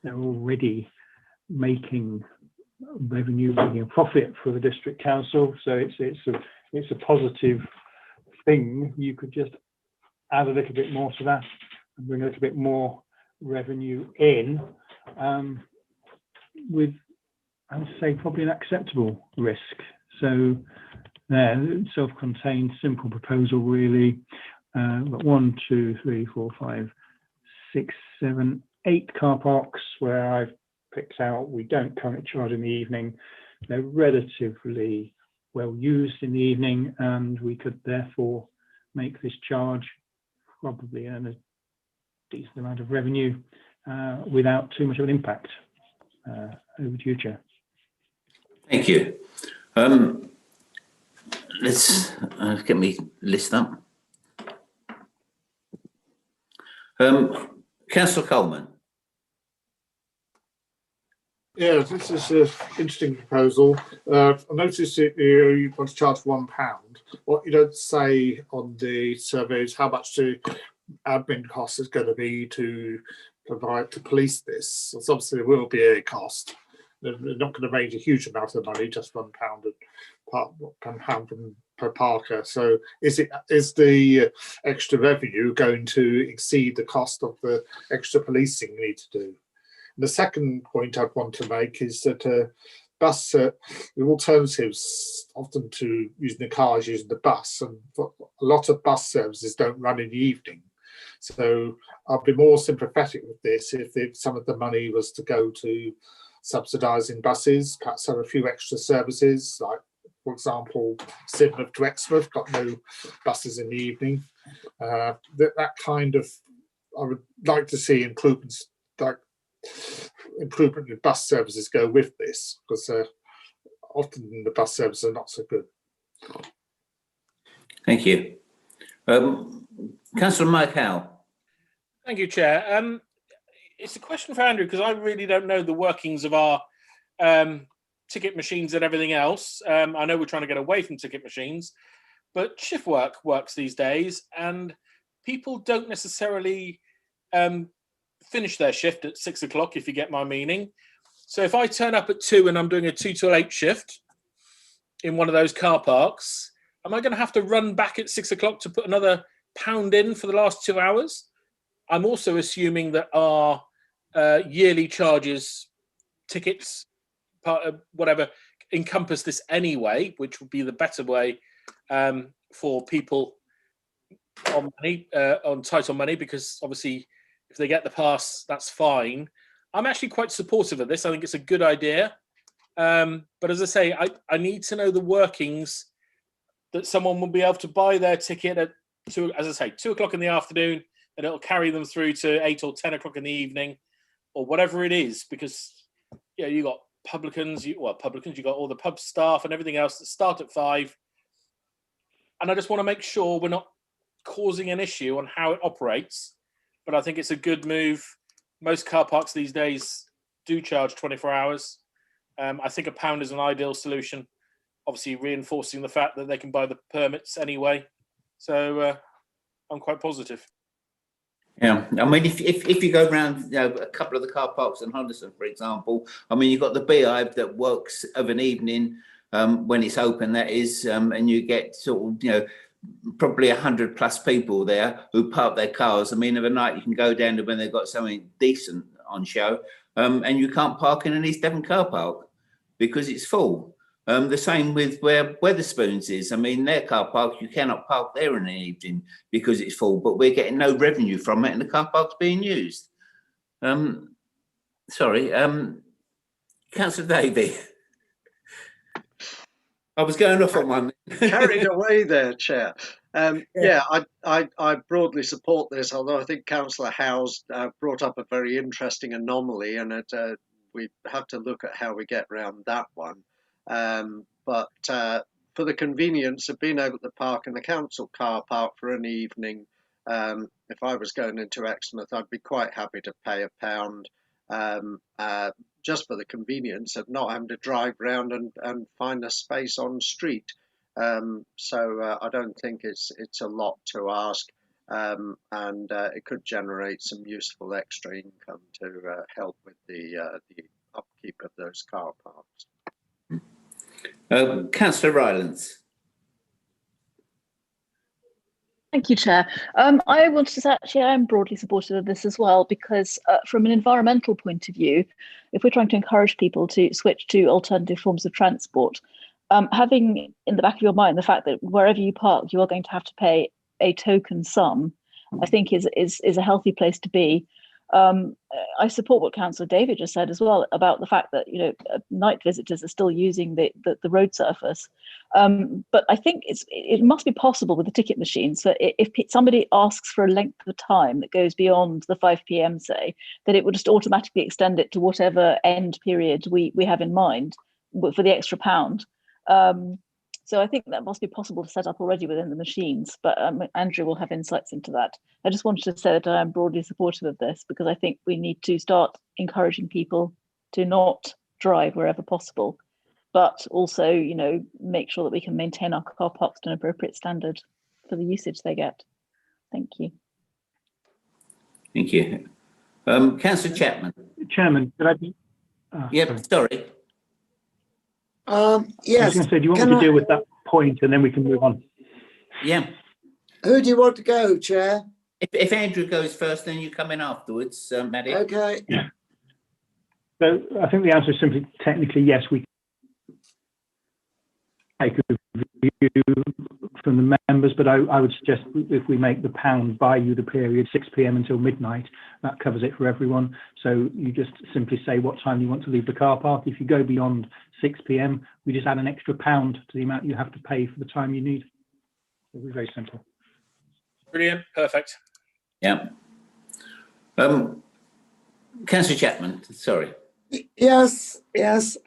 [SPEAKER 8] They're already making revenue, making a profit for the district council, so it's a positive thing. You could just add a little bit more to that and bring a little bit more revenue in, with, I would say, probably an acceptable risk. So there, self-contained, simple proposal really. But 1, 2, 3, 4, 5, 6, 7, 8 car parks where I've picked out we don't currently charge in the evening. They're relatively well used in the evening, and we could therefore make this charge, probably earn a decent amount of revenue without too much of an impact. Over to you, Chair.
[SPEAKER 2] Thank you. Let's get me list up. Councillor Coleman.
[SPEAKER 7] Yeah, this is an interesting proposal. I noticed that you want to charge £1. What you don't say on the survey is how much the admin cost is going to be to provide to police this. So obviously there will be a cost. They're not going to raise a huge amount of money, just £1 per parker. So is the extra revenue going to exceed the cost of the extra policing you need to do? The second point I'd want to make is that the alternatives often to using the car is using the bus, and a lot of bus services don't run in the evening. So I'd be more sympathetic with this if some of the money was to go to subsidising buses, perhaps have a few extra services, like, for example, Sidmouth to Exmouth got no buses in the evening. That kind of, I would like to see improvements, like improvement in bus services go with this, because often the bus services are not so good.
[SPEAKER 2] Thank you. Councillor Mike Howe.
[SPEAKER 11] Thank you, Chair. It's a question for Andrew, because I really don't know the workings of our ticket machines and everything else. I know we're trying to get away from ticket machines, but shift work works these days, and people don't necessarily finish their shift at 6 o'clock, if you get my meaning. So if I turn up at 2 and I'm doing a 2 till 8 shift in one of those car parks, am I going to have to run back at 6 o'clock to put another £1 in for the last 2 hours? I'm also assuming that our yearly charges, tickets, whatever, encompass this anyway, which would be the better way for people on money, on tight on money, because obviously if they get the pass, that's fine. I'm actually quite supportive of this. I think it's a good idea. But as I say, I need to know the workings, that someone will be able to buy their ticket at 2 o'clock in the afternoon, and it'll carry them through to 8 or 10 o'clock in the evening, or whatever it is, because you got publicans, you got all the pub staff and everything else that start at 5. And I just want to make sure we're not causing an issue on how it operates. But I think it's a good move. Most car parks these days do charge 24 hours. I think £1 is an ideal solution, obviously reinforcing the fact that they can buy the permits anyway. So I'm quite positive.
[SPEAKER 2] Yeah, I mean, if you go around, a couple of the car parks in Henderson, for example, I mean, you've got the beehive that works of an evening when it's open, that is, and you get sort of, probably 100+ people there who park their cars. I mean, of a night you can go down to when they've got something decent on show, and you can't park in an East Devon car park because it's full. The same with where Wetherspoons is. I mean, their car park, you cannot park there in the evening because it's full, but we're getting no revenue from it and the car park's being used. Sorry, Councillor Davey. I was going off on one.
[SPEAKER 3] carried away there, Chair. Yeah, I broadly support this, although I think Councillor Howes brought up a very interesting anomaly, and we have to look at how we get around that one. But for the convenience of being able to park in the council car park for an evening, if I was going into Exmouth, I'd be quite happy to pay £1, just for the convenience of not having to drive round and find a space on street. So I don't think it's a lot to ask, and it could generate some useful extra income to help with the upkeep of those car parks.
[SPEAKER 2] Councillor Rylance.
[SPEAKER 6] Thank you, Chair. I want to say, actually, I'm broadly supportive of this as well, because from an environmental point of view, if we're trying to encourage people to switch to alternative forms of transport, having in the back of your mind the fact that wherever you park, you are going to have to pay a token sum, I think is a healthy place to be. I support what Councillor David just said as well about the fact that night visitors are still using the road surface, but I think it must be possible with the ticket machines that if somebody asks for a length of time that goes beyond the 5 p.m. say, that it would just automatically extend it to whatever end period we have in mind for the extra £1. So I think that must be possible to set up already within the machines, but Andrew will have insights into that. I just wanted to say that I am broadly supportive of this, because I think we need to start encouraging people to not drive wherever possible, but also, make sure that we can maintain our car parks to an appropriate standard for the usage they get. Thank you.
[SPEAKER 2] Thank you. Councillor Chapman.
[SPEAKER 8] Chairman, could I be?
[SPEAKER 2] Yep, sorry.
[SPEAKER 8] Yes. I was going to say, do you want me to deal with that point and then we can move on?
[SPEAKER 2] Yeah.
[SPEAKER 4] Who do you want to go, Chair?
[SPEAKER 2] If Andrew goes first, then you come in afterwards, Maddie.
[SPEAKER 4] Okay.
[SPEAKER 8] Yeah. So I think the answer is simply technically yes, we take a review from the members, but I would suggest if we make the £1 buy you the period 6 p.m. until midnight, that covers it for everyone. So you just simply say what time you want to leave the car park. If you go beyond 6 p.m, we just add an extra £1 to the amount you have to pay for the time you need. It'll be very simple.
[SPEAKER 11] Brilliant, perfect.
[SPEAKER 2] Yeah. Councillor Chapman, sorry.
[SPEAKER 4] Yes.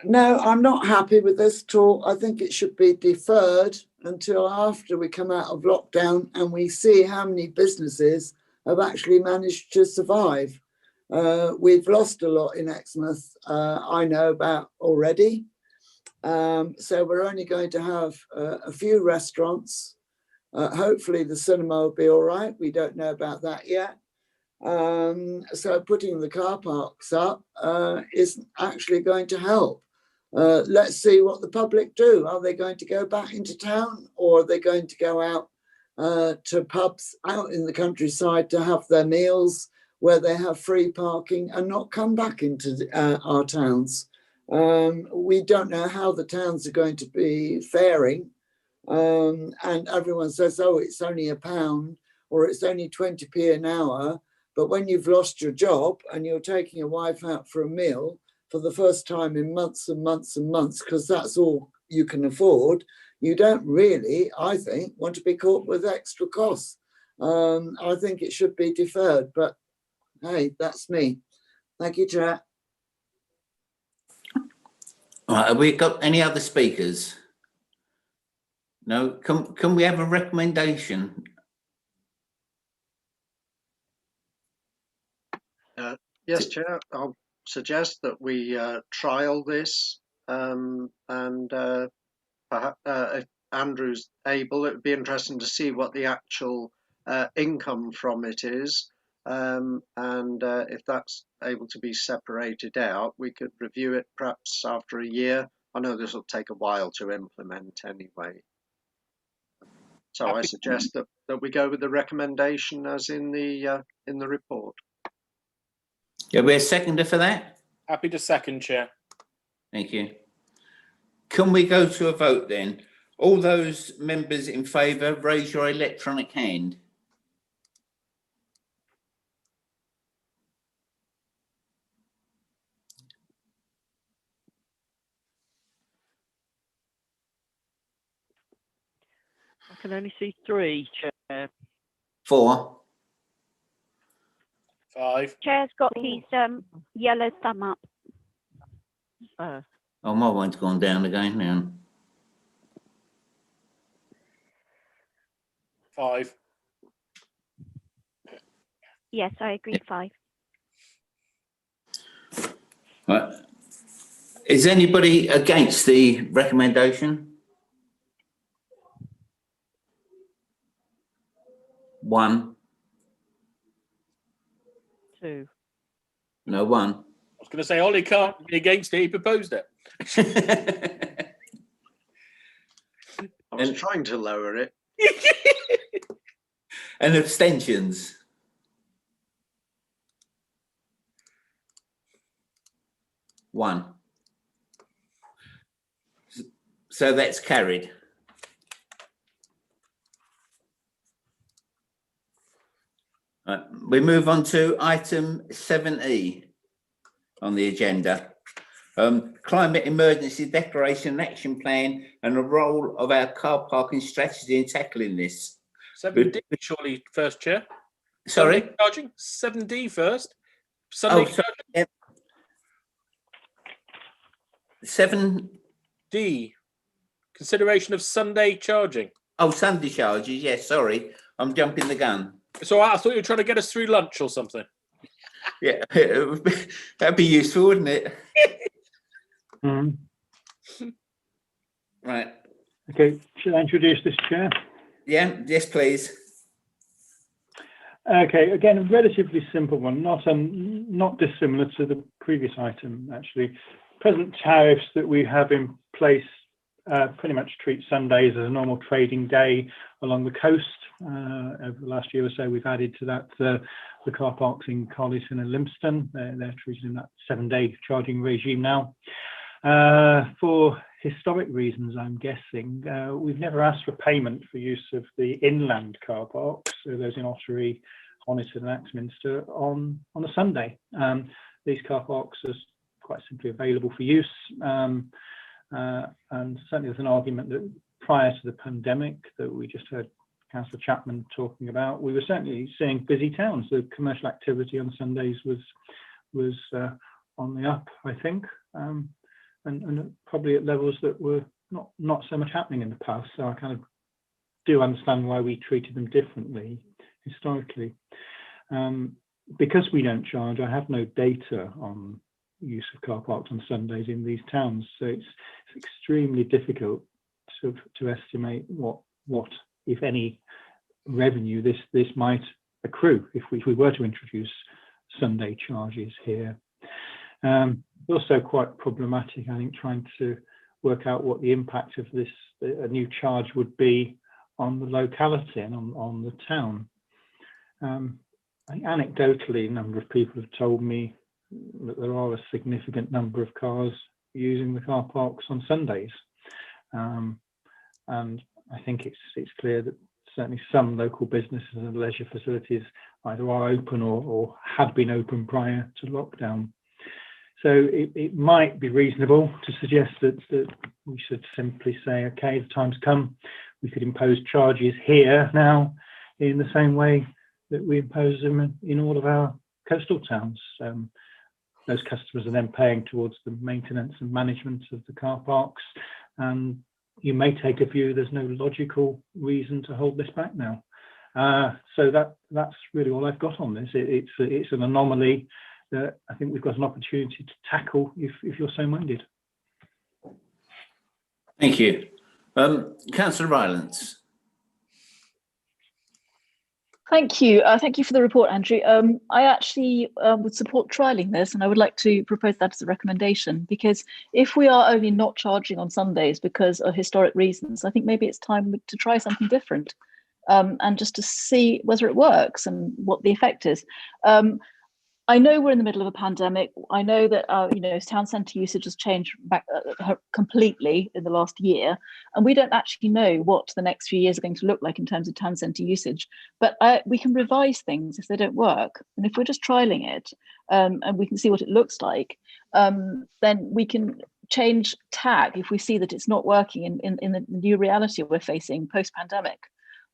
[SPEAKER 4] No, I'm not happy with this at all. I think it should be deferred until after we come out of lockdown and we see how many businesses have actually managed to survive. We've lost a lot in Exmouth, I know about already. So we're only going to have a few restaurants. Hopefully the cinema will be all right. We don't know about that yet. So putting the car parks up isn't actually going to help. Let's see what the public do. Are they going to go back into town, or are they going to go out to pubs out in the countryside to have their meals where they have free parking and not come back into our towns? We don't know how the towns are going to be faring. And everyone says, oh, it's only £1 or it's only 20p an hour. But when you've lost your job and you're taking your wife out for a meal for the first time in months and months and months, because that's all you can afford, you don't really, I think, want to be caught with extra costs. I think it should be deferred, but hey, that's me. Thank you, Chair.
[SPEAKER 2] All right, have we got any other speakers? No, can we have a recommendation?
[SPEAKER 3] Yes, Chair. I'll suggest that we trial this, and perhaps if Andrew's able, it would be interesting to see what the actual income from it is, and if that's able to be separated out, we could review it perhaps after a year. I know this will take a while to implement anyway. So I suggest that we go with the recommendation as in the report.
[SPEAKER 2] Yeah, we're a seconder for that.
[SPEAKER 11] Happy to second, Chair.
[SPEAKER 2] Thank you. Can we go to a vote then? All those members in favour, raise your electronic hand.
[SPEAKER 1] I can only see 3, Chair.
[SPEAKER 2] 4.
[SPEAKER 11] 5.
[SPEAKER 14] Chair's got his yellow thumb up.
[SPEAKER 2] Oh, my one's gone down again now.
[SPEAKER 11] 5.
[SPEAKER 14] Yes, I agree. 5.
[SPEAKER 2] Right. Is anybody against the recommendation? 1.
[SPEAKER 1] 2.
[SPEAKER 2] No, 1.
[SPEAKER 11] I was going to say Ollie can't be against it. He proposed it.
[SPEAKER 3] I was trying to lower it.
[SPEAKER 2] And abstentions? 1. So that's carried. Right, we move on to item 7E on the agenda. Climate emergency declaration and action plan and the role of our car parking strategy in tackling this.
[SPEAKER 11] 7D surely first, Chair.
[SPEAKER 2] Sorry?
[SPEAKER 11] Sunday charging? 7D first. Sunday
[SPEAKER 2] sorry.
[SPEAKER 11] charging?
[SPEAKER 2] 7D.
[SPEAKER 11] Consideration of Sunday charging.
[SPEAKER 2] Oh, Sunday charges. Yes, sorry. I'm jumping the gun.
[SPEAKER 11] So I thought you were trying to get us through lunch or something.
[SPEAKER 2] Yeah, that'd be useful, wouldn't it? Right.
[SPEAKER 8] Okay, should I introduce this, Chair?
[SPEAKER 2] Yeah, yes, please.
[SPEAKER 8] Okay, again, a relatively simple one, not dissimilar to the previous item, actually. Present tariffs that we have in place pretty much treat Sundays as a normal trading day along the coast. Over the last year or so, we've added to that the car parks in Collyton and Lympstone. They're treated in that 7-day charging regime now. For historic reasons, I'm guessing, we've never asked for payment for use of the inland car parks, so those in Ottery, Honiton and Axminster on a Sunday. These car parks are quite simply available for use, and certainly there's an argument that prior to the pandemic that we just heard Councillor Chapman talking about, we were certainly seeing busy towns. The commercial activity on Sundays was on the up, I think, and probably at levels that were not so much happening in the past. So I kind of do understand why we treated them differently historically. Because we don't charge, I have no data on use of car parks on Sundays in these towns, so it's extremely difficult to estimate what if any revenue this might accrue if we were to introduce Sunday charges here. Also quite problematic, I think, trying to work out what the impact of this a new charge would be on the locality and on the town. I think anecdotally, a number of people have told me that there are a significant number of cars using the car parks on Sundays, and I think it's clear that certainly some local businesses and leisure facilities either are open or had been open prior to lockdown. So it might be reasonable to suggest that we should simply say, okay, the time's come, we could impose charges here now in the same way that we impose them in all of our coastal towns. Those customers are then paying towards the maintenance and management of the car parks, and you may take a view there's no logical reason to hold this back now. So that's really all I've got on this. It's an anomaly that I think we've got an opportunity to tackle if you're so minded.
[SPEAKER 2] Thank you. Councillor Rylance.
[SPEAKER 6] Thank you. Thank you for the report, Andrew. I actually would support trialling this, and I would like to propose that as a recommendation, because if we are only not charging on Sundays because of historic reasons, I think maybe it's time to try something different, and just to see whether it works and what the effect is. I know we're in the middle of a pandemic. I know that town centre usage has changed back completely in the last year, and we don't actually know what the next few years are going to look like in terms of town centre usage. But we can revise things if they don't work, and if we're just trialling it, and we can see what it looks like, then we can change tack if we see that it's not working in the new reality we're facing post-pandemic.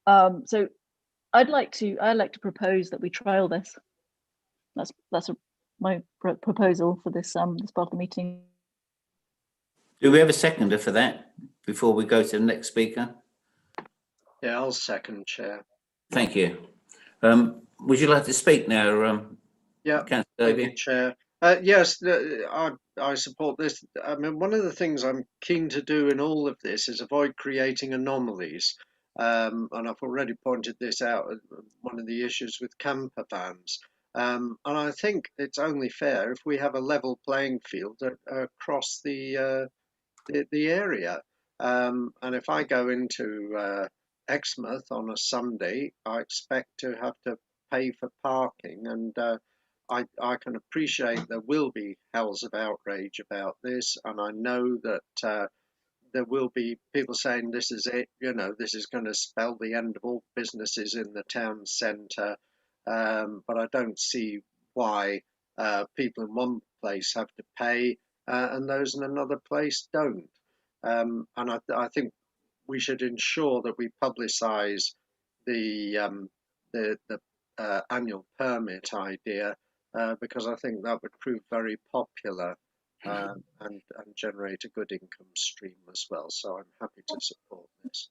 [SPEAKER 6] So I'd like to propose that we trial this. That's my proposal for this this part of the meeting.
[SPEAKER 2] Do we have a seconder for that before we go to the next speaker?
[SPEAKER 3] Yeah, I'll second, Chair.
[SPEAKER 2] Thank you. Would you like to speak now,
[SPEAKER 3] Yeah,
[SPEAKER 2] Councillor
[SPEAKER 3] thank
[SPEAKER 2] Davey?
[SPEAKER 3] you, Chair. Yes, I support this. I mean, one of the things I'm keen to do in all of this is avoid creating anomalies. And I've already pointed this out as one of the issues with camper vans. And I think it's only fair if we have a level playing field across the area. And if I go into Exmouth on a Sunday, I expect to have to pay for parking, and I can appreciate there will be howls of outrage about this, and I know that there will be people saying this is it, you know, this is going to spell the end of all businesses in the town centre, but I don't see why people in one place have to pay and those in another place don't. And I think we should ensure that we publicise the annual permit idea because I think that would prove very popular and generate a good income stream as well. So I'm happy to support this.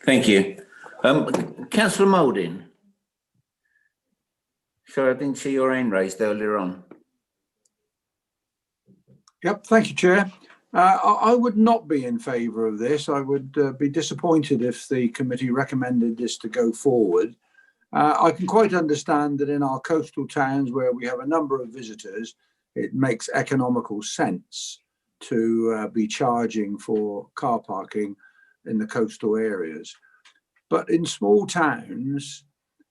[SPEAKER 2] Thank you. Councillor Moulding. Sorry, I didn't see your hand raised earlier on.
[SPEAKER 15] Yep, thank you, Chair. I would not be in favour of this. I would be disappointed if the committee recommended this to go forward. I can quite understand that in our coastal towns where we have a number of visitors, it makes economical sense to be charging for car parking in the coastal areas. But in small towns,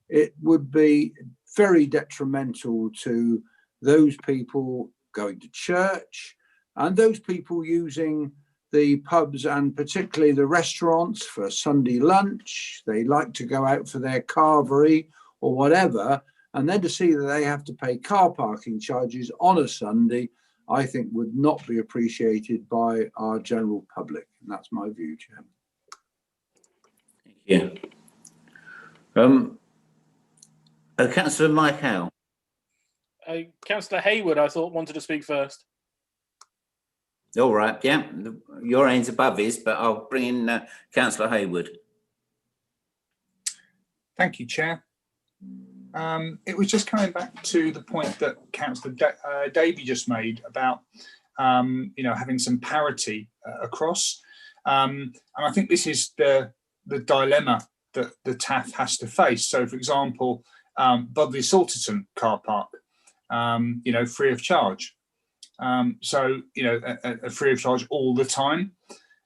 [SPEAKER 15] it would be very detrimental to those people going to church and those people using the pubs and particularly the restaurants for Sunday lunch. They like to go out for their carvery or whatever, and then to see that they have to pay car parking charges on a Sunday, I think would not be appreciated by our general public. And that's my view, Chair.
[SPEAKER 2] Thank you. Councillor Mike Howe.
[SPEAKER 11] Councillor Hayward, I thought, wanted to speak first.
[SPEAKER 2] All right, yeah, your hand's above his, but I'll bring in Councillor Hayward.
[SPEAKER 16] Thank you, Chair. It was just coming back to the point that Councillor Davey just made about, you know, having some parity across. And I think this is the dilemma that the TaFF has to face. So, for example, Budley Salterton car park, you know, free of charge. So, you know, a free of charge all the time.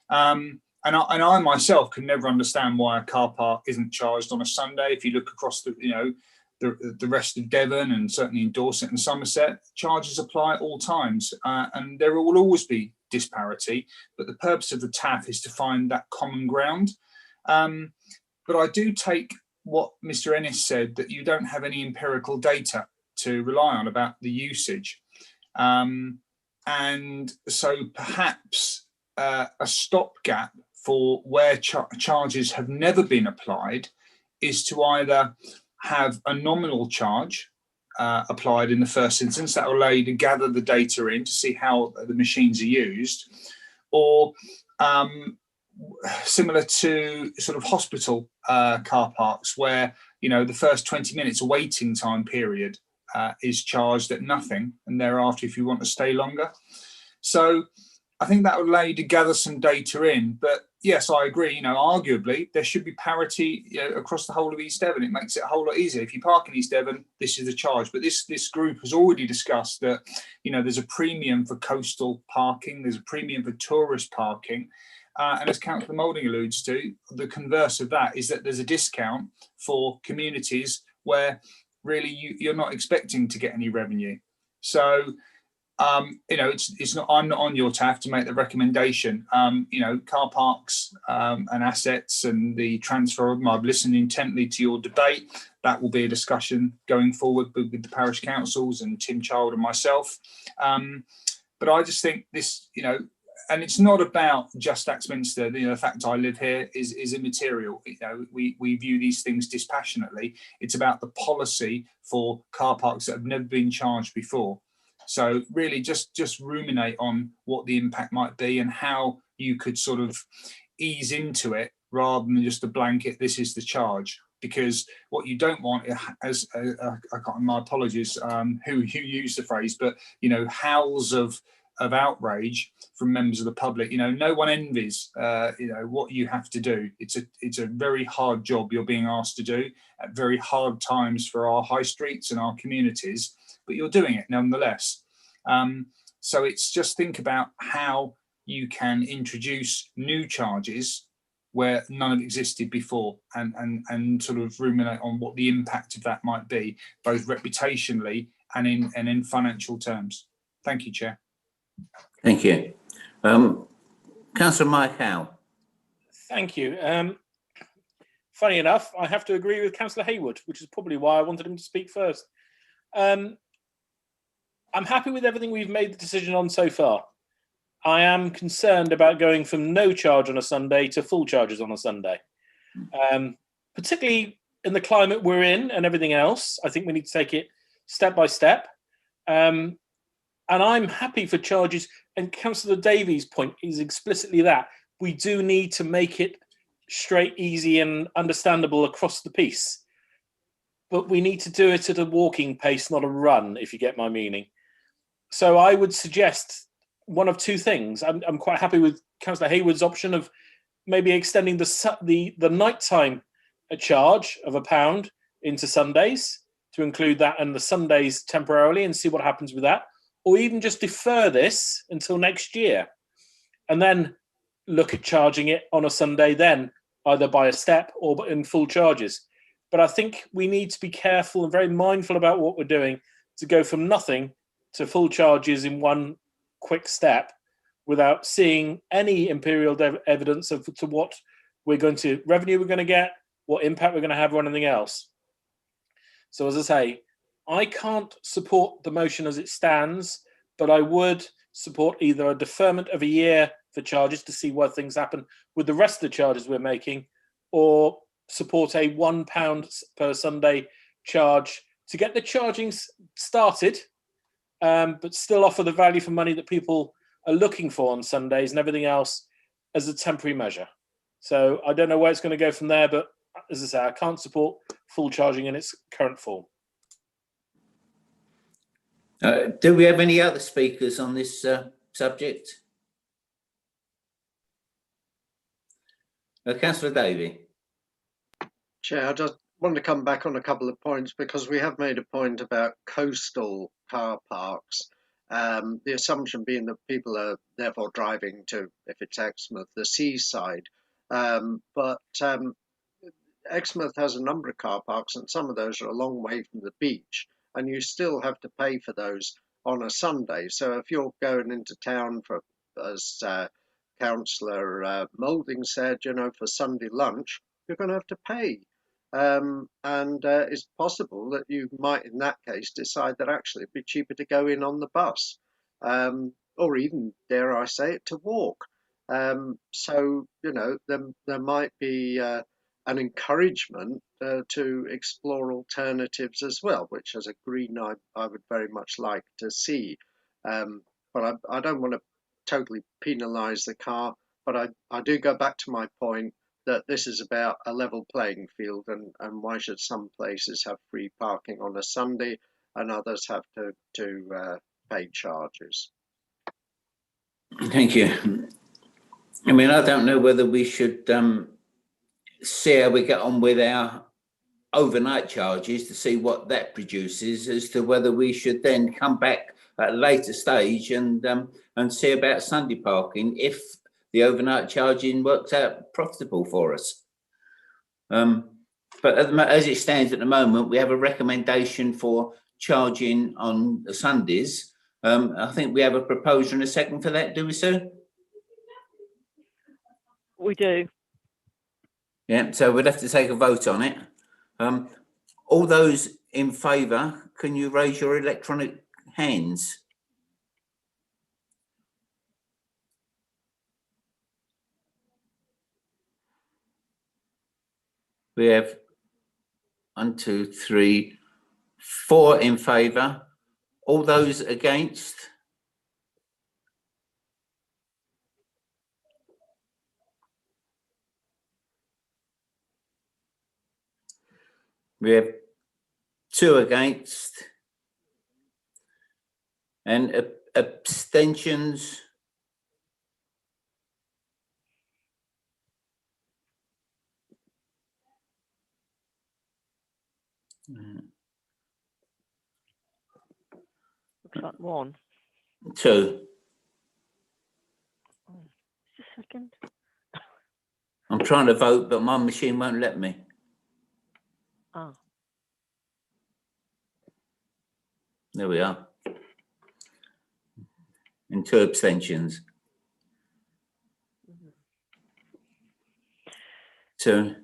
[SPEAKER 16] And I myself can never understand why a car park isn't charged on a Sunday. If you look across the, you know, the rest of Devon and certainly in Dorset and Somerset, charges apply at all times. And there will always be disparity, but the purpose of the TaFF is to find that common ground. But I do take what Mr. Ennis said, that you don't have any empirical data to rely on about the usage. And so perhaps a stopgap for where charges have never been applied is to either have a nominal charge applied in the first instance that will allow you to gather the data in to see how the machines are used, or similar to sort of hospital car parks where, you know, the first 20 minutes waiting time period is charged at nothing, and thereafter if you want to stay longer. So I think that would allow you to gather some data in. But yes, I agree, you know, arguably there should be parity, you know, across the whole of East Devon. It makes it a whole lot easier. If you park in East Devon, this is the charge. But this group has already discussed that, you know, there's a premium for coastal parking, there's a premium for tourist parking. And as Councillor Moulding alludes to, the converse of that is that there's a discount for communities where really you're not expecting to get any revenue. So, you know, it's not, I'm not on your TaFF to make the recommendation. You know, car parks and assets and the transfer of them, I've listened intently to your debate. That will be a discussion going forward with the parish councils and Tim Child and myself. But I just think this, you know, and it's not about just Axminster. You know, the fact I live here is immaterial. You know, we view these things dispassionately. It's about the policy for car parks that have never been charged before. So really, just ruminate on what the impact might be and how you could sort of ease into it rather than just a blanket. This is the charge. Because what you don't want, as I can't, my apologies, who used the phrase, but you know, howls of outrage from members of the public. You know, no one envies you know, what you have to do. It's a very hard job you're being asked to do at very hard times for our high streets and our communities, but you're doing it nonetheless. So it's just think about how you can introduce new charges where none have existed before, and sort of ruminate on what the impact of that might be, both reputationally and in financial terms. Thank you, Chair.
[SPEAKER 2] Thank you. Councillor Mike Howe.
[SPEAKER 11] Thank you. Funny enough, I have to agree with Councillor Haywood, which is probably why I wanted him to speak first. I'm happy with everything we've made the decision on so far. I am concerned about going from no charge on a Sunday to full charges on a Sunday. Particularly in the climate we're in and everything else, I think we need to take it step by step. And I'm happy for charges, and Councillor Davies' point is explicitly that. We do need to make it straight, easy and understandable across the piece. But we need to do it at a walking pace, not a run, if you get my meaning. So I would suggest one of two things. I'm quite happy with Councillor Haywood's option of maybe extending the nighttime charge of £1 into Sundays, to include that and the Sundays temporarily and see what happens with that, or even just defer this until next year and then look at charging it on a Sunday then, either by a step or in full charges. But I think we need to be careful and very mindful about what we're doing to go from nothing to full charges in one quick step without seeing any empirical evidence of to what revenue we're going to get, what impact we're going to have or anything else. So as I say, I can't support the motion as it stands, but I would support either a deferment of a year for charges to see where things happen with the rest of the charges we're making, or support a £1 per Sunday charge to get the charging started, but still offer the value for money that people are looking for on Sundays and everything else as a temporary measure. So I don't know where it's going to go from there, but as I say, I can't support full charging in its current form.
[SPEAKER 2] Do we have any other speakers on this subject? Councillor Davey.
[SPEAKER 3] Chair, I just want to come back on a couple of points because we have made a point about coastal car parks. The assumption being that people are therefore driving to, if it's Exmouth, the seaside. But Exmouth has a number of car parks and some of those are a long way from the beach, and you still have to pay for those on a Sunday. So if you're going into town for, as Councillor Moulding said, you know, for Sunday lunch, you're going to have to pay. And it's possible that you might, in that case, decide that actually it'd be cheaper to go in on the bus, or even, dare I say it, to walk. So, you know, there might be an encouragement to explore alternatives as well, which as a Green I would very much like to see. But I don't want to totally penalise the car, but I do go back to my point that this is about a level playing field, and why should some places have free parking on a Sunday and others have to pay charges?
[SPEAKER 2] Thank you. I mean, I don't know whether we should see how we get on with our overnight charges to see what that produces, as to whether we should then come back at a later stage and see about Sunday parking if the overnight charging works out profitable for us. But as it stands at the moment, we have a recommendation for charging on Sundays. I think we have a proposal and a second for that, do we, Sue?
[SPEAKER 1] We do.
[SPEAKER 2] Yeah, so we'd have to take a vote on it. All those in favour, can you raise your electronic hands? We have 1, 2, 3, 4 in favour. All those against? We have 2 against. And abstentions?
[SPEAKER 1] Looks like 1.
[SPEAKER 2] 2.
[SPEAKER 1] Just a second.
[SPEAKER 2] I'm trying to vote, but my machine won't let me.
[SPEAKER 1] Oh.
[SPEAKER 2] There we are. And 2 abstentions. So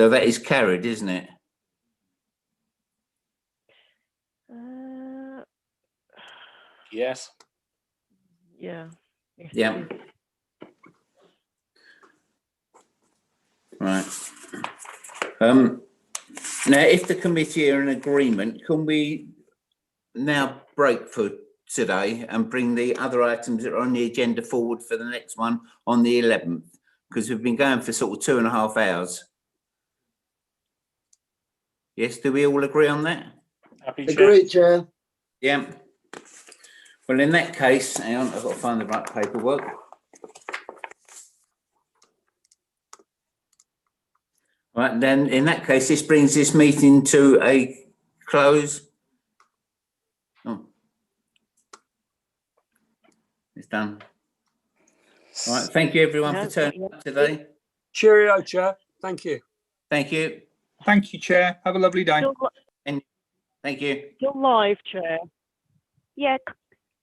[SPEAKER 2] that is carried, isn't it?
[SPEAKER 11] Yes.
[SPEAKER 1] Yeah. Yes,
[SPEAKER 2] Yeah.
[SPEAKER 1] it is.
[SPEAKER 2] Right. Now, if the committee are in agreement, can we now break for today and bring the other items that are on the agenda forward for the next one on the 11th? Because we've been going for sort of 2.5 hours. Yes, do we all agree on that?
[SPEAKER 11] Happy,
[SPEAKER 4] Agreed, Chair.
[SPEAKER 2] Yeah. Well, in that case, hang on, I've got to find the right paperwork. Right, then in that case, this brings this meeting to a close. Oh. It's done. All right, thank you everyone for turning up today.
[SPEAKER 12] Cheerio, Chair. Thank you.
[SPEAKER 2] Thank you.
[SPEAKER 16] Thank you, Chair. Have a lovely day.
[SPEAKER 2] And thank you.
[SPEAKER 1] You're live, Chair.
[SPEAKER 14] Yeah,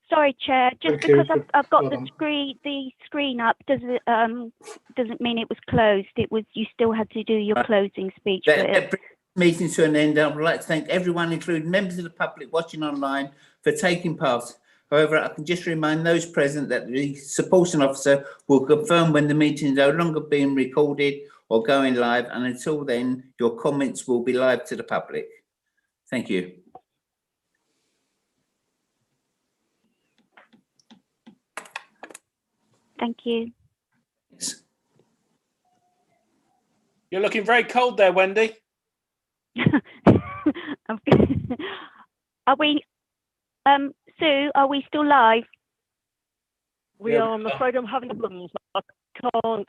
[SPEAKER 14] sorry, Chair. Just
[SPEAKER 7] Thank you.
[SPEAKER 14] because I've got
[SPEAKER 7] Well
[SPEAKER 14] the
[SPEAKER 7] done.
[SPEAKER 14] screen up doesn't mean it was closed. It was, you still had to do your closing speech.
[SPEAKER 2] That brings the meeting to an end. I would like to thank everyone, including members of the public watching online, for taking part. However, I can just remind those present that the supporting officer will confirm when the meeting is no longer being recorded or going live, and until then, your comments will be live to the public. Thank you.
[SPEAKER 14] Thank you.
[SPEAKER 11] You're looking very cold there, Wendy.
[SPEAKER 14] Are we, Sue, are we still live?
[SPEAKER 1] We are, I'm afraid I'm having problems. I can't